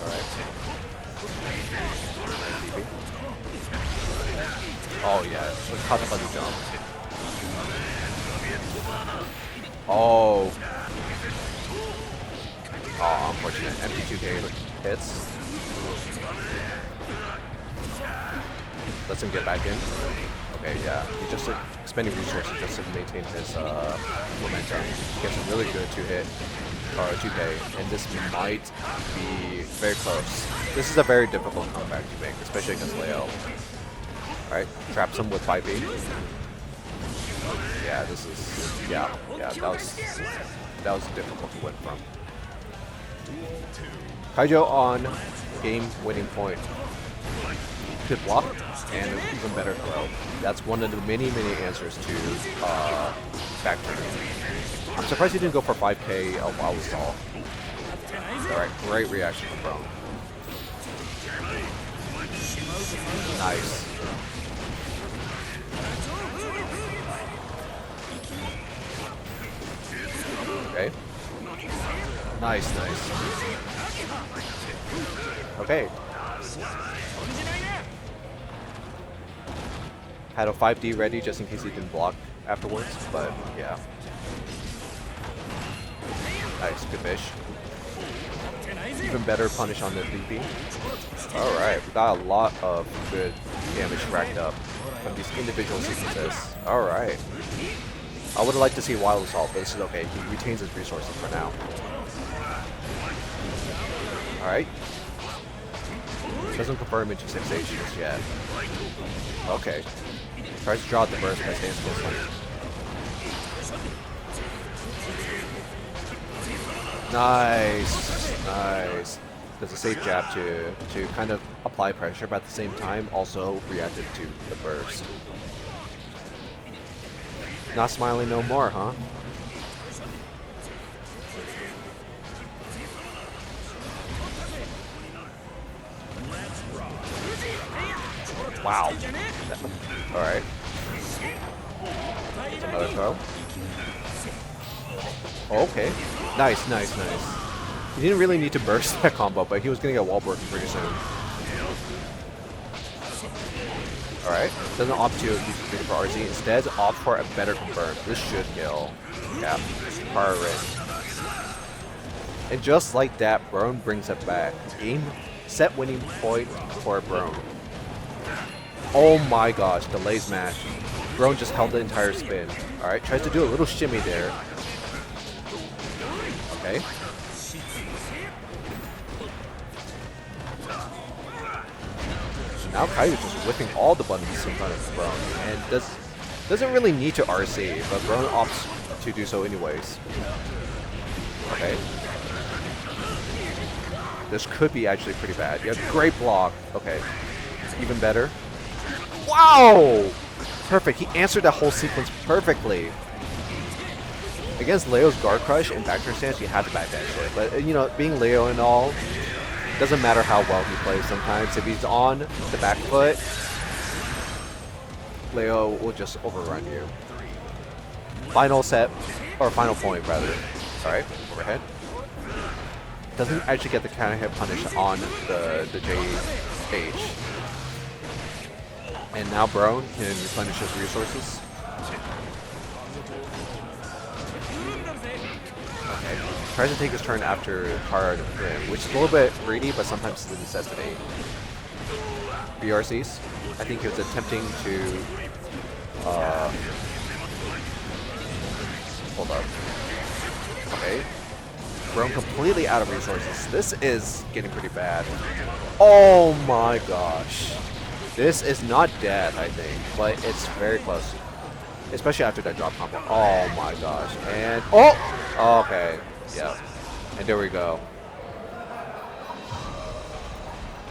Alright. Oh yeah, let's caught up on the jump. Oh. Oh, unfortunate. MP2K hits. Lets him get back in. Okay, yeah. He's just spending resources just to maintain his momentum. Gets a really good 2-hit or 2K, and this might be very close. This is a very difficult comeback to make, especially against Leo. Alright, traps him with 5-8. Yeah, this is that was difficult to win from. Kaijo on game-winning point. Good block and an even better throw. That's one of the many answers to back turn. I'm surprised he didn't go for 5K while we stall. Alright, great reaction from Brone. Nice. Okay. Nice. Okay. Had a 5D ready just in case he didn't block afterwards, but yeah. Nice, good fish. Even better punish on the DP. Alright, we got a lot of good damage racked up from these individual sequences. Alright. I would like to see Wild Assault, but this is okay. He retains his resources for now. Alright. Doesn't confirm into 6H just yet. Okay. Tries to draw out the burst by staying still. Nice. Does a safe jab to kind of apply pressure, but at the same time also reacted to the burst. Not smiling no more, huh? Wow. Alright. Another throw. Okay. Nice. He didn't really need to burst that combo, but he was gonna get wall broken pretty soon. Alright, doesn't opt to use the for RC, instead opt for a better confirm. This should kill. Yeah, power ring. And just like that, Brone brings it back. Game, set winning point for Brone. Oh my gosh, delay smash. Brone just held the entire spin. Alright, tries to do a little shimmy there. Okay. Now Kaijo's just whipping all the buttons in front of Brone, and doesn't really need to RC, but Brone opts to do so anyways. Okay. This could be actually pretty bad. You have great block. Okay. Even better. Wow! Perfect. He answered that whole sequence perfectly. Against Leo's guard crush and backturn stance, you have to backdash it. But, you know, being Leo and all, doesn't matter how well he plays sometimes. If he's on the back foot, Leo will just overrun you. Final set, or final point rather. Alright, overhead. Doesn't actually get the counter hit punish on the JH. And now Brone can replenish his resources. Okay. Tries to take his turn after hard rim, which is a little bit greedy, but sometimes it's a necessity. BRCs. I think he was attempting to hold up. Okay. Brone completely out of resources. This is getting pretty bad. Oh my gosh. This is not dead, I think, but it's very close. Especially after that drop combo. Oh my gosh. And oh! Okay. Yeah. And there we go.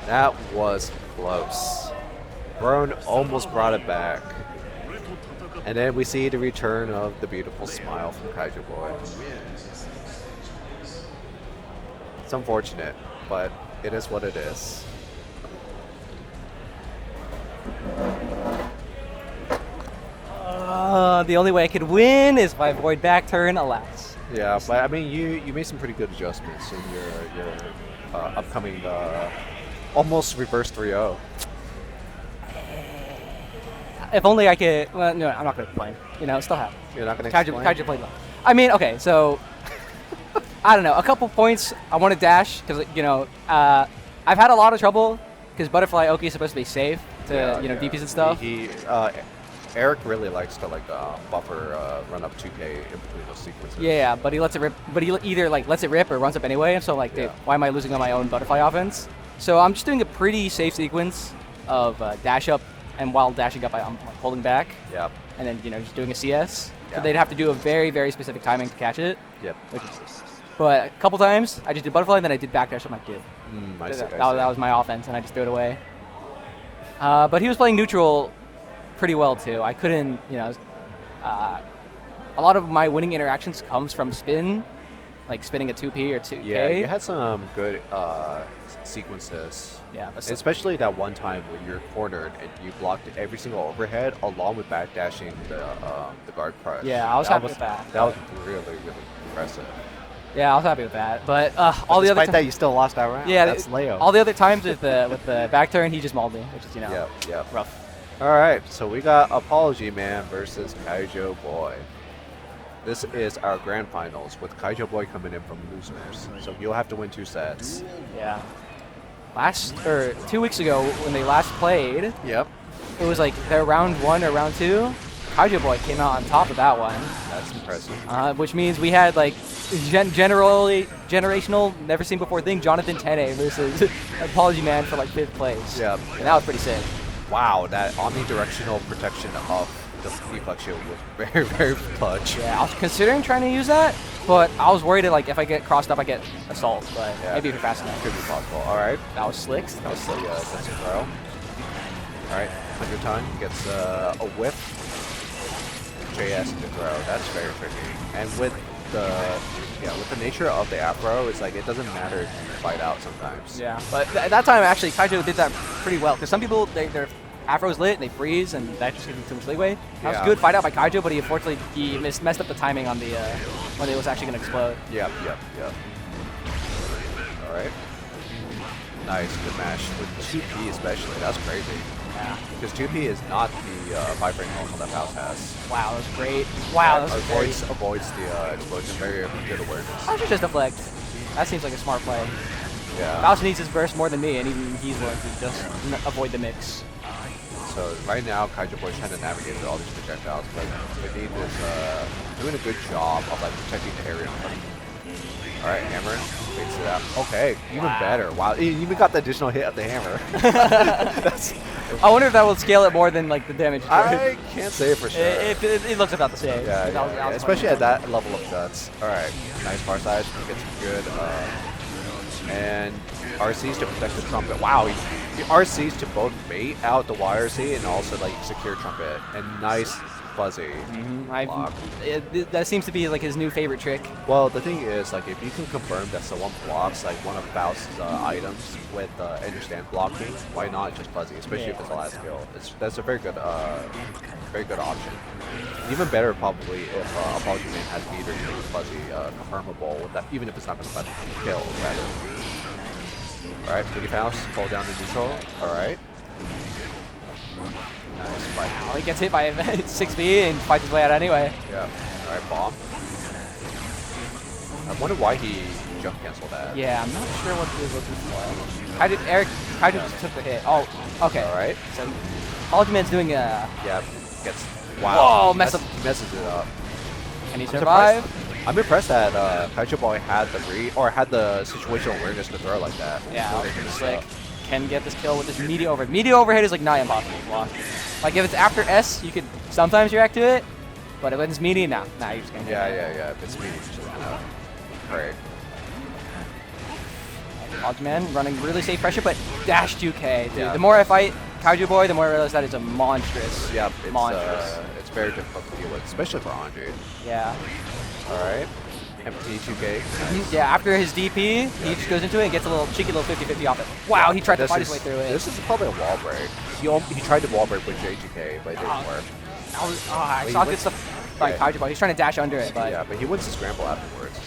That was close. Brone almost brought it back. And then we see the return of the beautiful smile from Kaijo Boy. It's unfortunate, but it is what it is. The only way I could win is if I avoid back turn, alas. Yeah, but I mean, you made some pretty good adjustments in your upcoming almost reverse 3-0. If only I could. Well, no, I'm not going to complain. You know, still have. You're not going to explain? Kaijo played well. I mean, okay, so I don't know. A couple points I want to dash because you know I've had a lot of trouble because Butterfly Oki is supposed to be safe to DPs and stuff. Eric really likes to like buffer run up 2K in between those sequences. Yeah, but he lets it rip. But he either like lets it rip or runs up anyway. And so like, dude, why am I losing on my own Butterfly offense? So I'm just doing a pretty safe sequence of dash up, and while dashing up, I'm like, holding back. Yep. And then just doing a CS. Yeah. So they'd have to do a very very specific timing to catch it. Yep. But a couple times I just did Butterfly and then I did backdash. I'm like, dude, I see, that was my offense, and I just threw it away. But he was playing neutral pretty well too. I couldn't, a lot of my winning interactions comes from spin, like spinning a 2P or 2K. Yeah, you had some good sequences. Yeah, especially that one time when you're cornered and you blocked every single overhead along with backdashing the guard crush. Yeah, I was happy with that. That was really, really impressive. Yeah, I was happy with that. But all the other despite that, you still lost that round. Yeah, that's Leo. All the other times with the back turn, he just mauled me, which is rough. All right, so we got ApologyMan versus Kaijo Boy. This is our grand finals with Kaijo Boy coming in from losers, so he'll have to win 2 sets. Yeah. 2 weeks ago when they last played, Yep. it was like their round 1 or round 2. Kaijo Boy came out on top of that one. That's impressive. Which means we had like generational, never seen before thing, Jonathan Tene versus ApologyMan for like 5th place. Yeah. And that was pretty sick. Wow, that omnidirectional protection of the deflect shield was very, very clutch. Yeah, I was considering trying to use that, but I was worried that like if I get crossed up, I get assault. But maybe if you're fast enough. Could be possible. All right. That was slick. That was slick. Yeah, that's a throw. All right, 100 ton gets a whip. JS to throw. That's very tricky. And with the nature of the Afro, it's like it doesn't matter if you fight out sometimes. Yeah, but at that time actually Kaijo did that pretty well because some people their Afro's lit and they freeze and that just gives them too much leeway. That was a good fight out by Kaijo, but he unfortunately messed up the timing on the when it was actually gonna explode. Yep. All right. Nice, good match. With 2P especially, that's crazy. Yeah. Because 2P is not the vibrate normal that Faust has. Wow, that was great. Wow, that was great. Avoids the explosion. Very good awareness. I should just deflect. That seems like a smart play. Yeah. Faust needs his burst more than me, and even he's willing to just avoid the mix. So right now, Kaijo Boy's trying to navigate through all these projectiles, but Indeed is doing a good job of like protecting the area in front of him. All right, hammer. Waits it out. Okay, even better. Wow, he even got the additional hit of the hammer. I wonder if that will scale it more than like the damage. I can't say it for sure. It looks about the same. Yeah, That was especially at that level of guts. All right, nice far side. Gets good. And RCs to protect the trumpet. Wow, he RCs to both bait out the YRC and also like secure trumpet. And nice fuzzy block. That seems to be like his new favorite trick. Well, the thing is, like, if you can confirm that someone blocks like one of Faust's items with understand blocking, why not just fuzzy? Especially if it's the last skill. That's a very good option. Even better probably if ApologyMan has meter to make fuzzy confirmable with that, even if it's not going to kill. Rather. All right, Pretty Faust, fall down to neutral. All right. Nice fight. Well, he gets hit by 6B and fights his way out anyway. Yeah. All right, bomb. I wonder why he jump canceled that. Yeah, I'm not sure what he was looking for. Kaijo just took the hit. Oh, okay. All right. So ApologyMan's doing a... Yeah, gets... Wow. Whoa, messes it up. Can he survive? I'm impressed that Kaijo Boy had the situational awareness to throw like that. Yeah, slick. Can get this kill with this media overhead. Media overhead is like not impossible to block. Like if it's after S, you could sometimes react to it, but if it's media, nah, you're just gonna yeah. If it's media, it's just gonna hurt. ApologyMan running really safe pressure, but dash 2K. Dude, Yeah. the more I fight Kaijo Boy, the more I realize that it's a monstrous. Yeah, monstrous. It's very difficult to deal with, especially for Andre. Yeah. All right. Empty 2K. Nice. Yeah, after his DP, he just goes into it and gets a little cheeky little 50-50 off it. Wow, he tried to fight his way through it. This is probably a wall break. He tried to wall break with JGK, but it didn't work. I saw good stuff by Kaijo Boy. He's trying to dash under it, but yeah, but he wins the scramble afterwards.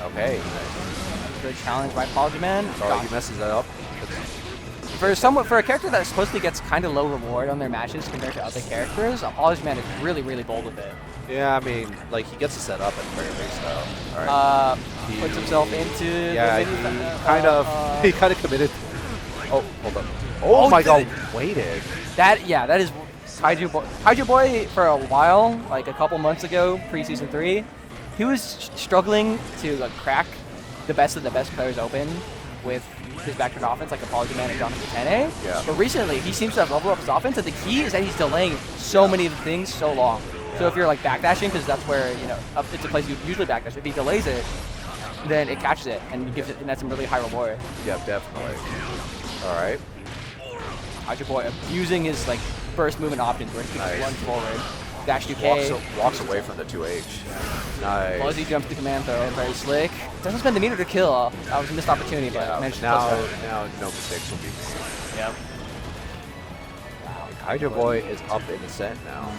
Okay. Nice. good challenge by ApologyMan. Oh, he messes that up. For a character that supposedly gets kind of low reward on their matches compared to other characters, ApologyMan is really, really bold with it. Yeah, I mean, like, he gets to set up at the very least, though. All right. He puts himself into yeah, he kind of committed. Oh, hold up. Oh my God, waited. That is Kaijo Boy. Kaijo Boy for a while, like a couple months ago, pre-season 3, he was struggling to like crack the best of the best players open with his backdoor offense, like ApologyMan and Jonathan Tene. Yeah. But recently, he seems to have leveled up his offense, and the key is that he's delaying so many of the things so long. So if you're like backdashing, because that's where, you know, it's a place you usually backdash. If he delays it, then it catches it and gives it, and that's some really high reward. Yeah, definitely. All right. Kaijo Boy abusing his like burst movement options where he can lunge forward, dash 2K. Walks away from the 2H. Nice. Fuzzy jumps to command throw, very slick. Doesn't spend the meter to kill. That was a missed opportunity, but managed to now no mistakes will be made. Yep. Wow, Kaijo Boy is up in the set now.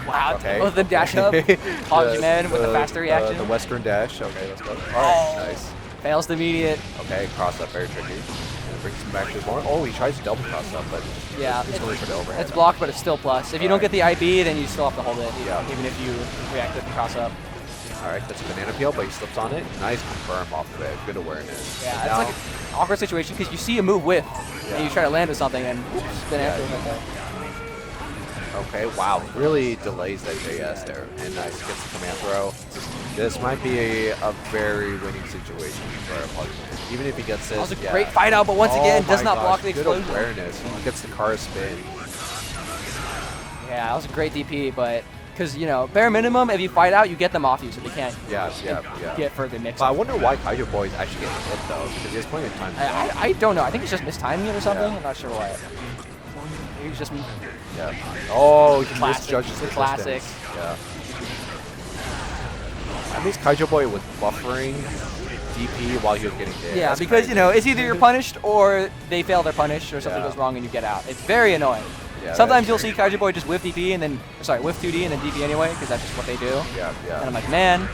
Wow, Okay. both of them dash up. ApologyMan with a faster reaction. The Western dash. Okay, let's go. All right, nice. Fails the immediate. Okay, cross up, very tricky. And brings him back to his one. Oh, he tries to double cross up, but Yeah, he's going for the overhead. it's blocked, but it's still plus. If you don't get the IB, then you still have to hold it, Yeah. even if you react with the cross up. All right, that's a banana peel, but he slips on it. Nice confirm off of it. Good awareness. Yeah, Now- it's like an awkward situation because you see a move with, and you try to land with something, and whoops, banana peel right there. Okay, wow, really delays that JS there. And nice, gets the command throw. This might be a very winning situation for ApologyMan. Even if he gets this, That was a great fight out, but once again, does not block the good explosion. awareness. He gets the car spin. Yeah, that was a great DP, but because, you know, bare minimum, if you fight out, you get them off you, so they can't Yeah. get further mix. But I wonder why Kaijo Boy is actually getting hit though, because he has plenty of time. I don't know. I think he's just mistiming it or something. Yeah. I'm not sure why. He's just Yeah. Oh, he Classic. misjudges the Classic. distance. Yeah. That means Kaijo Boy was buffering DP while he was getting hit. yeah, That's because crazy. you know it's either you're punished or they fail their punish or something Yeah. goes wrong and you get out. It's very annoying. Yeah, Sometimes that's you'll see Kaijo Boy just whiff DP and then whiff 2D and then DP anyway because that's just what they do. Yeah. And I'm like, man,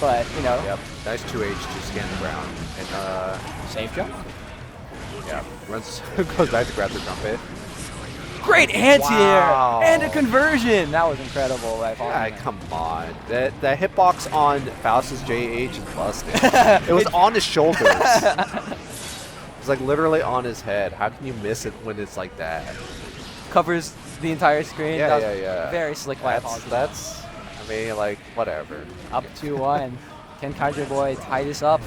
but you know, Yep. Nice 2H to scan the ground. And safe jump. yeah, runs goes back to grab the trumpet. Great Wow. anti-air and a conversion. That was incredible. By Ah, ApologyMan. come on. The hitbox on Faust's JH is busted. It was on his shoulders. It's like literally on his head. How can you miss it when it's like that? Covers the entire screen. Yeah, That yeah, was yeah. Very slick by ApologyMan. That's, I mean, like, whatever. Up 2-1. Can Kaijo boy tie this up?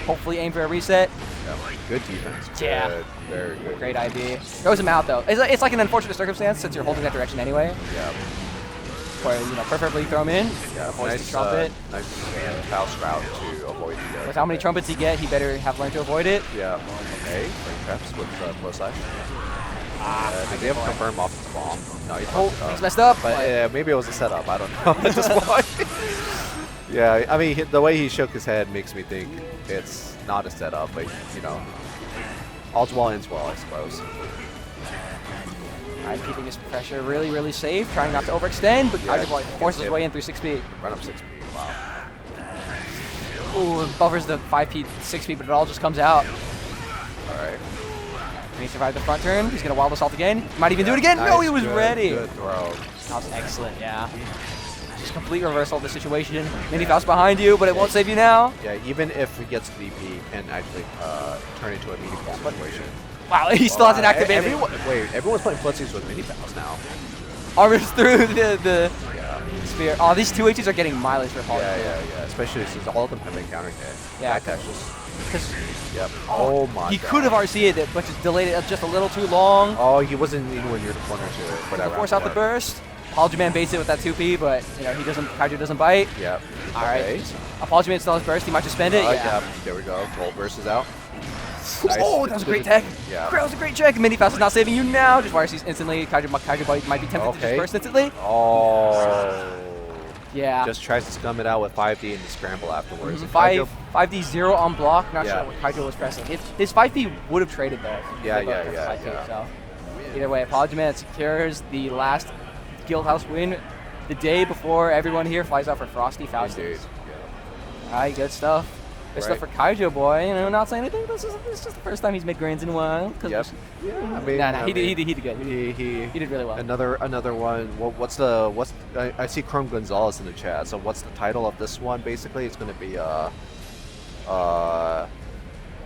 Hopefully aim for a reset. Yeah, good defense. Yeah. Good, very good. Great ID. Throws him out though. It's like an unfortunate circumstance since you're holding that direction anyway. Yeah. Where you know, preferably throw him in. Yeah, Avoids nice, the trumpet. nice Faust route to avoid the. With how many trumpets he get, he better have learned to avoid it. Yeah. Okay. Great traps with flow slash. Did they ever confirm off his bomb? No, he fucked He's up. messed up. But maybe it was a setup. I don't know at this point. Yeah, I mean, the way he shook his head makes me think it's not a setup, but you know, all's well ends well, I suppose. Alright, keeping his pressure really, really safe, trying not to overextend, but Yeah, Kaijo boy forces his hit. way in through 6P. Run up 6P. Wow. Ooh, buffers the 5P, 6P, but it all just comes out. All right. And he survived the front turn. He's gonna wild assault again. He might even do it again. No, Nice, he was good, ready. Good throw. That was excellent, yeah. Just complete reversal of the situation. Mini Faust behind you, but it won't save you now. Yeah, even if he gets VP, he can actually turn into a meaningful situation. Wow, he still hasn't activated. Everyone's playing footsies with mini Faust now. Armors through the Yeah. sphere. Oh, these 2Hs are getting mileage for Apollo. Yeah. Especially since all of them have been countering it. Yeah. Back dashes. 'Cause Yep. Oh my he god. could have RC'd it, but just delayed it just a little too long. Oh, he wasn't anywhere near the corner to it for that round. Force out the one. burst. ApologyMan baits it with that 2P, but you know Kaijo doesn't bite. Yep. All right. Okay. ApologyMan still has burst. He might just spend it. Yeah. There we go. Gold burst is out. Nice. Oh, that was a great tech. Yeah. That was a great check. Mini Faust is not saving you now. Just wire sees instantly. Kaijo might be tempted to Okay. just burst instantly. Oh. Yeah. Just tries to scum it out with 5D and the scramble afterwards. If 5D 0 on block. Not Yeah. sure what Kaijo was pressing. If his 5P would have traded though. Yeah, They both yeah, pressed yeah, 5P, yeah. So either way, ApologyMan secures the last Guildhouse win the day before everyone here flies out for Frosty Faust. Indeed. Alright, good stuff. Good stuff for Kaijo boy. You know, not saying anything. This is just the first time he's mid grands in a while. Yep. Yeah, I mean, Nah, he did good. He did really well. Another one. I see Chrome Gonzalez in the chat. So what's the title of this one? Basically, it's going to be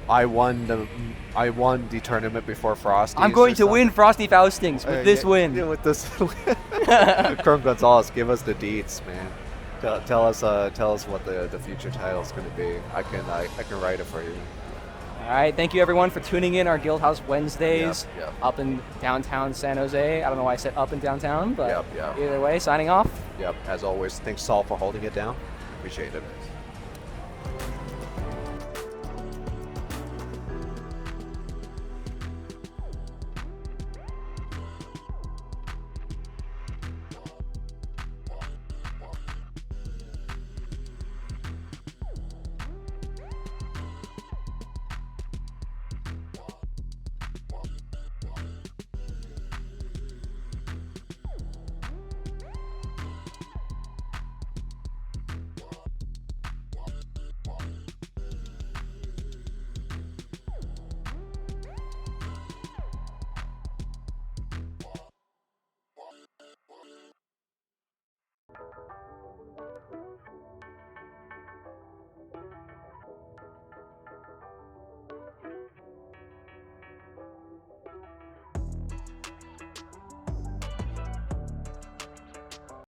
I won the tournament before Frosty. I'm going to win Frosty Faustings with this win. Yeah, with this. Chrome Gonzalez, give us the deets, man. Tell us what the future title is going to be. I can write it for you. All right, thank you everyone for tuning in our Guildhouse Wednesdays Yep. up in downtown San Jose. I don't know why I said up in downtown, but Yep. either way, signing off. Yep. As always, thanks Saul for holding it down. Appreciate it.